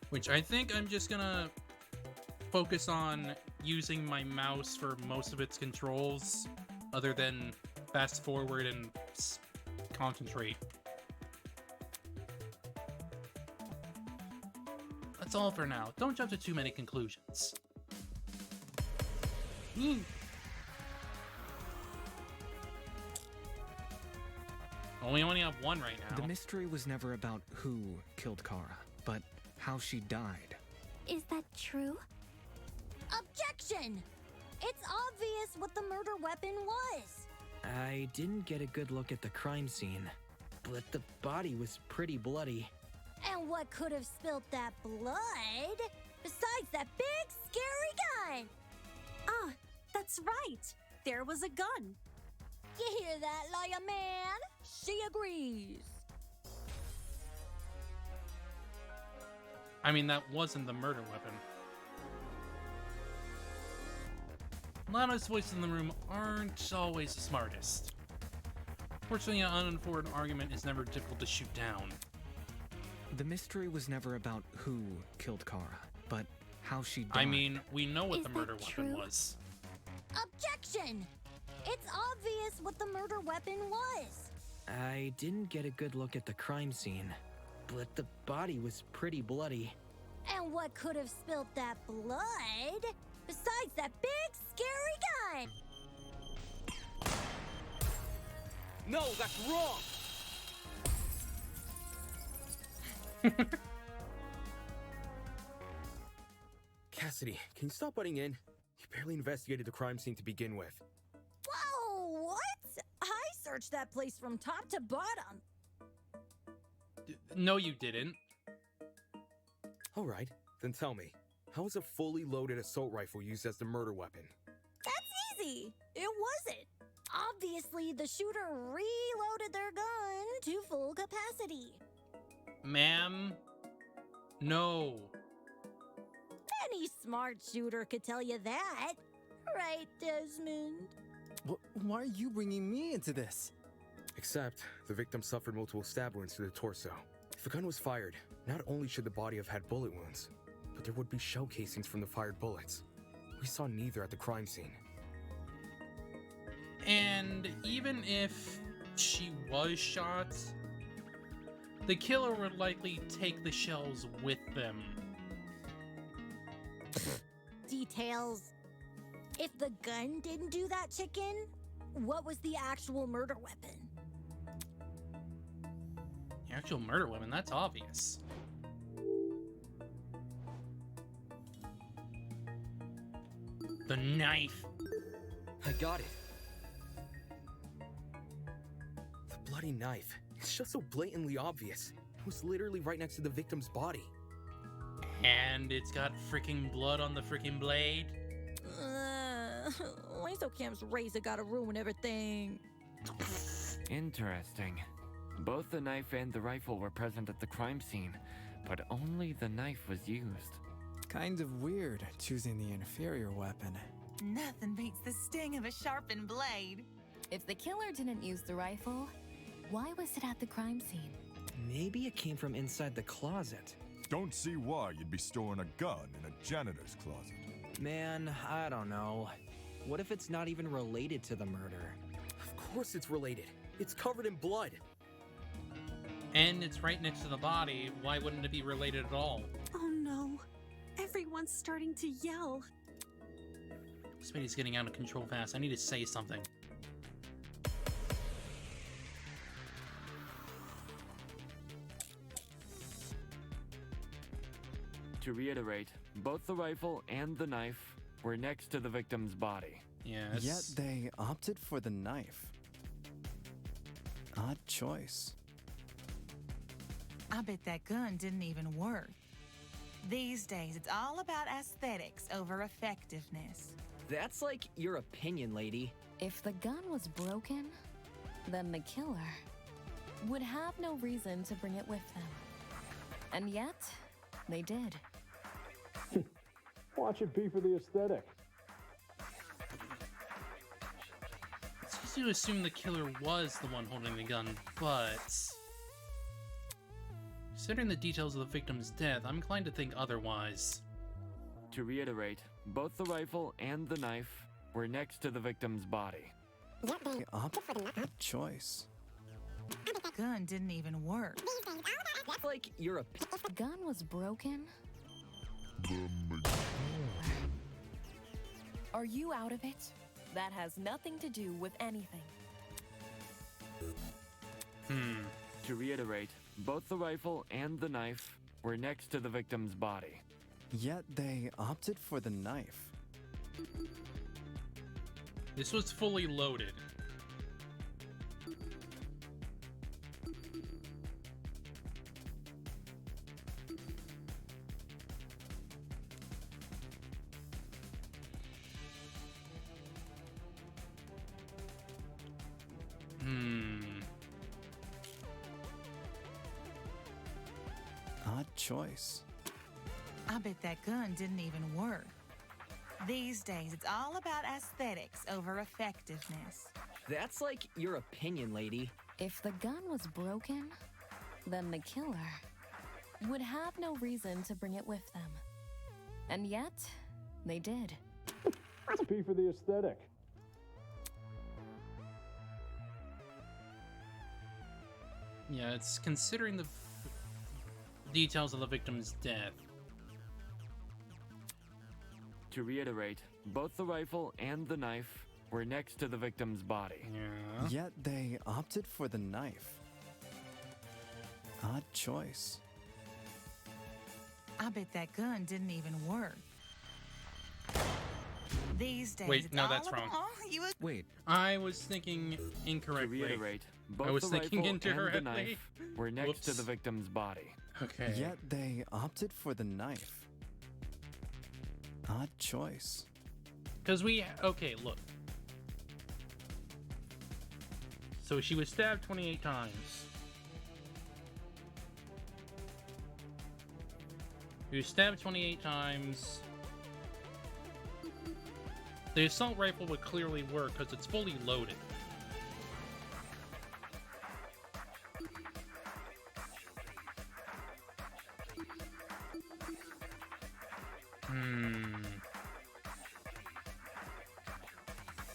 Which I think I'm just gonna focus on using my mouse for most of its controls, other than fast forward and concentrate. That's all for now. Don't jump to too many conclusions. Well, we only have one right now. The mystery was never about who killed Kara, but how she died. Is that true? Objection! It's obvious what the murder weapon was. I didn't get a good look at the crime scene, but the body was pretty bloody. And what could have spilt that blood besides that big, scary gun? Ah, that's right. There was a gun. You hear that, lawyer man? She agrees. I mean, that wasn't the murder weapon. Lana's voices in the room aren't always the smartest. Fortunately, an uninformed argument is never difficult to shoot down. The mystery was never about who killed Kara, but how she died. I mean, we know what the murder weapon true? was. Objection! It's obvious what the murder weapon was. I didn't get a good look at the crime scene, but the body was pretty bloody. And what could have spilt that blood besides that big, scary gun? No, that's wrong! Cassidy, can you stop butting in? You barely investigated the crime scene to begin with. Whoa, what? I searched that place from top to bottom. No, you didn't. Alright, then tell me, how was a fully loaded assault rifle used as the murder weapon? That's easy. It wasn't. Obviously, the shooter reloaded their gun to full capacity. Ma'am? No. Any smart shooter could tell you that. Right, Desmond? Why are you bringing me into this? Except, the victim suffered multiple stab wounds to the torso. If the gun was fired, not only should the body have had bullet wounds, but there would be shell casings from the fired bullets. We saw neither at the crime scene. And even if she was shot, the killer would likely take the shells with them. Details. If the gun didn't do that chicken, what was the actual murder weapon? The actual murder weapon, that's obvious. The knife. I got it. The bloody knife. It's just so blatantly obvious. It was literally right next to the victim's body. And it's got freaking blood on the freaking blade. Why so Cam's razor gotta ruin everything? Interesting. Both the knife and the rifle were present at the crime scene, but only the knife was used. Kind of weird choosing the inferior weapon. Nothing beats the sting of a sharpened blade. If the killer didn't use the rifle, why was it at the crime scene? Maybe it came from inside the closet. Don't see why you'd be storing a gun in a janitor's closet. Man, I don't know. What if it's not even related to the murder? Of course it's related. It's covered in blood. And it's right next to the body. Why wouldn't it be related at all? Oh no. Everyone's starting to yell. Spidey's getting out of control fast. I need to say something. To reiterate, both the rifle and the knife were next to the victim's body. Yes. Yet they opted for the knife. Odd choice. I bet that gun didn't even work. These days, it's all about aesthetics over effectiveness. That's like your opinion, lady. If the gun was broken, then the killer would have no reason to bring it with them. And yet, they did. Watch it be for the aesthetic. It's easy to assume the killer was the one holding the gun, but considering the details of the victim's death, I'm inclined to think otherwise. To reiterate, both the rifle and the knife were next to the victim's body. They opted for the knife. Choice. Gun didn't even work. That's like your opinion. If the gun was broken, are you out of it? That has nothing to do with anything. To reiterate, both the rifle and the knife were next to the victim's body. Yet they opted for the knife. This was fully loaded. Odd choice. I bet that gun didn't even work. These days, it's all about aesthetics over effectiveness. That's like your opinion, lady. If the gun was broken, then the killer would have no reason to bring it with them. And yet, they did. Be for the aesthetic. Yeah, it's considering the details of the victim's death. To reiterate, both the rifle and the knife were next to the victim's body. Yeah. Yet they opted for the knife. Odd choice. bet that gun didn't even work. These days, Wait, it's no, all that's about- wrong. Oh, you was- Wait, I was thinking incorrectly. To reiterate, both I was the thinking rifle incorrectly. and the knife were next to Whoops. the victim's body. Okay. Yet they opted for the knife. Odd choice. Because okay, look. So she was stabbed 28 times. She was stabbed 28 times. The assault rifle would clearly work because it's fully loaded.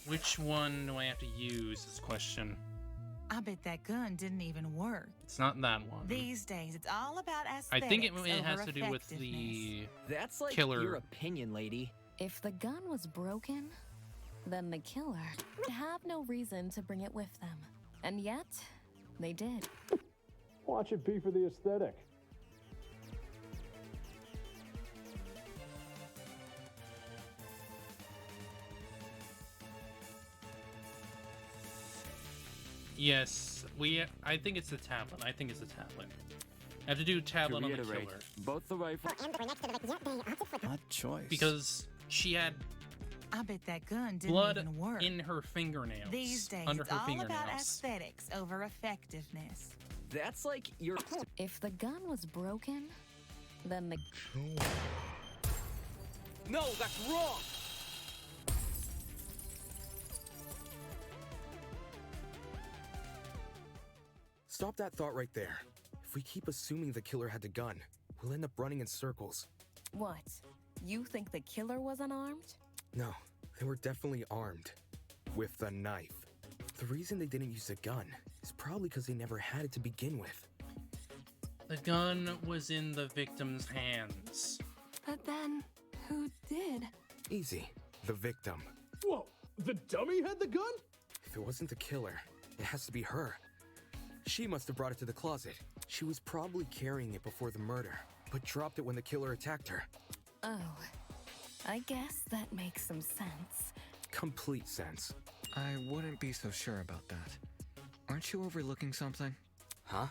Which one do I have to use? This question. I bet that gun didn't even work. It's not that one. These days, it's all about I aesthetics. think it over has to do with the effectiveness. that's like killer. your opinion, lady. If the gun was broken, then the killer would have no reason to bring it with them. And yet, they did. Watch it be for the aesthetic. Yes, I think it's the tablet. I think it's the tablet. I have to do tablet To on the reiterate, killer both the rifle Odd choice. because she had I bet that gun didn't blood even work. in her fingernails. These days, under it's her all fingernails. about aesthetics over effectiveness. That's like your. If the gun was broken, then the No, that's wrong! Stop that thought right there. If we keep assuming the killer had the gun, we'll end up running in circles. what? You think the killer was unarmed? No, they were definitely armed. With a knife. The reason they didn't use a gun is probably because they never had it to begin with. The gun was in the victim's hands. But then, who did? Easy. The victim. Whoa, the dummy had the gun? If it wasn't the killer, it has to be her. She must have brought it to the closet. She was probably carrying it before the murder, but dropped it when the killer attacked her. Oh, I guess that makes some sense. Complete sense. I wouldn't be so sure about that. Aren't you overlooking something? Huh?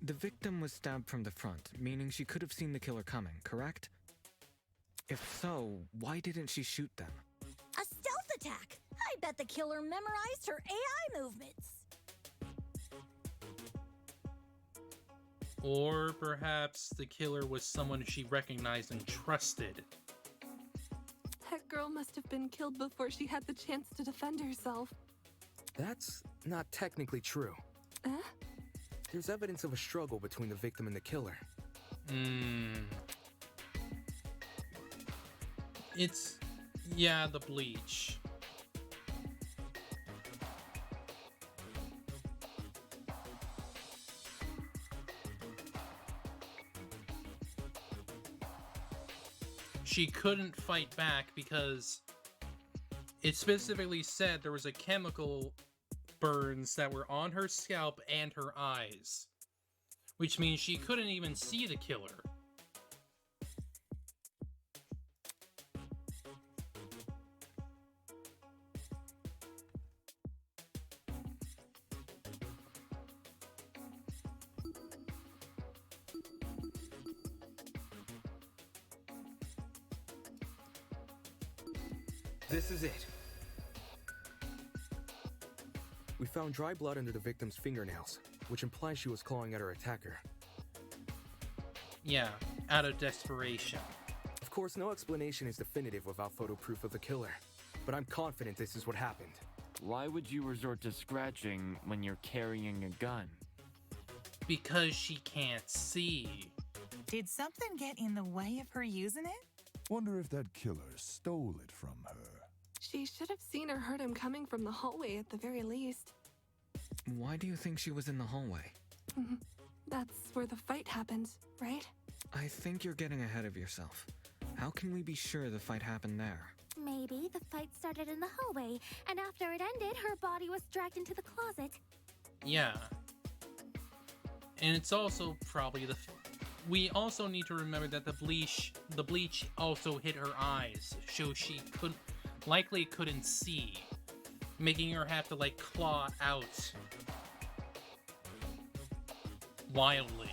The victim was stabbed from the front, meaning she could have seen the killer coming, correct? If so, why didn't she shoot them? A stealth attack! I bet the killer memorized her AI movements. Or perhaps the killer was someone she recognized and trusted. That girl must have been killed before she had the chance to defend herself. That's not technically true. Eh? There's evidence of a struggle between the victim and the killer. Yeah, the bleach. She couldn't fight back because it specifically said there was a chemical burns that were on her scalp and her eyes, which means she couldn't even see the killer. This is it. We found dry blood under the victim's fingernails, which implies she was clawing at her attacker. Yeah, out of desperation. Of course, no explanation is definitive without photo proof of the killer, but I'm confident this is what happened. Why would you resort to scratching when you're carrying a gun? Because she can't see. Did something get in the way of her using it? Wonder if that killer stole it from her. She should have seen or heard him coming from the hallway at the very least. Why do you think she was in the hallway? That's where the fight happened, right? I think you're getting ahead of yourself. How can we be sure the fight happened there? Maybe the fight started in the hallway, and after it ended, her body was dragged into the closet. Yeah. And it's also probably we also need to remember that the bleach also hit her eyes, so she likely couldn't see, making her have to like claw out wildly.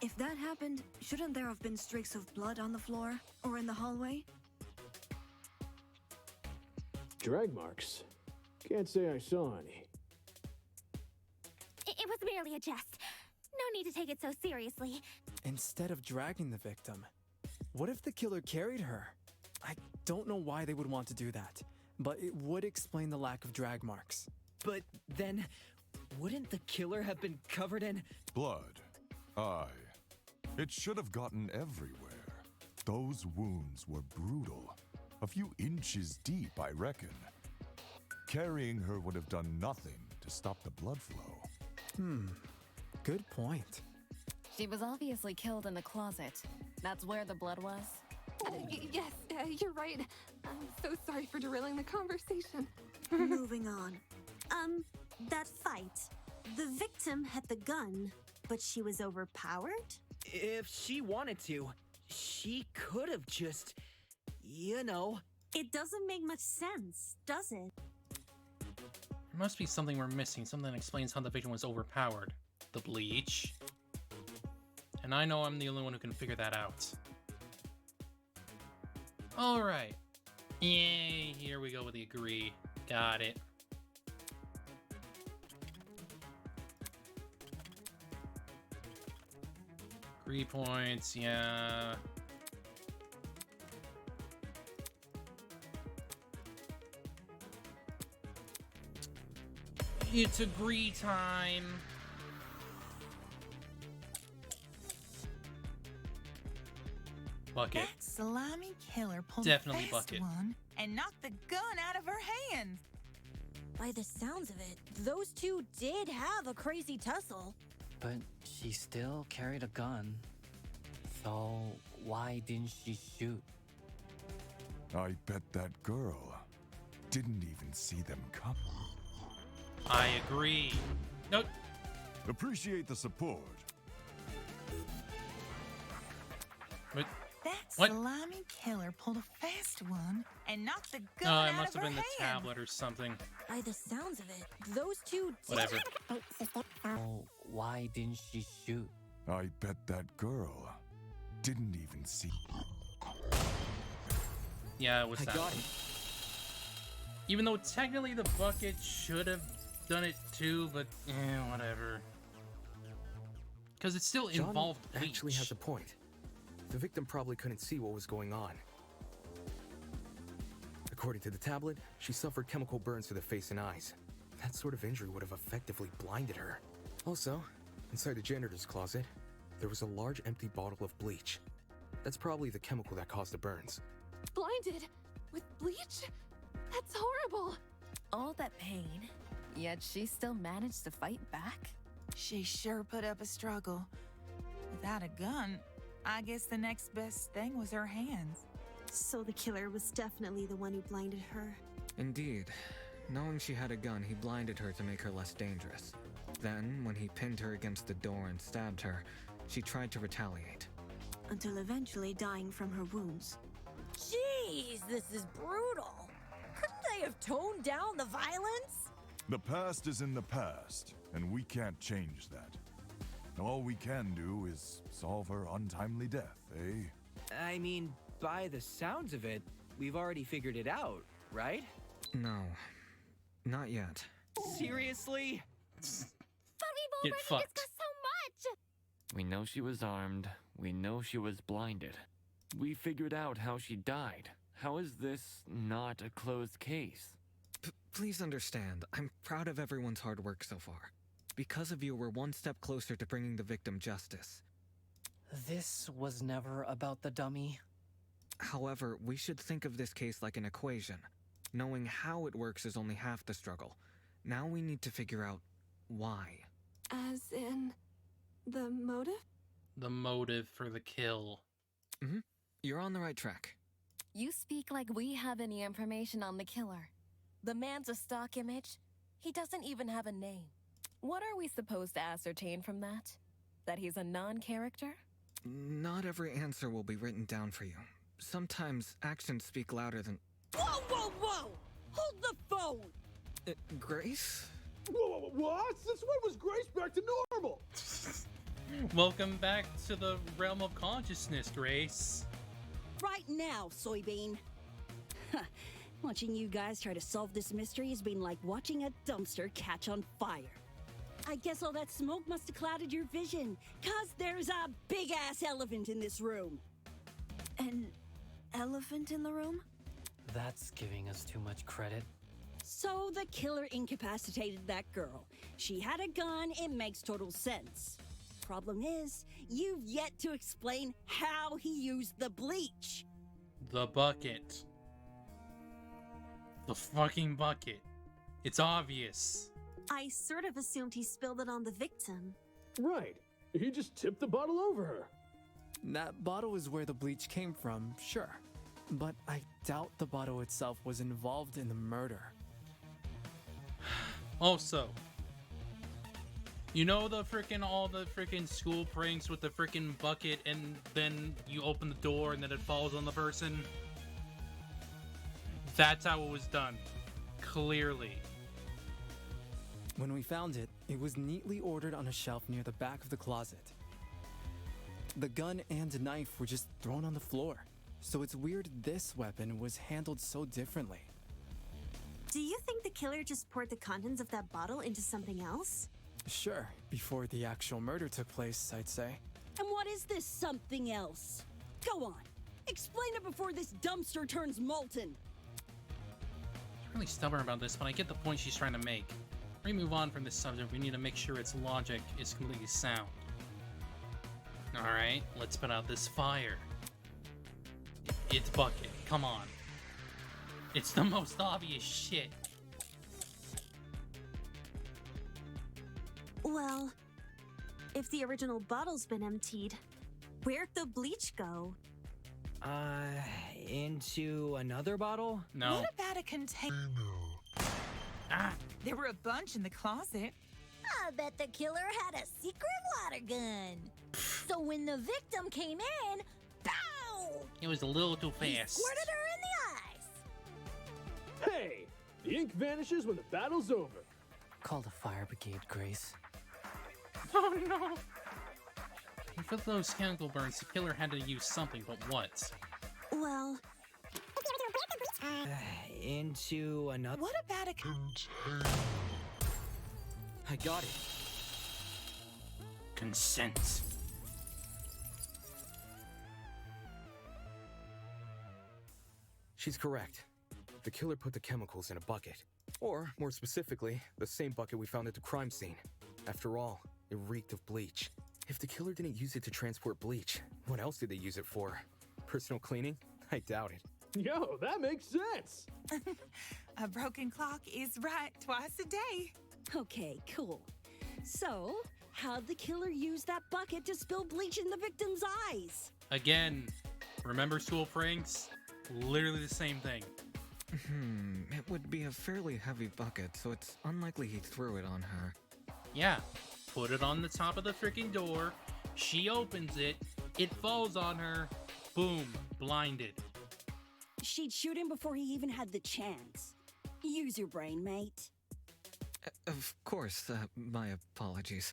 If that happened, shouldn't there have been streaks of blood on the floor or in the hallway? Drag marks? Can't say I saw any. It was merely a jest. No need to take it so seriously. Instead of dragging the victim, what if the killer carried her? I don't know why they would want to do that, but it would explain the lack of drag marks. But then, wouldn't the killer have been covered in blood? Aye. It should have gotten everywhere. Those wounds were brutal. A few inches deep, I reckon. Carrying her would have done nothing to stop the blood flow. Good point. She was obviously killed in the closet. That's where the blood was. Yes, you're right. I'm so sorry for derailing the conversation. Moving on. That fight. The victim had the gun, but she was overpowered? If she wanted to, she could have just, you know. It doesn't make much sense, does it? There must be something we're missing, something that explains how the victim was overpowered. The bleach. And I know I'm the only one who can figure that out. Alright. Yay, here we go with the agree. Got it. Agree points, yeah. It's agree time. Bucket. That slimy killer pulled Definitely a fast bucket. one and knocked the gun out of her hands. By the sounds of it, those two did have a crazy tussle. But she still carried a gun. So why didn't she shoot? I bet that girl didn't even see them come. I agree. Nope. Appreciate the support. What? That What? slimy killer pulled a fast one and knocked the Oh, gun it out must of have her been the hand. tablet or something. By the sounds of it, those two did Whatever. Oh, why didn't she shoot? I bet that girl didn't even see. Yeah, it was I that got one. it. Even though technically the bucket should have done it too, but whatever. Because it still John involved bleach. actually has a point. The victim probably couldn't see what was going on. According to the tablet, she suffered chemical burns to the face and eyes. That sort of injury would have effectively blinded her. Also, inside the janitor's closet, there was a large empty bottle of bleach. That's probably the chemical that caused the burns. Blinded? With bleach? That's horrible. All that pain, yet she still managed to fight back? She sure put up a struggle. Without a gun, I guess the next best thing was her hands. So the killer was definitely the one who blinded her. Indeed. Knowing she had a gun, he blinded her to make her less dangerous. Then, when he pinned her against the door and stabbed her, she tried to retaliate. Until eventually dying from her wounds. Jeez, this is brutal. Couldn't they have toned down the violence? The past is in the past, and we can't change that. All we can do is solve her untimely death, eh? I mean, by the sounds of it, we've already figured it out, right? No, not yet. Seriously? But we've Get already fucked. discussed so much! We know she was armed. We know she was blinded. We figured out how she died. How is this not a closed case? Please understand, I'm proud of everyone's hard work so far. Because of you, we're one step closer to bringing the victim justice. This was never about the dummy. However, we should think of this case like an equation. Knowing how it works is only half the struggle. Now we need to figure out why. As in, the motive? The motive for the kill. You're on the right track. You speak like we have any information on the killer. The man's a stock image. He doesn't even have a name. What are we supposed to ascertain from that? That he's a non-character? Not every answer will be written down for you. Sometimes actions speak louder than... Whoa, whoa, whoa! Hold the phone! Grace? Whoa, what? Since when was Grace back to normal? Welcome back to the realm of consciousness, Grace. Right now, Soybean. Watching you guys try to solve this mystery has been like watching a dumpster catch on fire. I guess all that smoke must have clouded your vision, 'cause there's a big-ass elephant in this room. An elephant in the room? That's giving us too much credit. So the killer incapacitated that girl. She had a gun, it makes total sense. Problem is, you've yet to explain how he used the bleach. The bucket. The fucking bucket. It's obvious. I sort of assumed he spilled it on the victim. Right. He just tipped the bottle over her. That bottle is where the bleach came from, sure. But I doubt the bottle itself was involved in the murder. Also, you know all the freaking school pranks with the freaking bucket and then you open the door and then it falls on the person? That's how it was done. Clearly. When we found it, it was neatly ordered on a shelf near the back of the closet. The gun and knife were just thrown on the floor, so it's weird this weapon was handled so differently. Do you think the killer just poured the contents of that bottle into something else? Sure, before the actual murder took place, I'd say. And what is this something else? Go on, explain it before this dumpster turns molten. I'm really stubborn about this, but I get the point she's trying to make. Before we move on from this subject, we need to make sure its logic is completely sound. Alright, let's put out this fire. It's bucket, come on. It's the most obvious shit. Well, if the original bottle's been emptied, where'd the bleach go? Into another bottle? No. What about a container? Ah! There were a bunch in the closet. I bet the killer had a secret water gun. So when the victim came in, pow! It was a little too He fast. squirted her in the eyes. Hey! The ink vanishes when the battle's over. Call the fire brigade, Grace. Oh no! For those chemical burns, the killer had to use something, but what? Well, Into another... What about a container? I got it. Consent. She's correct. The killer put the chemicals in a bucket. Or, more specifically, the same bucket we found at the crime scene. After all, it reeked of bleach. If the killer didn't use it to transport bleach, what else did they use it for? Personal cleaning? I doubt it. Yo, that makes sense. A broken clock is right twice a day. Okay, cool. So, how'd the killer use that bucket to spill bleach in the victim's eyes? Again, remember school pranks? Literally the same thing. It would be a fairly heavy bucket, so it's unlikely he threw it on her. Yeah, put it on the top of the freaking door, she opens it, it falls on her, boom, blinded. She'd shoot him before he even had the chance. Use your brain, mate. Of course, my apologies.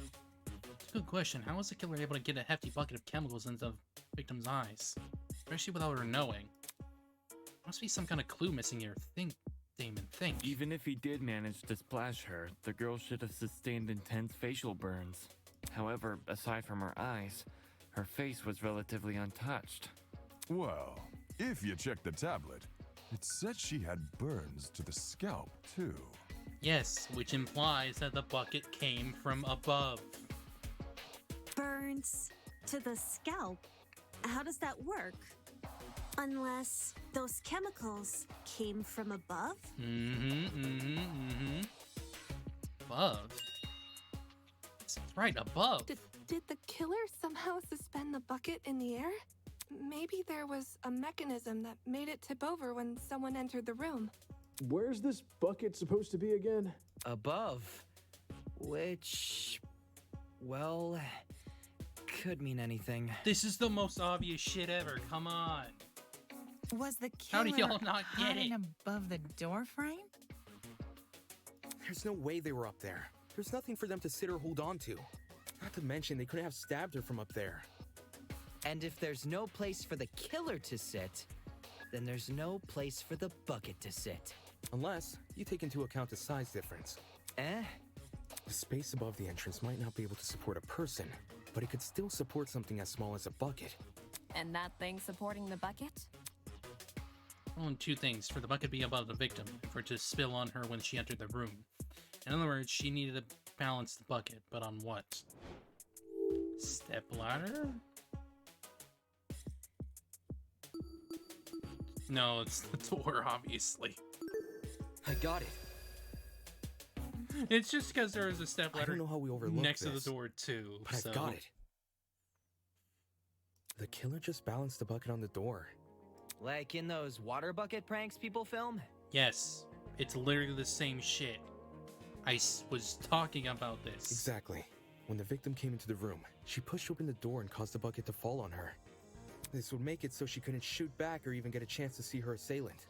It's a good question. How was the killer able to get a hefty bucket of chemicals into the victim's eyes? Especially without her knowing. Must be some kind of clue missing here. Think, Damon, think. Even if he did manage to splash her, the girl should have sustained intense facial burns. However, aside from her eyes, her face was relatively untouched. Well, if you check the tablet, it said she had burns to the scalp, too. Yes, which implies that the bucket came from above. burns to the scalp. How does that work? Unless those chemicals came from above? Above? That's right, above. Did the killer somehow suspend the bucket in the air? Maybe there was a mechanism that made it tip over when someone entered the room. Where's this bucket supposed to be again? Above. Which Well, could mean anything. This is the most obvious shit ever. Come on. Was the How killer do y'all not get hiding it? above the door frame? There's no way they were up there. There's nothing for them to sit or hold on to. Not to mention, they couldn't have stabbed her from up there. And if there's no place for the killer to sit, then there's no place for the bucket to sit. Unless you take into account the size difference. Eh? The space above the entrance might not be able to support a person, but it could still support something as small as a bucket. And that thing supporting the bucket? Well, two things. For the bucket to be above the victim, and for it to spill on her when she entered the room. In other words, she needed to balance the bucket, but on what? Stepladder? No, it's the door, obviously. I got it. It's just because there is a I stepladder don't know how we overlooked next this, to the door, too. but So. I've got it. The killer just balanced the bucket on the door. Like in those water bucket pranks people film? Yes, it's literally the same shit. I was talking about this. Exactly. When the victim came into the room, she pushed open the door and caused the bucket to fall on her. This would make it so she couldn't shoot back or even get a chance to see her assailant.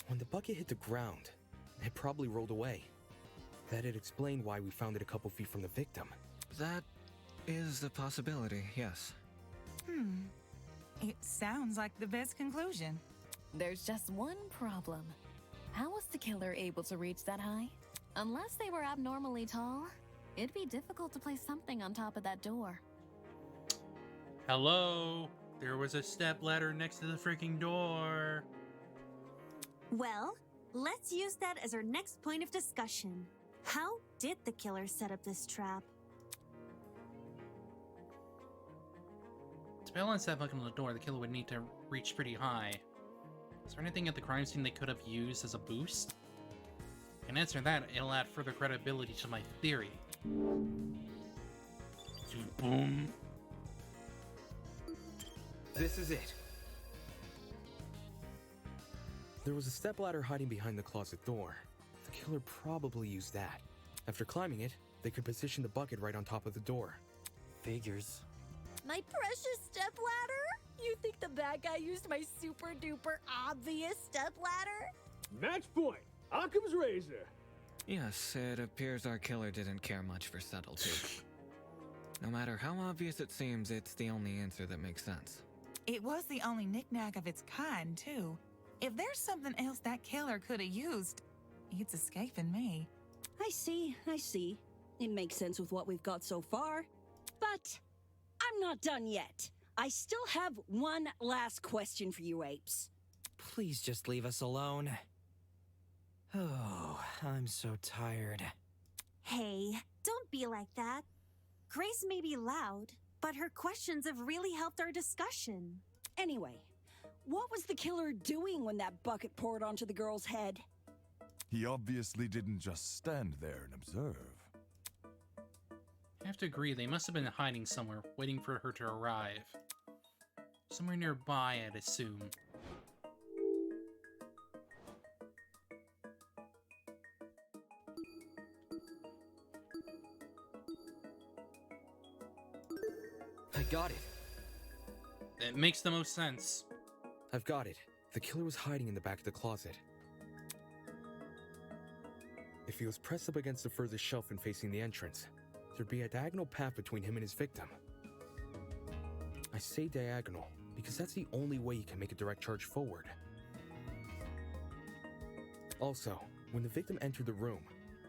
When the bucket hit the ground, it probably rolled away. That'd explain why we found it a couple feet from the victim. That is a possibility, yes. It sounds like the best conclusion. There's just one problem. How was the killer able to reach that high? Unless they were abnormally tall, it'd be difficult to place something on top of that door. Hello? There was a stepladder next to the freaking door. Well, let's use that as our next point of discussion. How did the killer set up this trap? To balance that bucket on the door, the killer would need to reach pretty high. Is there anything at the crime scene they could have used as a boost? And answer that, it'll add further credibility to my theory. Boom. This is it. There was a stepladder hiding behind the closet door. The killer probably used that. After climbing it, they could position the bucket right on top of the door. Figures. My precious stepladder? You think the bad guy used my super duper obvious stepladder? Match point! Occam's razor! Yes, it appears our killer didn't care much for subtlety. No matter how obvious it seems, it's the only answer that makes sense. It was the only knickknack of its kind, too. If there's something else that killer could have used, it's escaping me. I see. It makes sense with what we've got so far. But I'm not done yet. I still have one last question for you apes. Please just leave us alone. Oh, I'm so tired. Hey, don't be like that. Grace may be loud, but her questions have really helped our discussion. Anyway, what was the killer doing when that bucket poured onto the girl's head? He obviously didn't just stand there and observe. I have to agree, they must have been hiding somewhere, waiting for her to arrive. Somewhere nearby, I'd assume. I got it. It makes the most sense. I've got it. The killer was hiding in the back of the closet. If he was pressed up against the furthest shelf and facing the entrance, there'd be a diagonal path between him and his victim. I say diagonal because that's the only way he can make a direct charge forward. Also, when the victim entered the room,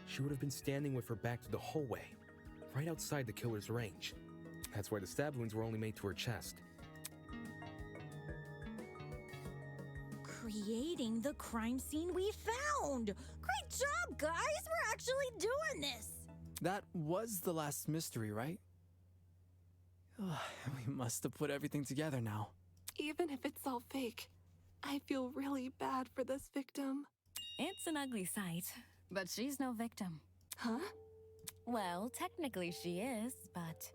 she would have been standing with her back to the hallway, right outside the killer's range. That's why the stab wounds were only made to her chest. Creating the crime scene we found! Great job, guys! We're actually doing this! That was the last mystery, right? We must have put everything together now. Even if it's all fake, I feel really bad for this victim. It's an ugly sight, but she's no victim. Huh? Well, technically she is, but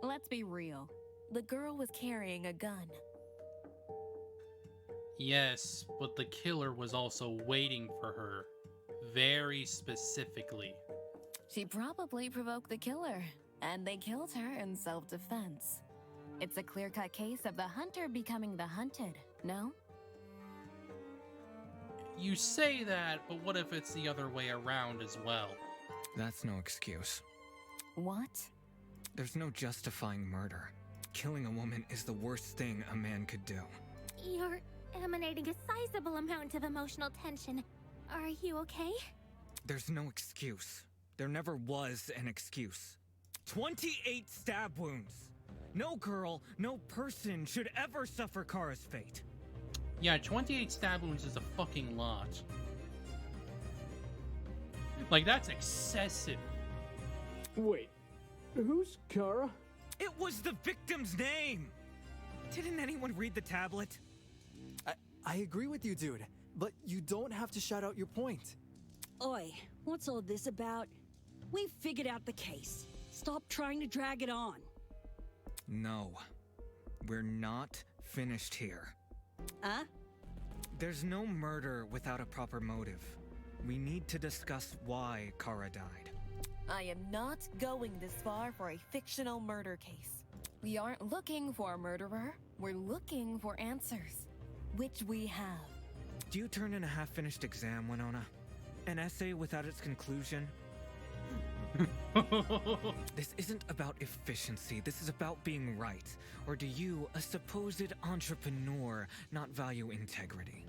let's be real. The girl was carrying a gun. Yes, but the killer was also waiting for her. Very specifically. She probably provoked the killer. And they killed her in self-defense. It's a clear-cut case of the hunter becoming the hunted, no? You say that, but what if it's the other way around as well? That's no excuse. What? There's no justifying murder. Killing a woman is the worst thing a man could do. You're emanating a sizable amount of emotional tension. Are you okay? There's no excuse. There never was an excuse. 28 stab wounds! No girl, no person should ever suffer Kara's fate. Yeah, 28 stab wounds is a fucking lot. Like, that's excessive. Wait, who's Kara? It was the victim's name! Didn't anyone read the tablet? I agree with you, dude, but you don't have to shout out your point. Oi, what's all this about? We've figured out the case. Stop trying to drag it on. No. We're not finished here. Huh? There's no murder without a proper motive. We need to discuss why Kara died. I am not going this far for a fictional murder case. We aren't looking for a murderer. We're looking for answers, which we have. Do you turn in a half-finished exam, Winona? An essay without its conclusion? This isn't about efficiency, this is about being right. Or do you, a supposed entrepreneur, not value integrity?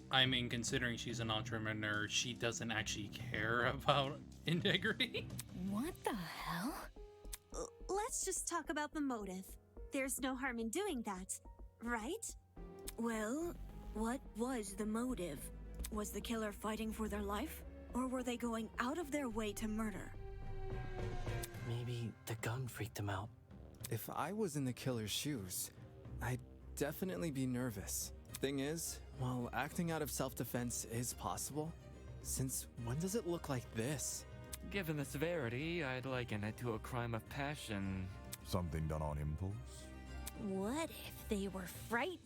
I mean, considering she's an entrepreneur, she doesn't actually care about integrity. What the hell? Let's just talk about the motive. There's no harm in doing that, right? Well, what was the motive? Was the killer fighting for their life? Or were they going out of their way to murder? Maybe the gun freaked them out. If I was in the killer's shoes, I'd definitely be nervous. Thing is, while acting out of self-defense is possible, since when does it look like this? Given the severity, I'd liken it to a crime of passion. Something done on impulse? What if they were frightened?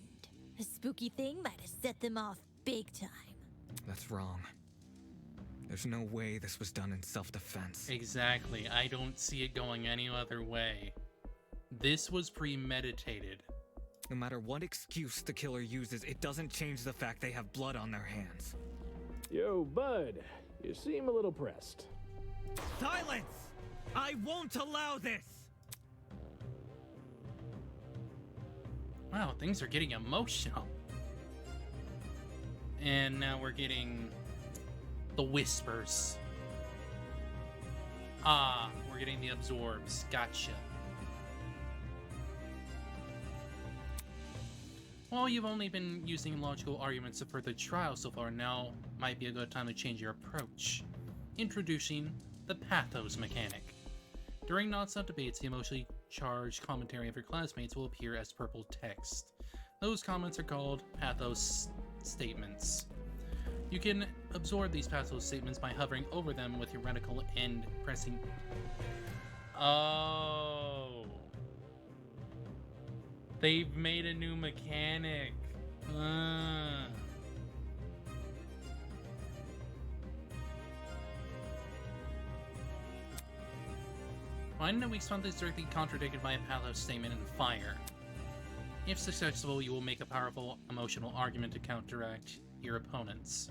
A spooky thing might have set them off big time. That's wrong. There's no way this was done in self-defense. Exactly. I don't see it going any other way. This was premeditated. No matter what excuse the killer uses, it doesn't change the fact they have blood on their hands. Yo, bud, you seem a little pressed. Silence! I won't allow this! Wow, things are getting emotional. And now we're getting the whispers. Ah, we're getting the absorbs. Gotcha. Well, you've only been using logical arguments to further the trial so far. Now might be a good time to change your approach. Introducing the pathos mechanic. During non-stop debates, the emotionally charged commentary of your classmates will appear as purple text. Those comments are called pathos statements. You can absorb these pathos statements by hovering over them with your reticle and pressing... Oh. They've made a new mechanic. Find a weak spot that is directly contradicted by a pathos statement and fire. If successful, you will make a powerful emotional argument to counteract your opponents.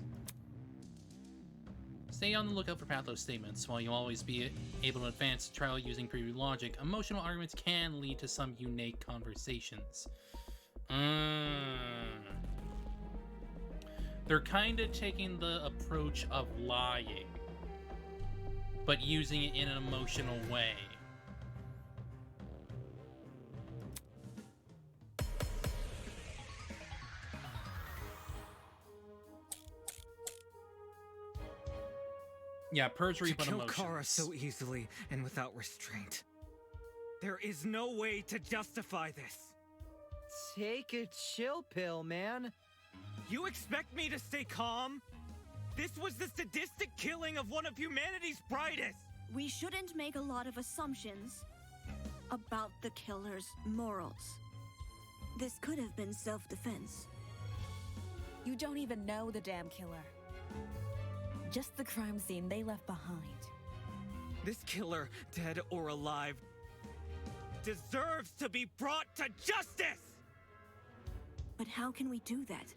Stay on the lookout for pathos statements. While you'll always be able to advance the trial using preview logic, emotional arguments can lead to some unique conversations. They're kind of taking the approach of lying, but using it in an emotional way. Yeah, perjury but kill emotions. Kara so easily and without restraint. There is no way to justify this. Take a chill pill, man. You expect me to stay calm? This was the sadistic killing of one of humanity's brightest. We shouldn't make a lot of assumptions about the killer's morals. This could have been self-defense. You don't even know the damn killer. Just the crime scene they left behind. This killer, dead or alive, deserves to be brought to justice! But how can we do that?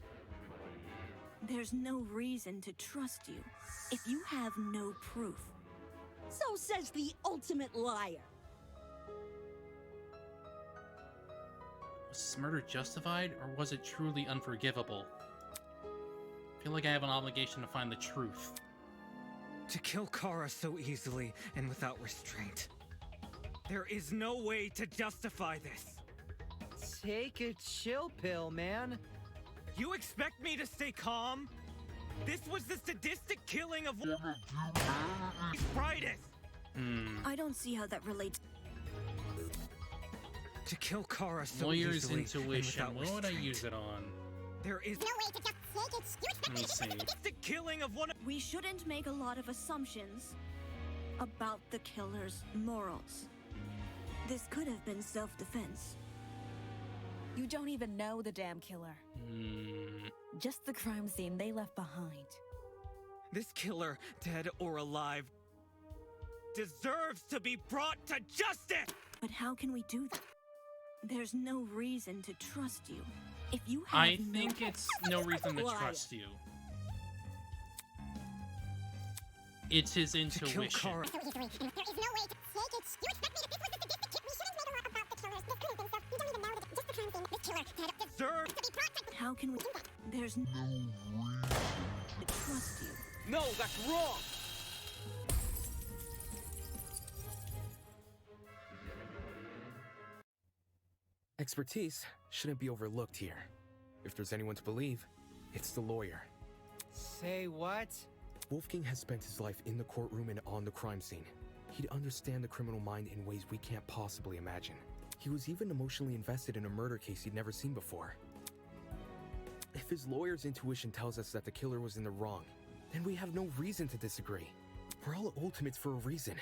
There's no reason to trust you if you have no proof. So says the ultimate liar. Was this murder justified, or was it truly unforgivable? I feel like I have an obligation to find the truth. To kill Kara so easily and without restraint. There is no way to justify this. Take a chill pill, man. You expect me to stay calm? This was the sadistic killing of one of his brightest. I don't see how that relates. To kill Kara so Lawyer's easily intuition. and What without would I restraint. use it on? There is no way to just take it. Let me see. The killing of one of... We shouldn't make a lot of assumptions about the killer's morals. This could have been self-defense. You don't even know the damn killer. Just the crime scene they left behind. This killer, dead or alive, deserves to be brought to justice! But how can we do that? There's no reason to trust you if you have I think it's no reason to trust you. It's his intuition. Kara. There is no way to take it. You expect me to think with the we shouldn't make a lot about the killers. This could have been so. You don't even know that just the crime scene. This killer Deserve to be brought to. How can we? There's no reason to trust you. No, that's wrong! Expertise shouldn't be overlooked here. If there's anyone to believe, it's the lawyer. Say what? Wolfgang has spent his life in the courtroom and on the crime scene. He'd understand the criminal mind in ways we can't possibly imagine. He was even emotionally invested in a murder case he'd never seen before. If his lawyer's intuition tells us that the killer was in the wrong, then we have no reason to disagree. We're all ultimates for a reason.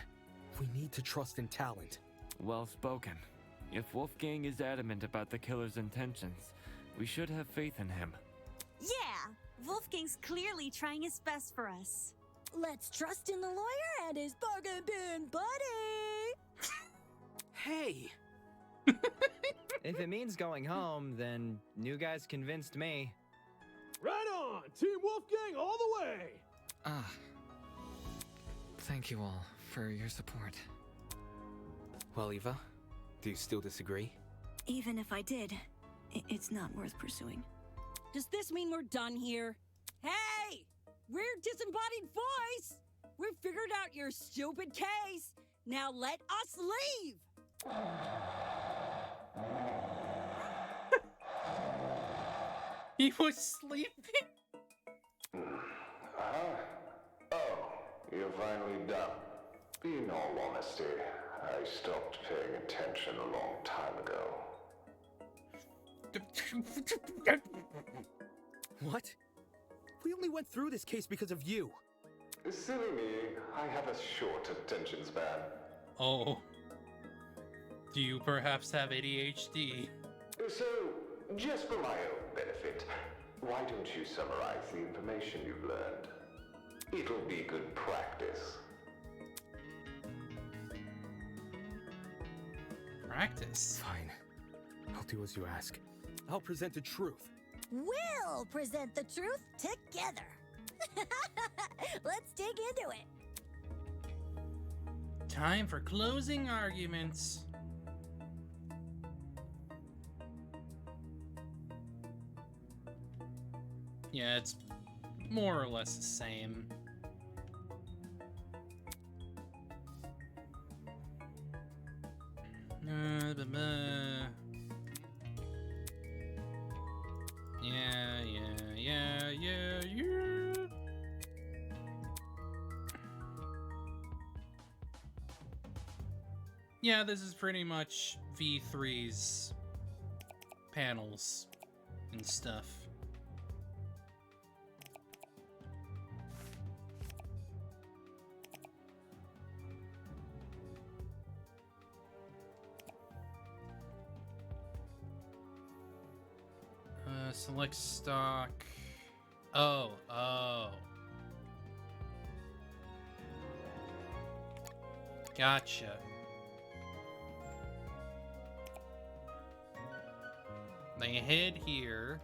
We need to trust in talent. Well spoken. If Wolfgang is adamant about the killer's intentions, we should have faith in him. Yeah, Wolfgang's clearly trying his best for us. Let's trust in the lawyer and his bargain bin buddy. Hey! If it means going home, then new guys convinced me. Right on! Team Wolfgang all the way! Ah. Thank you all for your support. Well, Eva, do you still disagree? Even if I did, it's not worth pursuing. Does this mean we're done here? Hey! We're Disembodied Voice! We've figured out your stupid case! Now let us leave! He was sleeping? Oh, you're finally done. In all honesty, I stopped paying attention a long time ago. What? We only went through this case because of you. Silly me, I have a short attention span. Oh. Do you perhaps have ADHD? So, just for my own benefit, why don't you summarize the information you've learned? It'll be good practice. Practice? Fine. I'll do as you ask. I'll present the truth. We'll present the truth together. Let's dig into it. Time for closing arguments. Yeah, it's more or less the same. Yeah. Yeah, this is pretty much V3's panels and stuff. Select stock. Oh. Gotcha. They head here.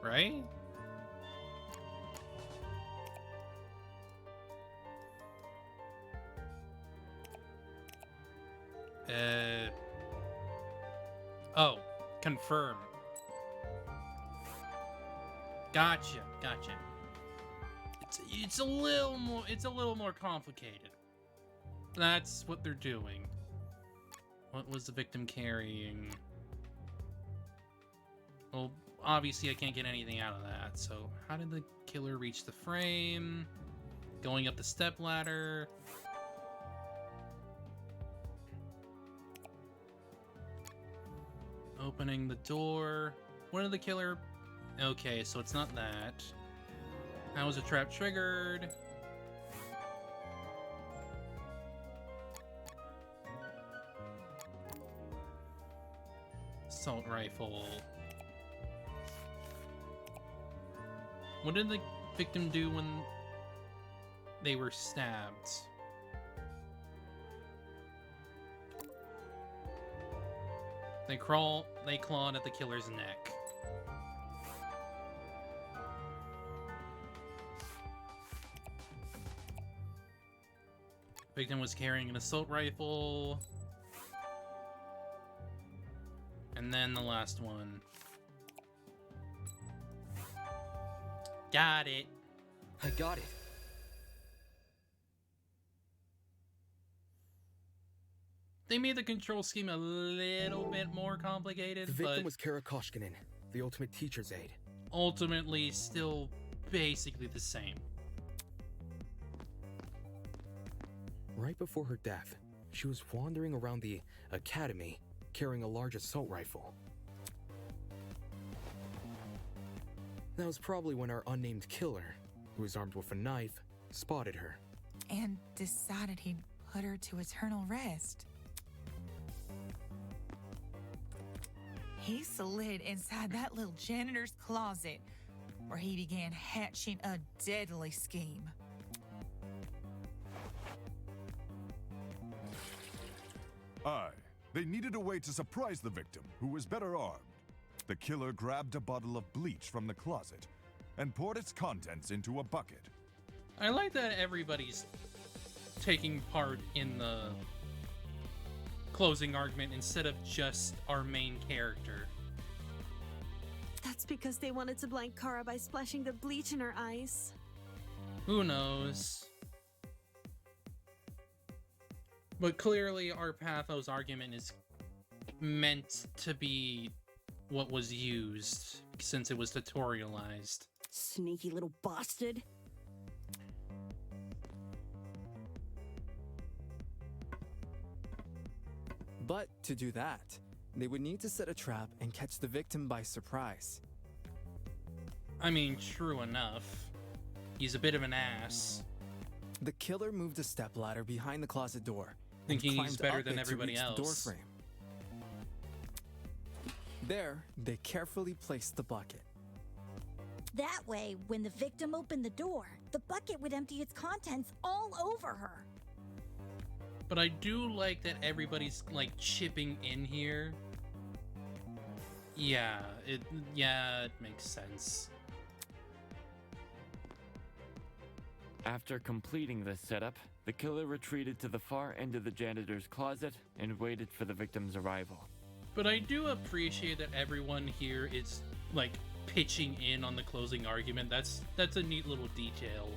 Right? Oh, confirm. Gotcha. It's a little more complicated. That's what they're doing. What was the victim carrying? Well, obviously I can't get anything out of that. So how did the killer reach the frame? Going up the stepladder. Opening the door. What did the killer... Okay, so it's not that. How was the trap triggered? Assault rifle. What did the victim do when they were stabbed? They clawed at the killer's neck. Victim was carrying an assault rifle. And then the last one. Got it. I got it. They made the control scheme a little bit more complicated, The victim but was Kara Koshkinen, the ultimate teacher's aide. ultimately still basically the same. Right before her death, she was wandering around the academy carrying a large assault rifle. That was probably when our unnamed killer, who was armed with a knife, spotted her. And decided he'd put her to eternal rest. He slid inside that little janitor's closet, where he began hatching a deadly scheme. Aye, they needed a way to surprise the victim, who was better armed. The killer grabbed a bottle of bleach from the closet and poured its contents into a bucket. I like that everybody's taking part in the closing argument instead of just our main character. That's because they wanted to blind Kara by splashing the bleach in her eyes. Who knows? But clearly our Pathos argument is meant to be what was used since it was tutorialized. Sneaky little bastard. But to do that, they would need to set a trap and catch the victim by surprise. I mean, true enough. He's a bit of an ass. The killer moved a stepladder behind the closet door, Thinking and he's climbed better up than it to everybody reach the door else. frame. There, they carefully placed the bucket. That way, when the victim opened the door, the bucket would empty its contents all over her. But I do like that everybody's like chipping in here. Yeah, it makes sense. After completing this setup, the killer retreated to the far end of the janitor's closet and waited for the victim's arrival. But I do appreciate that everyone here is like pitching in on the closing argument. That's a neat little detail.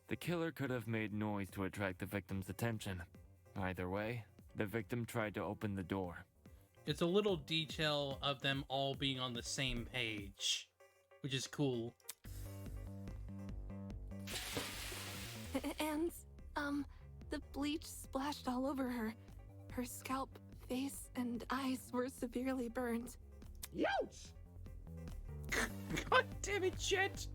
The killer could have made noise to attract the victim's attention. Either way, the victim tried to open the door. It's a little detail of them all being on the same page, which is cool. And, the bleach splashed all over her. Her scalp, face, and eyes were severely burned. Youch! God damn it, Jet!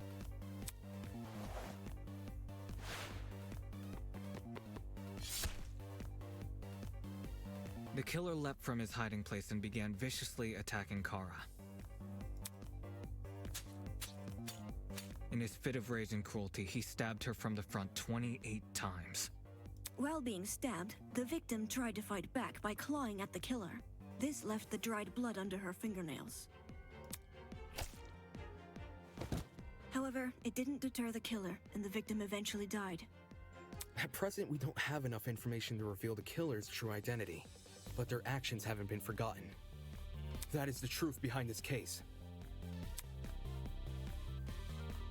The killer leapt from his hiding place and began viciously attacking Kara. In his fit of rage and cruelty, he stabbed her from the front 28 times. While being stabbed, the victim tried to fight back by clawing at the killer. This left the dried blood under her fingernails. However, it didn't deter the killer, and the victim eventually died. At present, we don't have enough information to reveal the killer's true identity, but their actions haven't been forgotten. That is the truth behind this case.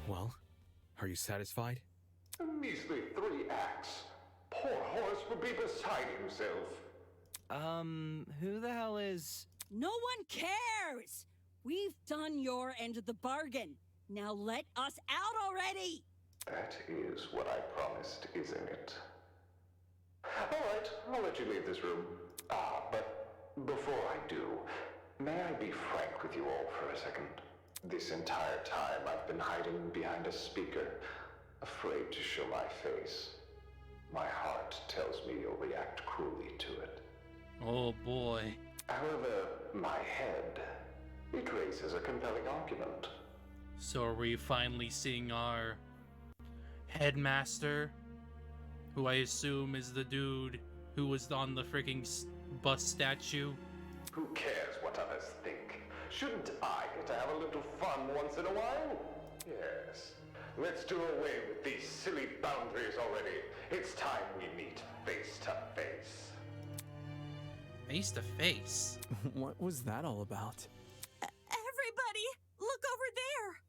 Well, are you satisfied? A measly 3 acts. Poor Horace would be beside himself. Who the hell is... No one cares! We've done your end of the bargain. Now let us out already! That is what I promised, isn't it? Alright, I'll let you leave this room. But before I do, may I be frank with you all for a second? This entire time I've been hiding behind a speaker, afraid to show my face. My heart tells me you'll react cruelly to it. Oh boy. However, my head, it raises a compelling argument. So are we finally seeing our headmaster, who I assume is the dude who was on the freaking bus statue? Who cares what others think? Shouldn't I get to have a little fun once in a while? Yes. Let's do away with these silly boundaries already. It's time we meet face to face. Face to face? What was that all about? Everybody, look over there!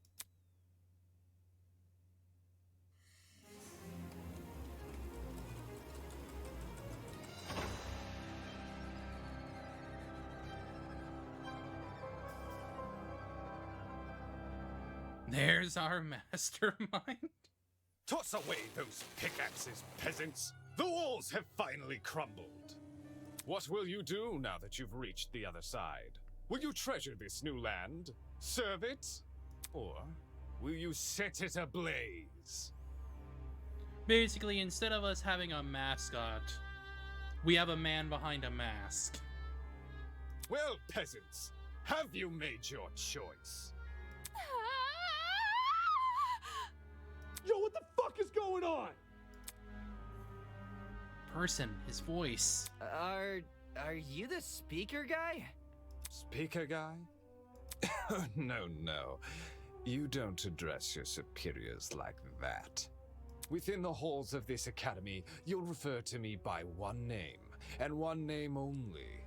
There's our mastermind. Toss away those pickaxes, peasants. The walls have finally crumbled. What will you do now that you've reached the other side? Will you treasure this new land? Serve it? Or will you set it ablaze? Basically, instead of us having a mascot, we have a man behind a mask. Well, peasants, have you made your choice? Yo, what the fuck is going on? Person, his voice. Are you the speaker guy? Speaker guy? No. You don't address your superiors like that. Within the halls of this academy, you'll refer to me by one name, and one name only.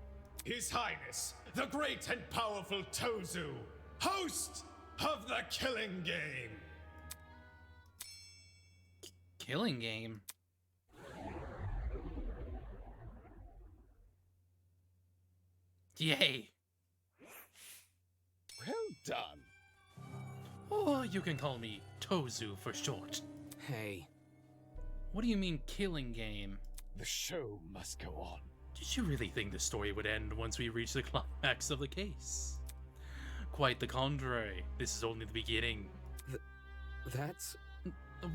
His Highness, the great and powerful Tozu, host of the Killing Game. Killing Game? Yay. Well done. Oh, you can call me Tozu for short. Hey. What do you mean, Killing Game? The show must go on. Did you really think the story would end once we reach the climax of the case? Quite the contrary. This is only the beginning. That's...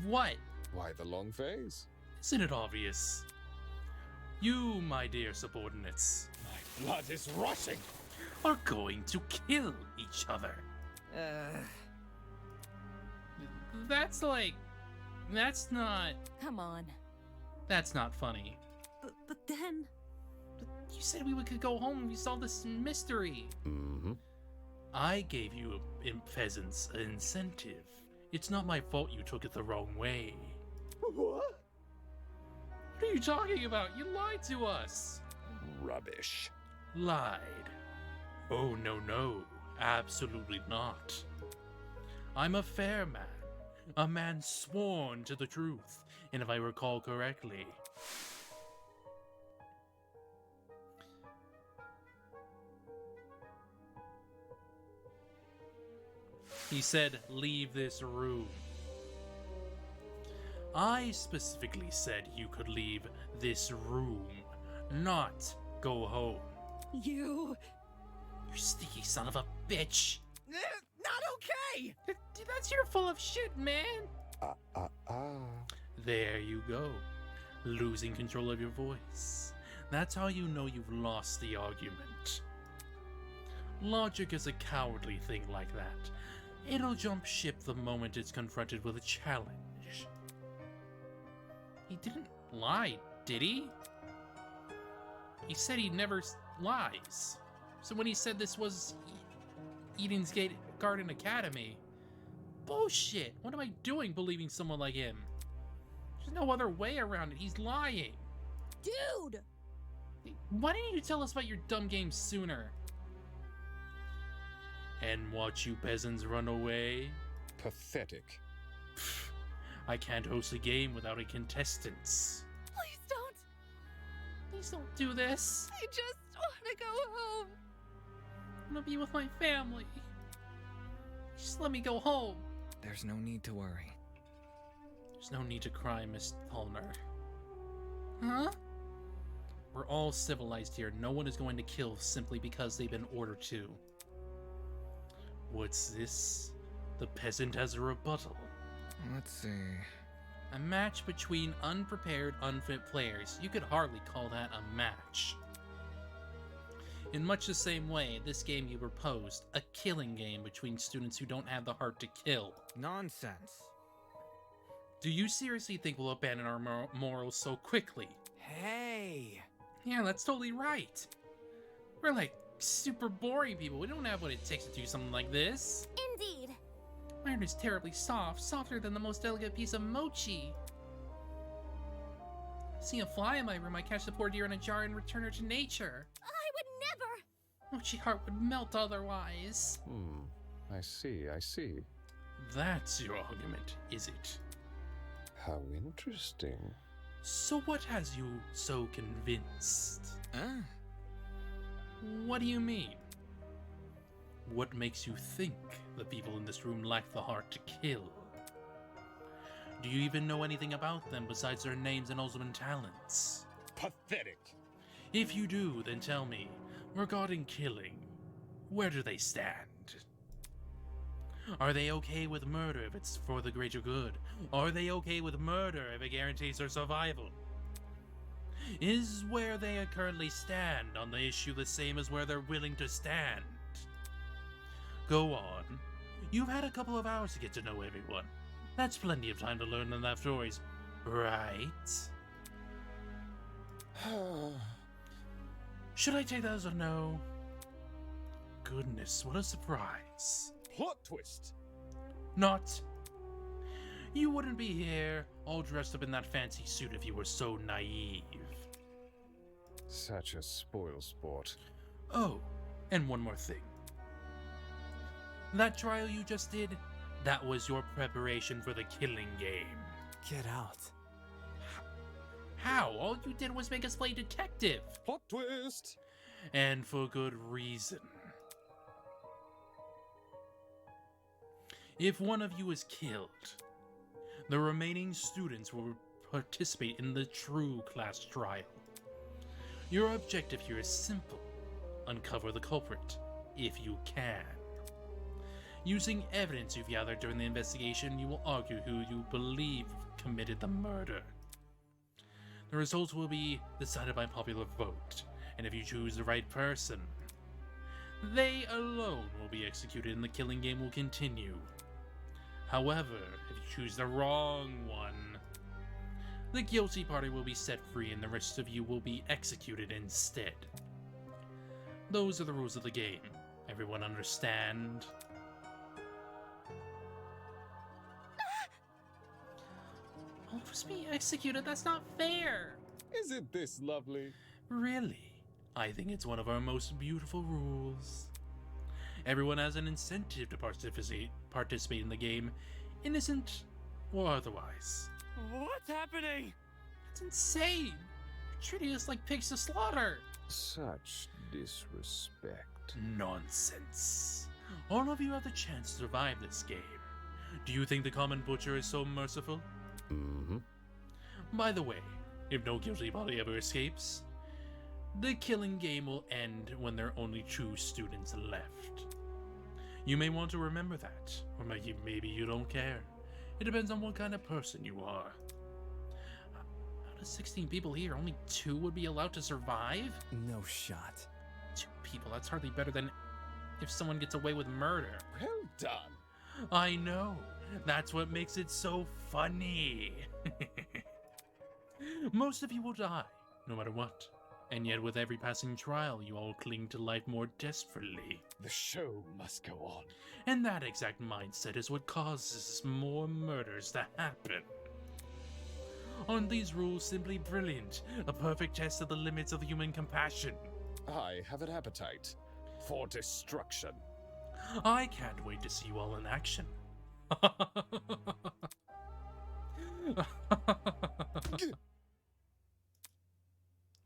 What? Why the long face? Isn't it obvious? You, my dear subordinates, my blood is rushing, are going to kill each other. That's not... Come on. That's not funny. But then... You said we could go home and we solved this mystery. Mm-hmm. I gave you, peasants, an incentive. It's not my fault you took it the wrong way. What? What are you talking about? You lied to us. Rubbish. Lied. Oh, no. Absolutely not. I'm a fair man. A man sworn to the truth. And if I recall correctly... He said, leave this room. I specifically said you could leave this room, not go home. You sneaky son of a bitch. Not okay! That's your full of shit, man. There you go. Losing control of your voice. That's how you know you've lost the argument. Logic is a cowardly thing like that. It'll jump ship the moment it's confronted with a challenge. He didn't lie, did he? He said he never lies. So when he said this was Eden's Garden Academy, bullshit! What am I doing believing someone like him? There's no other way around it. He's lying. Dude! Why didn't you tell us about your dumb game sooner? And watch you peasants run away? Pathetic. I can't host a game without a contestants. Please don't. Please don't do this. I just want to go home. I want to be with my family. Just let me go home. There's no need to worry. There's no need to cry, Miss Palmer. Huh? We're all civilized here. No one is going to kill simply because they've been ordered to. What's this? The peasant has a rebuttal. Let's see. A match between unprepared, unfit players. You could hardly call that a match. In much the same way, this game you proposed, a killing game between students who don't have the heart to kill. Nonsense. Do you seriously think we'll abandon our morals so quickly? Hey! Yeah, that's totally right. We're like super boring people. We don't have what it takes to do something like this. Indeed. Iron is terribly soft, softer than the most delicate piece of mochi. See a fly in my room, I catch the poor deer in a jar and return her to nature. I would never. Mochi heart would melt otherwise. I see. That's your argument, is it? How interesting. So what has you so convinced? Huh? What do you mean? What makes you think the people in this room lack the heart to kill? Do you even know anything about them besides their names and ultimate talents? Pathetic. If you do, then tell me, regarding killing, where do they stand? Are they okay with murder if it's for the greater good? Are they okay with murder if it guarantees their survival? Is where they currently stand on the issue the same as where they're willing to stand? Go on. You've had a couple of hours to get to know everyone. That's plenty of time to learn enough stories, right? Should I take that as a no? Goodness, what a surprise. Plot twist. Not. You wouldn't be here, all dressed up in that fancy suit if you were so naive. Such a spoilsport. Oh, and one more thing. That trial you just did, that was your preparation for the killing game. Get out. How? All you did was make us play detective. Plot twist. And for good reason. If one of you is killed, the remaining students will participate in the true class trial. Your objective here is simple. Uncover the culprit, if you can. Using evidence you've gathered during the investigation, you will argue who you believe committed the murder. The results will be decided by popular vote, and if you choose the right person, they alone will be executed and the killing game will continue. However, if you choose the wrong one, the guilty party will be set free and the rest of you will be executed instead. Those are the rules of the game. Everyone understand? All of us be executed? That's not fair! Isn't this lovely? Really? I think it's one of our most beautiful rules. Everyone has an incentive to participate in the game, innocent or otherwise. What's happening? It's insane! You're treating us like pigs to slaughter! Such disrespect. Nonsense. All of you have the chance to survive this game. Do you think the common butcher is so merciful? Mm-hmm. By the way, if no guilty body ever escapes, the killing game will end when there are only 2 students left. You may want to remember that, or maybe you don't care. It depends on what kind of person you are. Out of 16 people here, only 2 would be allowed to survive? No shot. 2 people, that's hardly better than if someone gets away with murder. Well done. I know. That's what makes it so funny. Most of you will die, no matter what. And yet with every passing trial, you all cling to life more desperately. The show must go on. And that exact mindset is what causes more murders to happen. Aren't these rules simply brilliant? A perfect test of the limits of human compassion. I have an appetite for destruction. I can't wait to see you all in action.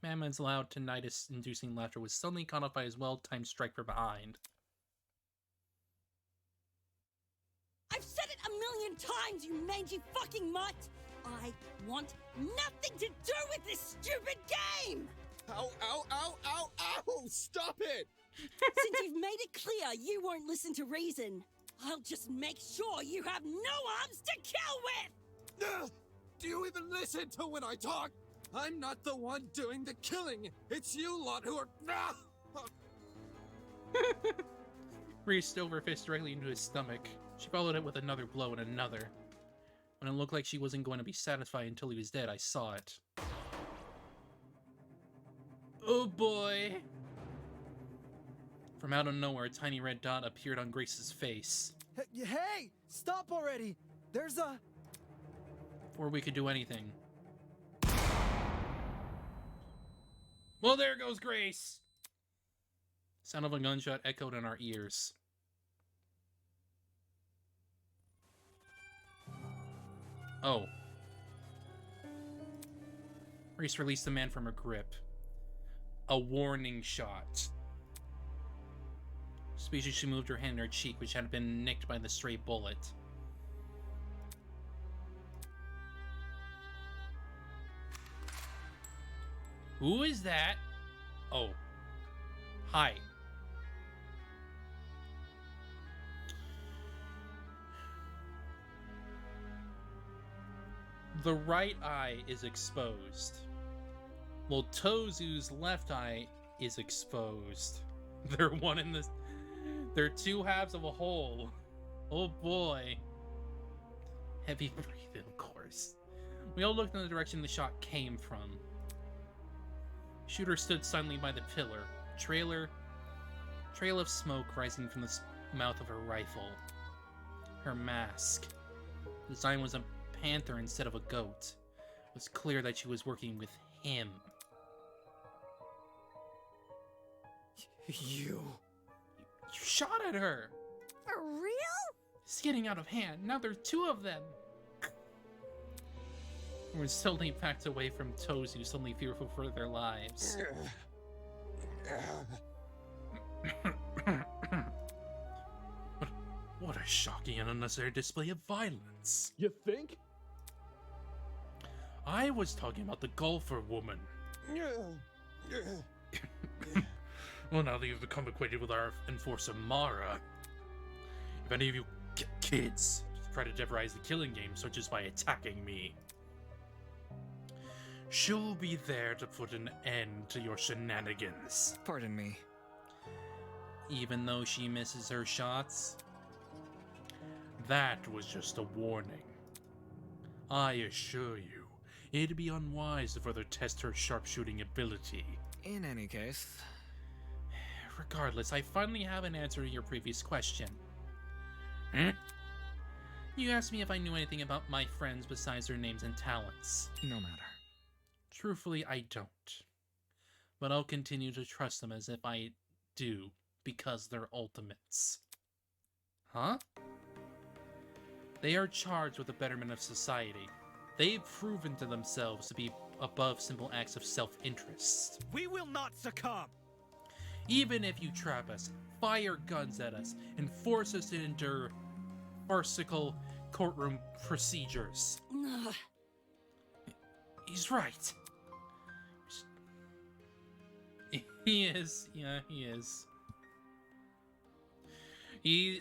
Mammon's loud tinnitus-inducing laughter was suddenly caught up by his well-timed strike from behind. I've said it a million times, you mangy fucking mutt! I want nothing to do with this stupid game! Ow, ow, ow, ow, ow! Stop it! Since you've made it clear you won't listen to reason, I'll just make sure you have no arms to kill with! Do you even listen to when I talk? I'm not the one doing the killing. It's you lot who are... Reese dove her fist directly into his stomach. She followed it with another blow and another. When it looked like she wasn't going to be satisfied until he was dead, I saw it. Oh boy! From out of nowhere, a tiny red dot appeared on Grace's face. Hey! Stop already! There's a... Before we could do anything. Well, there goes Grace! Sound of a gunshot echoed in our ears. Oh. Reese released the man from her grip. A warning shot. Suspiciously, she moved her hand in her cheek, which had been nicked by the stray bullet. Who is that? Oh. Hi. The right eye is exposed. Well, Tozu's left eye is exposed. They're one in the... They're two halves of a whole. Oh boy. Heavy breathing, of course. We all looked in the direction the shot came from. Shooter stood silently by the pillar. Trail of smoke rising from the mouth of her rifle. Her mask. The design was a panther instead of a goat. It was clear that she was working with him. You shot at her! For real? It's getting out of hand. Now there are two of them. We're suddenly backed away from Tozu, suddenly fearful for their lives. What a shocking and unnecessary display of violence. You think? I was talking about the golfer woman. Well, now that you've become acquainted with our enforcer, Mara, if any of you kids try to jeopardize the killing game, such as by attacking me, she'll be there to put an end to your shenanigans. Pardon me. Even though she misses her shots, that was just a warning. I assure you, it'd be unwise to further test her sharpshooting ability. In any case... Regardless, I finally have an answer to your previous question. You asked me if I knew anything about my friends besides their names and talents. No matter. Truthfully, I don't. But I'll continue to trust them as if I do, because they're ultimates. Huh? They are charged with the betterment of society. They've proven to themselves to be above simple acts of self-interest. We will not succumb! Even if you trap us, fire guns at us, and force us to endure farcical courtroom procedures. He's right. He is. Yeah, he is. He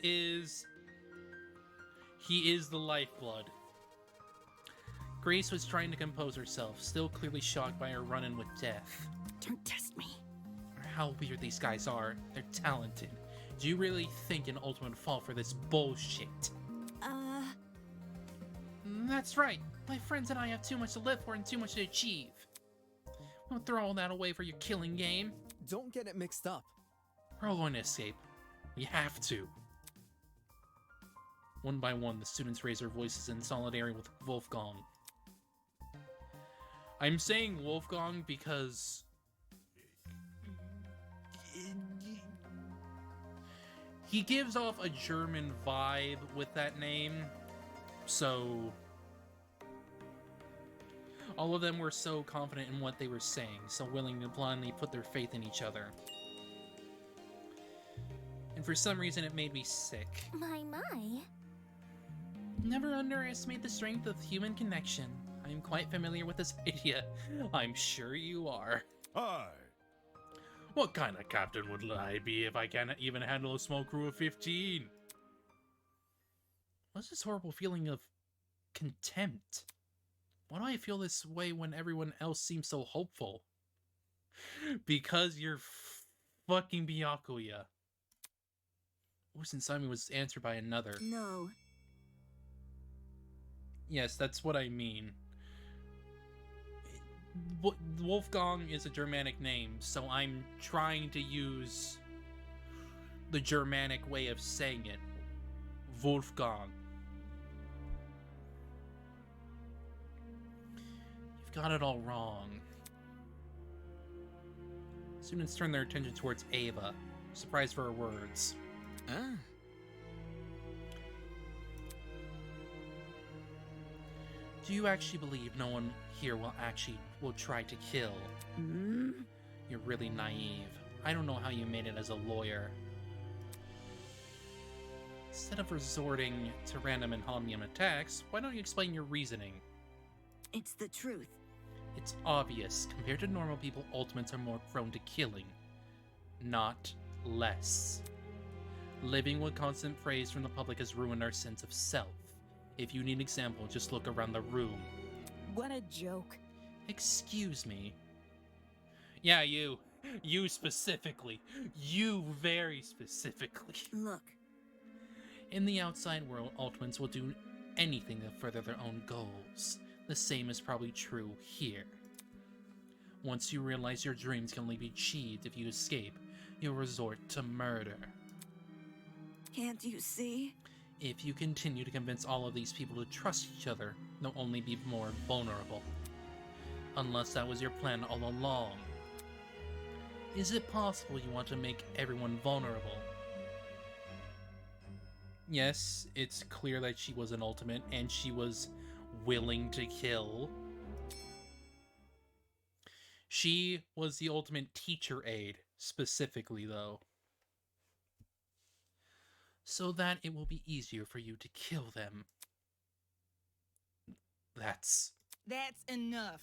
is the lifeblood. Grace was trying to compose herself, still clearly shocked by her run-in with death. Don't test me. How weird these guys are. They're talented, Do you really think an ultimate would fall for this bullshit? That's right. My friends and I have too much to live for and too much to achieve. Don't throw all that away for your killing game. Don't get it mixed up. We're all going to escape. We have to. One by one, the students raise their voices in solidarity with Wolfgang. I'm saying Wolfgang because he gives off a German vibe with that name, so all of them were so confident in what they were saying, so willing to blindly put their faith in each other. And for some reason it made me sick. My. Never underestimate the strength of human connection. I am quite familiar with this idea. I'm sure you are. Aye. What kind of captain would I be if I can't even handle a small crew of 15? What's this horrible feeling of contempt? Why do I feel this way when everyone else seems so hopeful? Because you're fucking Byakuya. Voice inside me was answered by another. No. Yes, that's what I mean. Wolfgang is a Germanic name, so I'm trying to use the Germanic way of saying it. Wolfgang. You've got it all wrong. Students turn their attention towards Ava, surprised for her words. Do you actually believe no one here will try to kill? You're really naive. I don't know how you made it as a lawyer. Instead of resorting to random and hominem attacks, why don't you explain your reasoning? It's the truth. It's obvious. Compared to normal people, ultimates are more prone to killing, not less. Living with constant praise from the public has ruined our sense of self. If you need an example, just look around the room. What a joke. Excuse me. Yeah, you. You specifically. You very specifically. Look. In the outside world, ultimates will do anything to further their own goals. The same is probably true here. Once you realize your dreams can only be achieved if you escape, you'll resort to murder. Can't you see? If you continue to convince all of these people to trust each other, they'll only be more vulnerable. Unless that was your plan all along. Is it possible you want to make everyone vulnerable? Yes, it's clear that she was an ultimate and she was willing to kill. She was the ultimate teacher aide, specifically though. So that it will be easier for you to kill them. That's enough.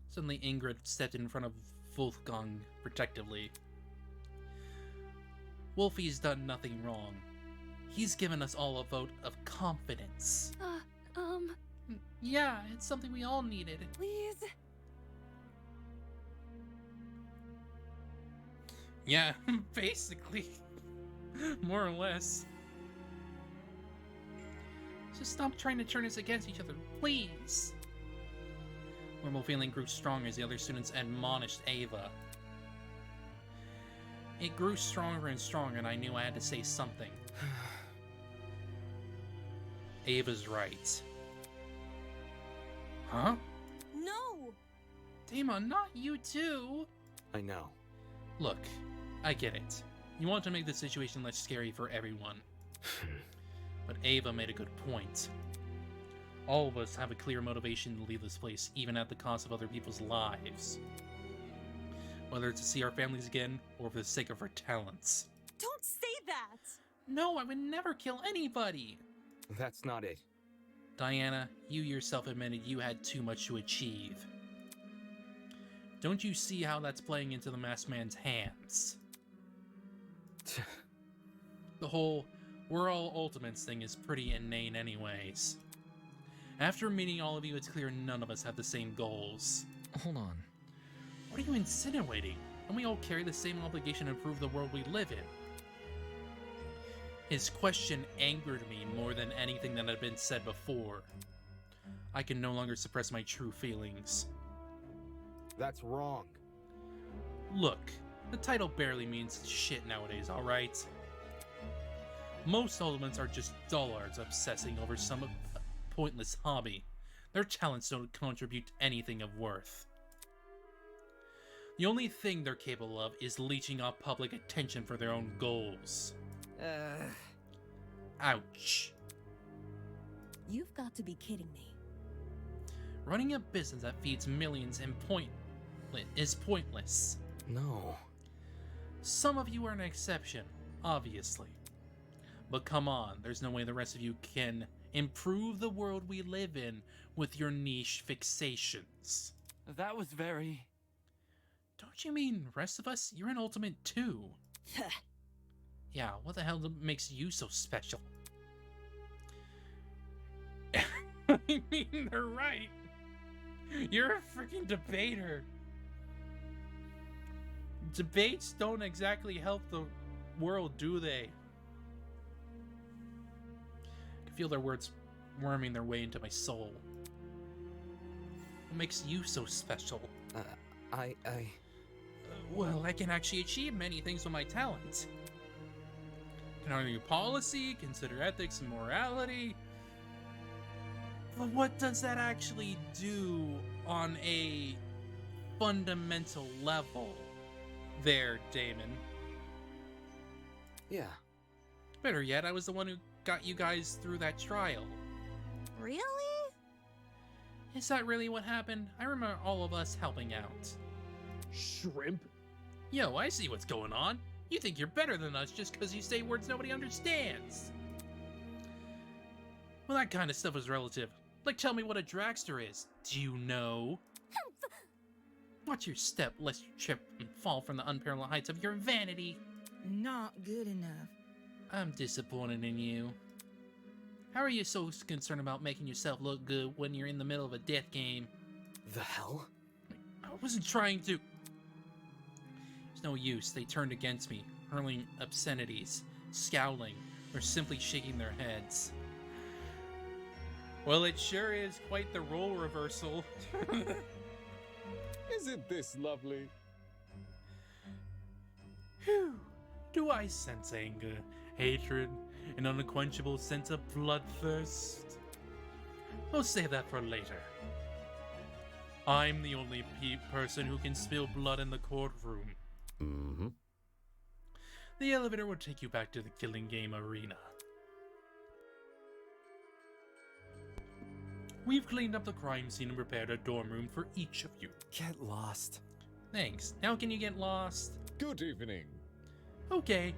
Suddenly Ingrid stepped in front of Wolfgang protectively. Wolfie's done nothing wrong. He's given us all a vote of confidence. Yeah, it's something we all needed. Please? Yeah, basically. More or less. Just stop trying to turn us against each other, please. Normal feeling grew stronger as the other students admonished Ava. It grew stronger and stronger, and I knew I had to say something. Ava's right. Huh? No! Damon, not you too! I know. Look, I get it. You want to make the situation less scary for everyone. But Ava made a good point. All of us have a clear motivation to leave this place, even at the cost of other people's lives. Whether it's to see our families again, or for the sake of our talents. Don't say that! No, I would never kill anybody! That's not it. Diana, you yourself admitted you had too much to achieve. Don't you see how that's playing into the masked man's hands? The whole we're all ultimates thing is pretty inane anyways. After meeting all of you, it's clear none of us have the same goals. Hold on. What are you insinuating? and we all carry the same obligation to improve the world we live in. His question angered me more than anything that had been said before. I can no longer suppress my true feelings. That's wrong. Look, the title barely means shit nowadays, alright? Most ultimates are just dullards obsessing over some pointless hobby. Their talents don't contribute anything of worth. The only thing they're capable of is leeching off public attention for their own goals. Ouch. You've got to be kidding me. Running a business that feeds millions is pointless. No. Some of you are an exception, obviously. But come on, there's no way the rest of you can improve the world we live in with your niche fixations. That was very... Don't you mean rest of us? You're an ultimate too. Yeah, what the hell makes you so special? I mean, they're right. You're a freaking debater. Debates don't exactly help the world, do they? I can feel their words worming their way into my soul. What makes you so special? Well, I can actually achieve many things with my talent. I can argue policy, consider ethics and morality. But what does that actually do on a fundamental level there, Damon? Yeah. Better yet, I was the one who got you guys through that trial. Really? Is that really what happened? I remember all of us helping out. Shrimp? Yo, I see what's going on. You think you're better than us just because you say words nobody understands. Well, that kind of stuff is relative. Like, tell me what a dragster is. Do you know? Watch your step, lest you trip and fall from the unparalleled heights of your vanity. Not good enough. I'm disappointed in you. How are you so concerned about making yourself look good when you're in the middle of a death game? The hell? I wasn't trying to... There's no use. They turned against me, hurling obscenities, scowling, or simply shaking their heads. Well, it sure is quite the role reversal. Isn't this lovely? Whew. Do I sense anger, hatred, an unquenchable sense of bloodthirst? We'll save that for later. I'm the only person who can spill blood in the courtroom. Mm-hmm. The elevator will take you back to the killing game arena. We've cleaned up the crime scene and prepared a dorm room for each of you. Get lost. Thanks. Now can you get lost? Good evening. Okay.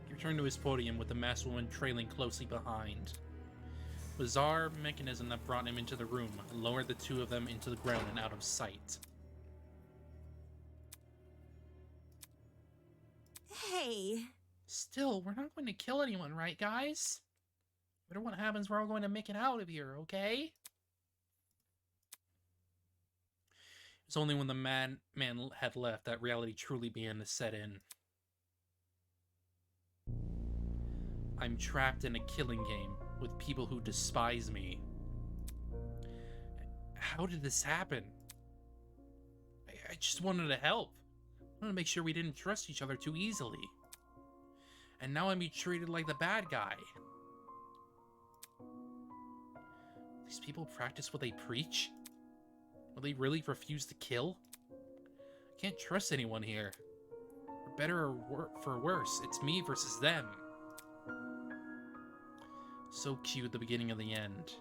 He returned to his podium with the masked woman trailing closely behind. Bizarre mechanism that brought him into the room and lowered the two of them into the ground and out of sight. Hey. Still, we're not going to kill anyone, right, guys? No matter what happens, we're all going to make it out of here, okay? It was only when the man had left that reality truly began to set in. I'm trapped in a killing game with people who despise me. How did this happen? I just wanted to help. I wanted to make sure we didn't trust each other too easily. And now I'm being treated like the bad guy. These people practice what they preach? Will they really refuse to kill? I can't trust anyone here. For better or for worse, it's me versus them. So cue the beginning of the end.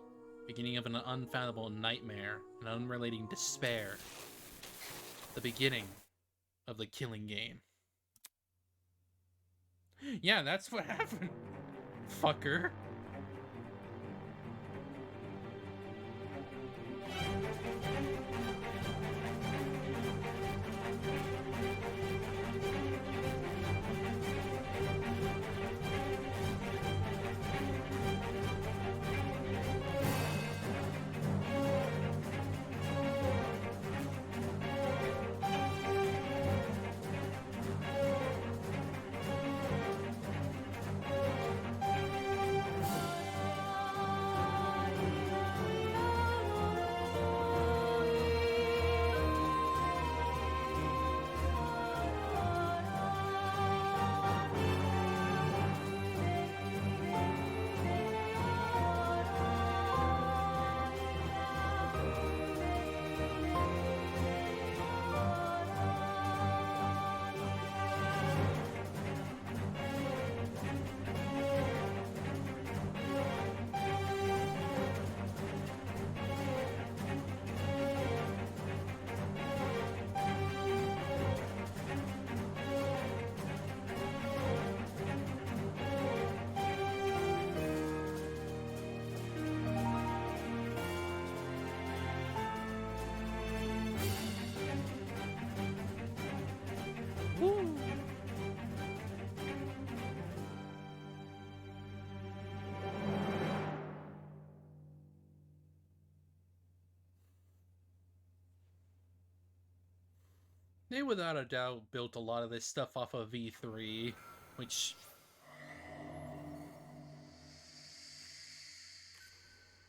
Beginning of an unfathomable nightmare, an unrelating despair. The beginning of the killing game. Yeah, that's what happened. Fucker. They without a doubt built a lot of this stuff off of V3, which...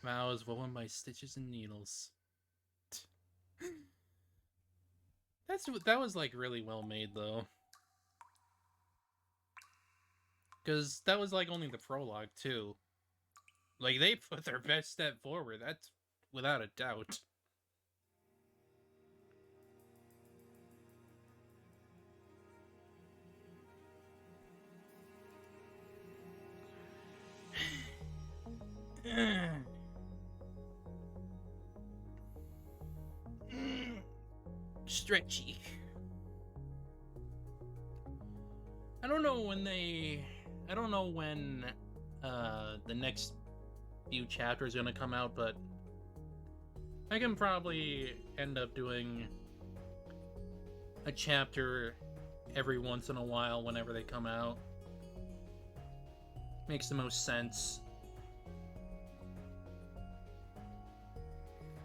Wow, is woven by stitches and needles. That was like really well made though. Cause that was like only the prologue too. Like they put their best step forward, that's without a doubt. Stretchy. I don't know when the next few chapters are gonna come out, but I can probably end up doing a chapter every once in a while whenever they come out. Makes the most sense.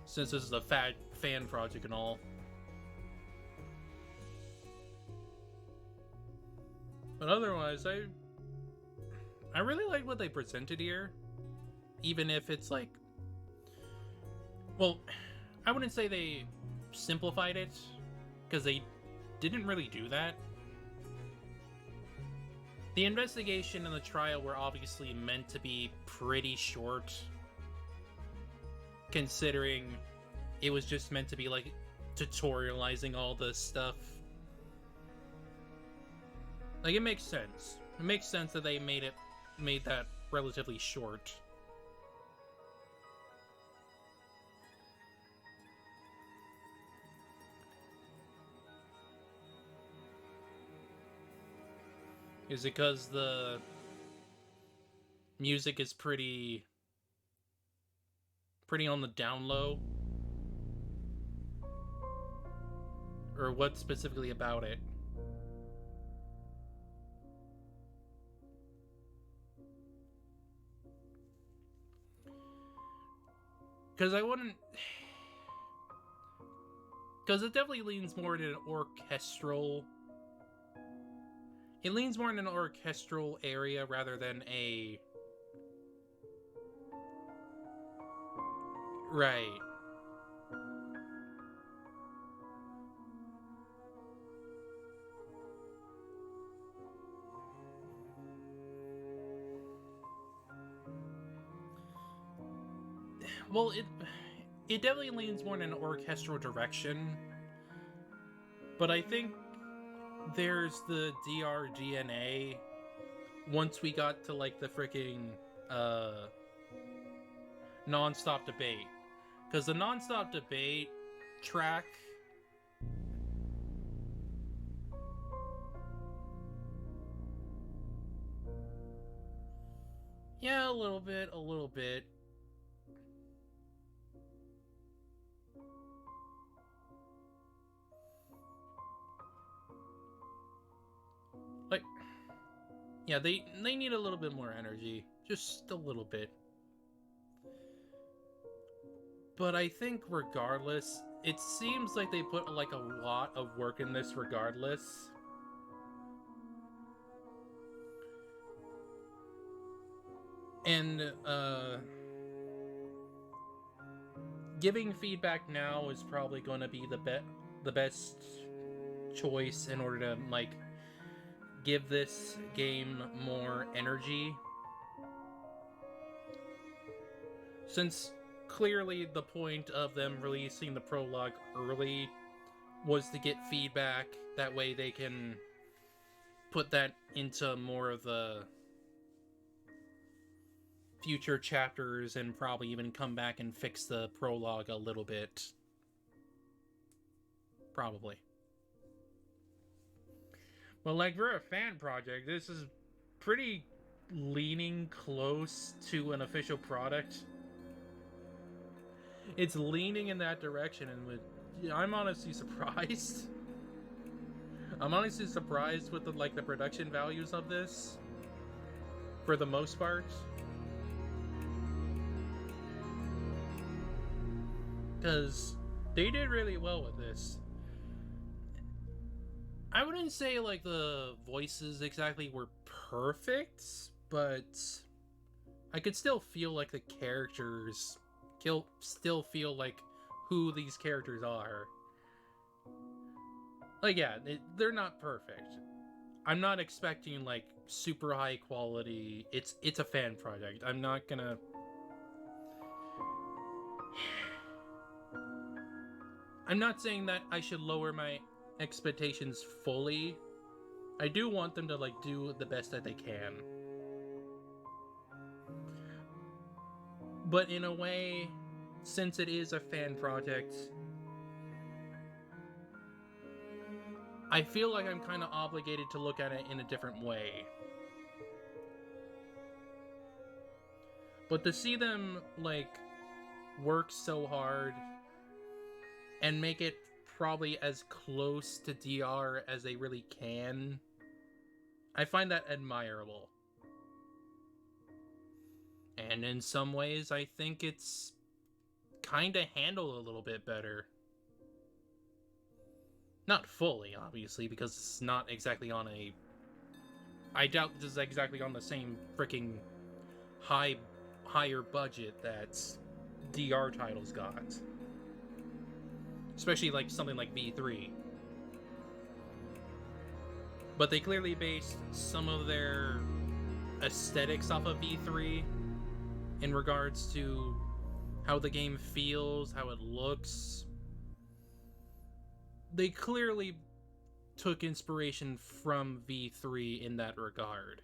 Since this is a fan project and all. But otherwise, I really like what they presented here. Even if it's like... Well, I wouldn't say they simplified it, because they didn't really do that. The investigation and the trial were obviously meant to be pretty short, considering it was just meant to be like tutorializing all this stuff. Like, it makes sense. It makes sense that they made that relatively short. Is it because the music is pretty on the down low? Or what specifically about it? Because I wouldn't... Because it definitely leans more in an orchestral... It leans more in an orchestral area rather than a... Right. Well, it definitely leans more in an orchestral direction, but I think there's the DRDNA once we got to like the freaking non-stop debate, because the non-stop debate track yeah, a little bit. Like, yeah, they need a little bit more energy. Just a little bit. But I think regardless, it seems like they put like a lot of work in this regardless. And, giving feedback now is probably going to be the best choice in order to, like, give this game more energy. Since clearly the point of them releasing the prologue early was to get feedback, that way they can put that into more of the future chapters and probably even come back and fix the prologue a little bit. Probably. Well, like, for a fan project, this is pretty leaning close to an official product. It's leaning in that direction, and I'm honestly surprised. I'm honestly surprised with the production values of this, for the most part. Because they did really well with this. I wouldn't say like the voices exactly were perfect, but I could still feel like the characters still feel like who these characters are. Like, yeah, they're not perfect. I'm not expecting like super high quality. It's a fan project. I'm not gonna. I'm not saying that I should lower my expectations fully. I do want them to like do the best that they can. But in a way, since it is a fan project, I feel like I'm kind of obligated to look at it in a different way. But to see them, like, work so hard and make it probably as close to DR as they really can, I find that admirable. And in some ways, I think it's kind of handled a little bit better. Not fully, obviously, because it's not exactly on a... I doubt this is exactly on the same freaking higher budget that DR titles got. Especially like something like V3. But they clearly based some of their aesthetics off of V3 in regards to how the game feels, how it looks. They clearly took inspiration from V3 in that regard.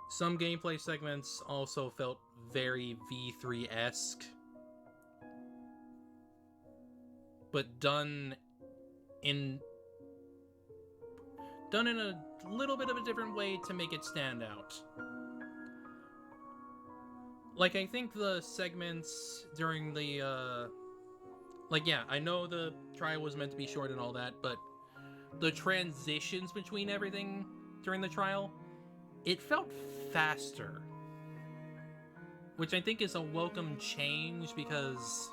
Some gameplay segments also felt very V3-esque, but done in a little bit of a different way to make it stand out. Like, I think the segments during the, like, yeah, I know the trial was meant to be short and all that, but the transitions between everything during the trial, it felt faster. Which I think is a welcome change, because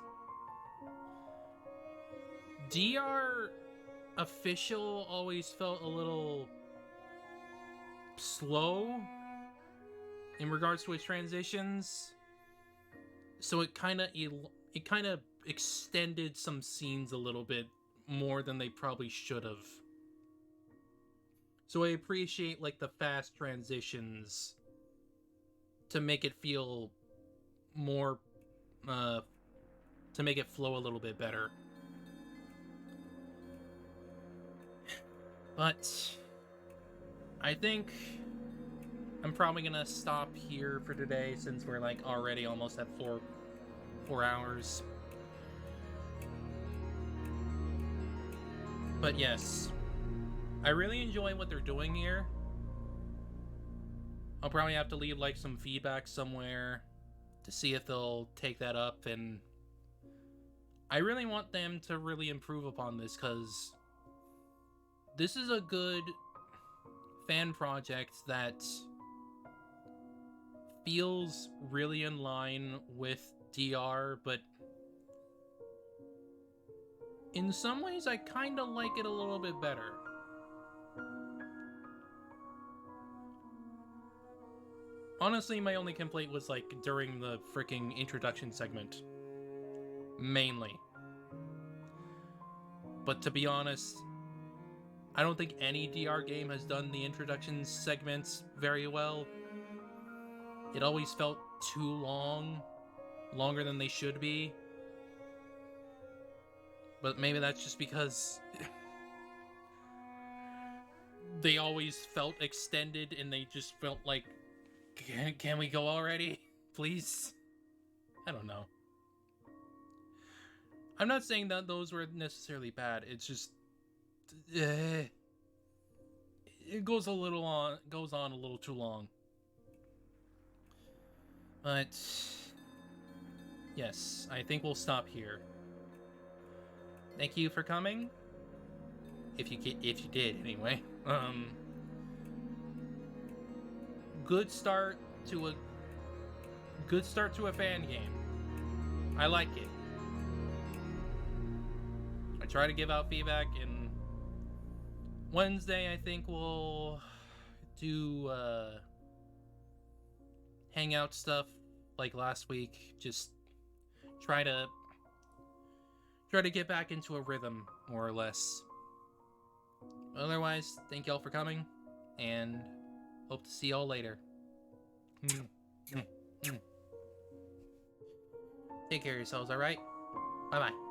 DR official always felt a little slow in regards to its transitions, so it kind of extended some scenes a little bit more than they probably should have. So I appreciate like the fast transitions to make it feel more to make it flow a little bit better. But I think I'm probably gonna stop here for today, since we're like already almost at 4 hours. But yes, I really enjoy what they're doing here. I'll probably have to leave like some feedback somewhere to see if they'll take that up, and I really want them to really improve upon this, because this is a good fan project that feels really in line with DR, but in some ways I kind of like it a little bit better. Honestly, my only complaint was like during the freaking introduction segment. Mainly. But to be honest, I don't think any DR game has done the introduction segments very well. It always felt too long. Longer than they should be. But maybe that's just because they always felt extended and they just felt like, can we go already? Please? I don't know. I'm not saying that those were necessarily bad. It's just it goes on a little too long. But yes, I think we'll stop here. Thank you for coming. If you did anyway. Good start to a fan game. I like it. I try to give out feedback, and Wednesday I think we'll do hangout stuff like last week. Just try to get back into a rhythm, more or less. Otherwise, thank y'all for coming, and hope to see y'all later. Take care of yourselves, alright? Bye-bye.